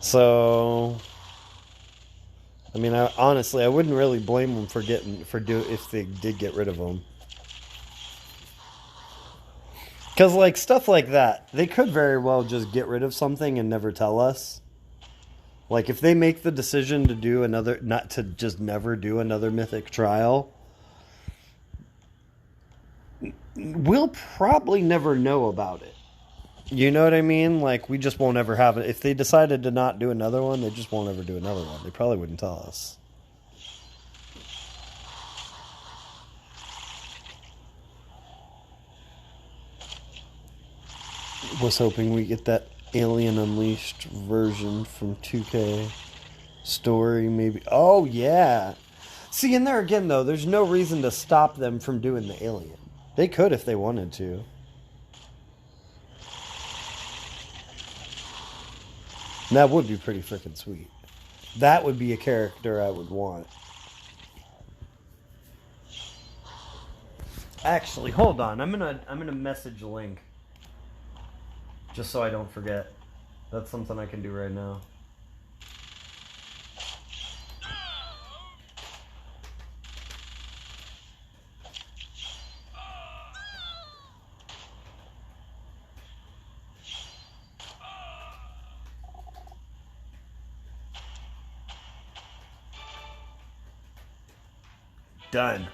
So, I mean, honestly, I wouldn't really blame them if they did get rid of them. Because, like, stuff like that, they could very well just get rid of something and never tell us. Like, if they make the decision to do not to just never do another Mythic trial, we'll probably never know about it. You know what I mean? Like, we just won't ever have it. If they decided to not do another one, they just won't ever do another one. They probably wouldn't tell us. Was hoping we get that Alien Unleashed version from 2K story, maybe. Oh, yeah. See, and there again, though, there's no reason to stop them from doing the Alien. They could if they wanted to. And that would be pretty freaking sweet. That would be a character I would want. Actually, hold on. I'm gonna message Link just so I don't forget. That's something I can do right now. Done.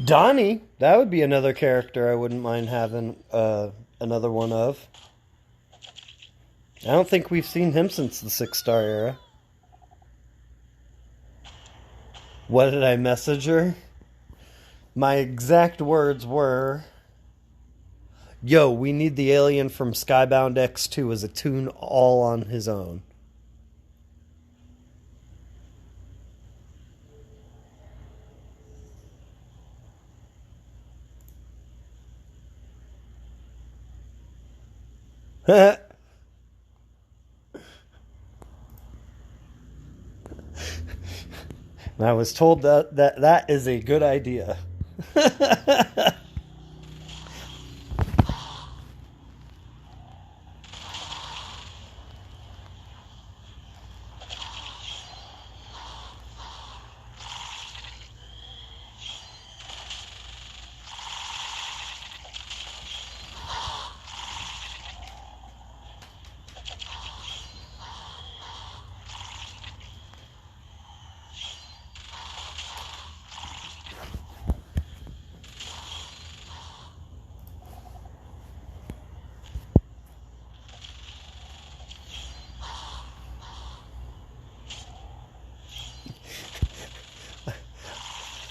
Donnie, that would be another character I wouldn't mind having another one of. I don't think we've seen him since the 6-star era. What did I message her? My exact words were, yo, we need the alien from Skybound X2 as a toon all on his own. And I was told that is a good idea.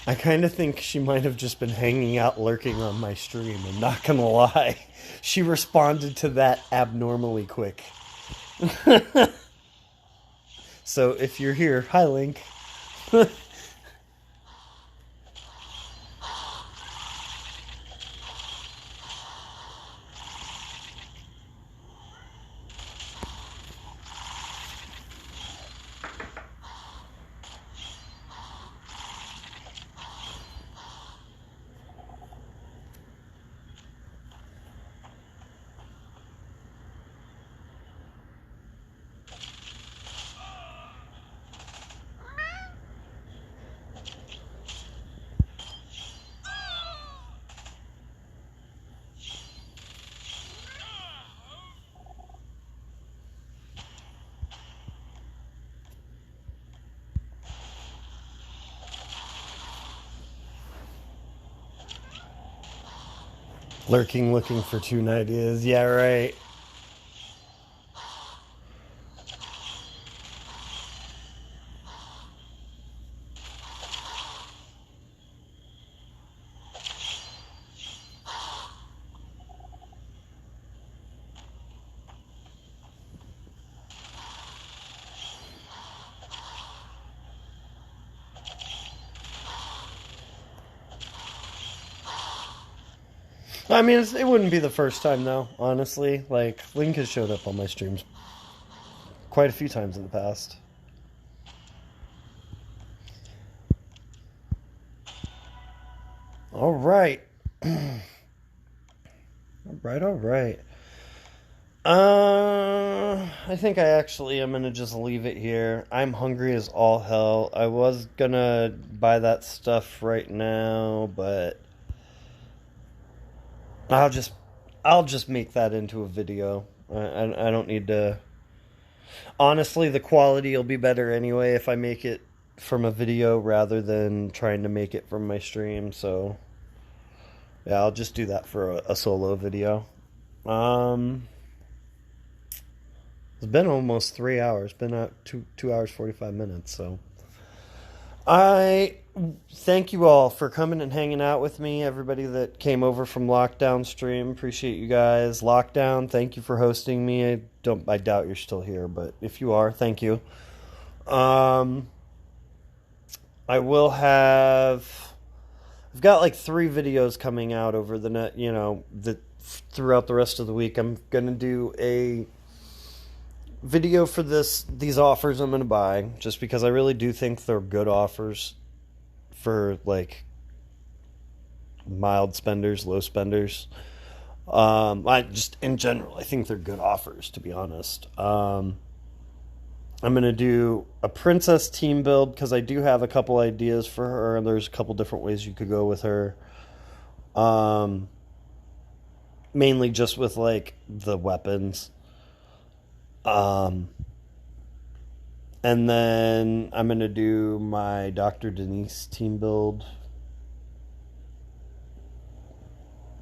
I kind of think she might have just been hanging out lurking on my stream. I'm not gonna lie. She responded to that abnormally quick. So if you're here, hi Link. Lurking, looking for toon ideas. Yeah, right. I mean, it wouldn't be the first time, though, honestly. Like, Link has showed up on my streams quite a few times in the past. All right. All right, all right. I think I actually am gonna just leave it here. I'm hungry as all hell. I was gonna buy that stuff right now, but I'll just I'll just make that into a video. I don't need to. Honestly, the quality will be better anyway if I make it from a video rather than trying to make it from my stream. So yeah, I'll just do that for a solo video. Um, it's been almost 3 hours. Been out 2 hours 45 minutes. So I thank you all for coming and hanging out with me. Everybody that came over from Lockdown stream, appreciate you guys. Lockdown, thank you for hosting me. I doubt you're still here, but if you are, thank you. Um, I will have. I've got like 3 videos coming out over the net. Throughout the rest of the week. I'm gonna do a video for these offers I'm gonna buy, just because I really do think they're good offers for like mild spenders, low spenders. I just in general, I think they're good offers, to be honest. I'm going to do a princess team build because I do have a couple ideas for her, and there's a couple different ways you could go with her. Mainly just with like the weapons. And then I'm going to do my Dr. Denise team build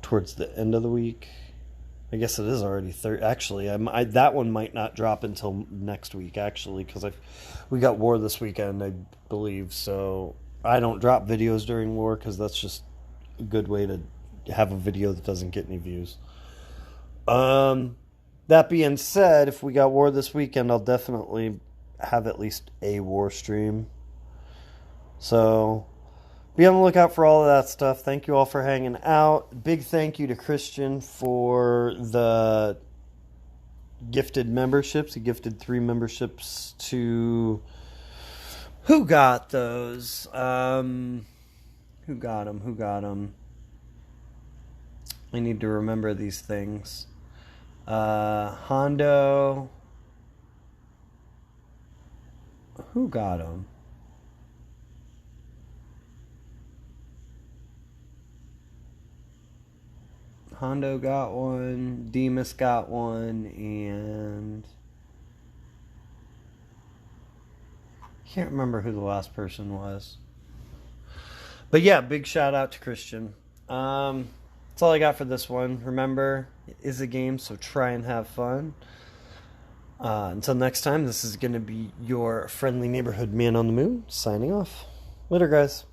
towards the end of the week. I guess it is already actually, that one might not drop until next week, actually, because we got war this weekend, I believe. So I don't drop videos during war because that's just a good way to have a video that doesn't get any views. That being said, if we got war this weekend, I'll definitely have at least a war stream. So be on the lookout for all of that stuff. Thank you all for hanging out. Big thank you to Christian for the gifted memberships. He gifted 3 memberships to... Who got those? Who got them? I need to remember these things. Hondo. Who got them? Hondo got one, Demas got one, and I can't remember who the last person was. But yeah, big shout out to Christian. That's all I got for this one. Remember, it is a game, so try and have fun. Until next time, this is going to be your friendly neighborhood man on the moon, signing off. Later, guys.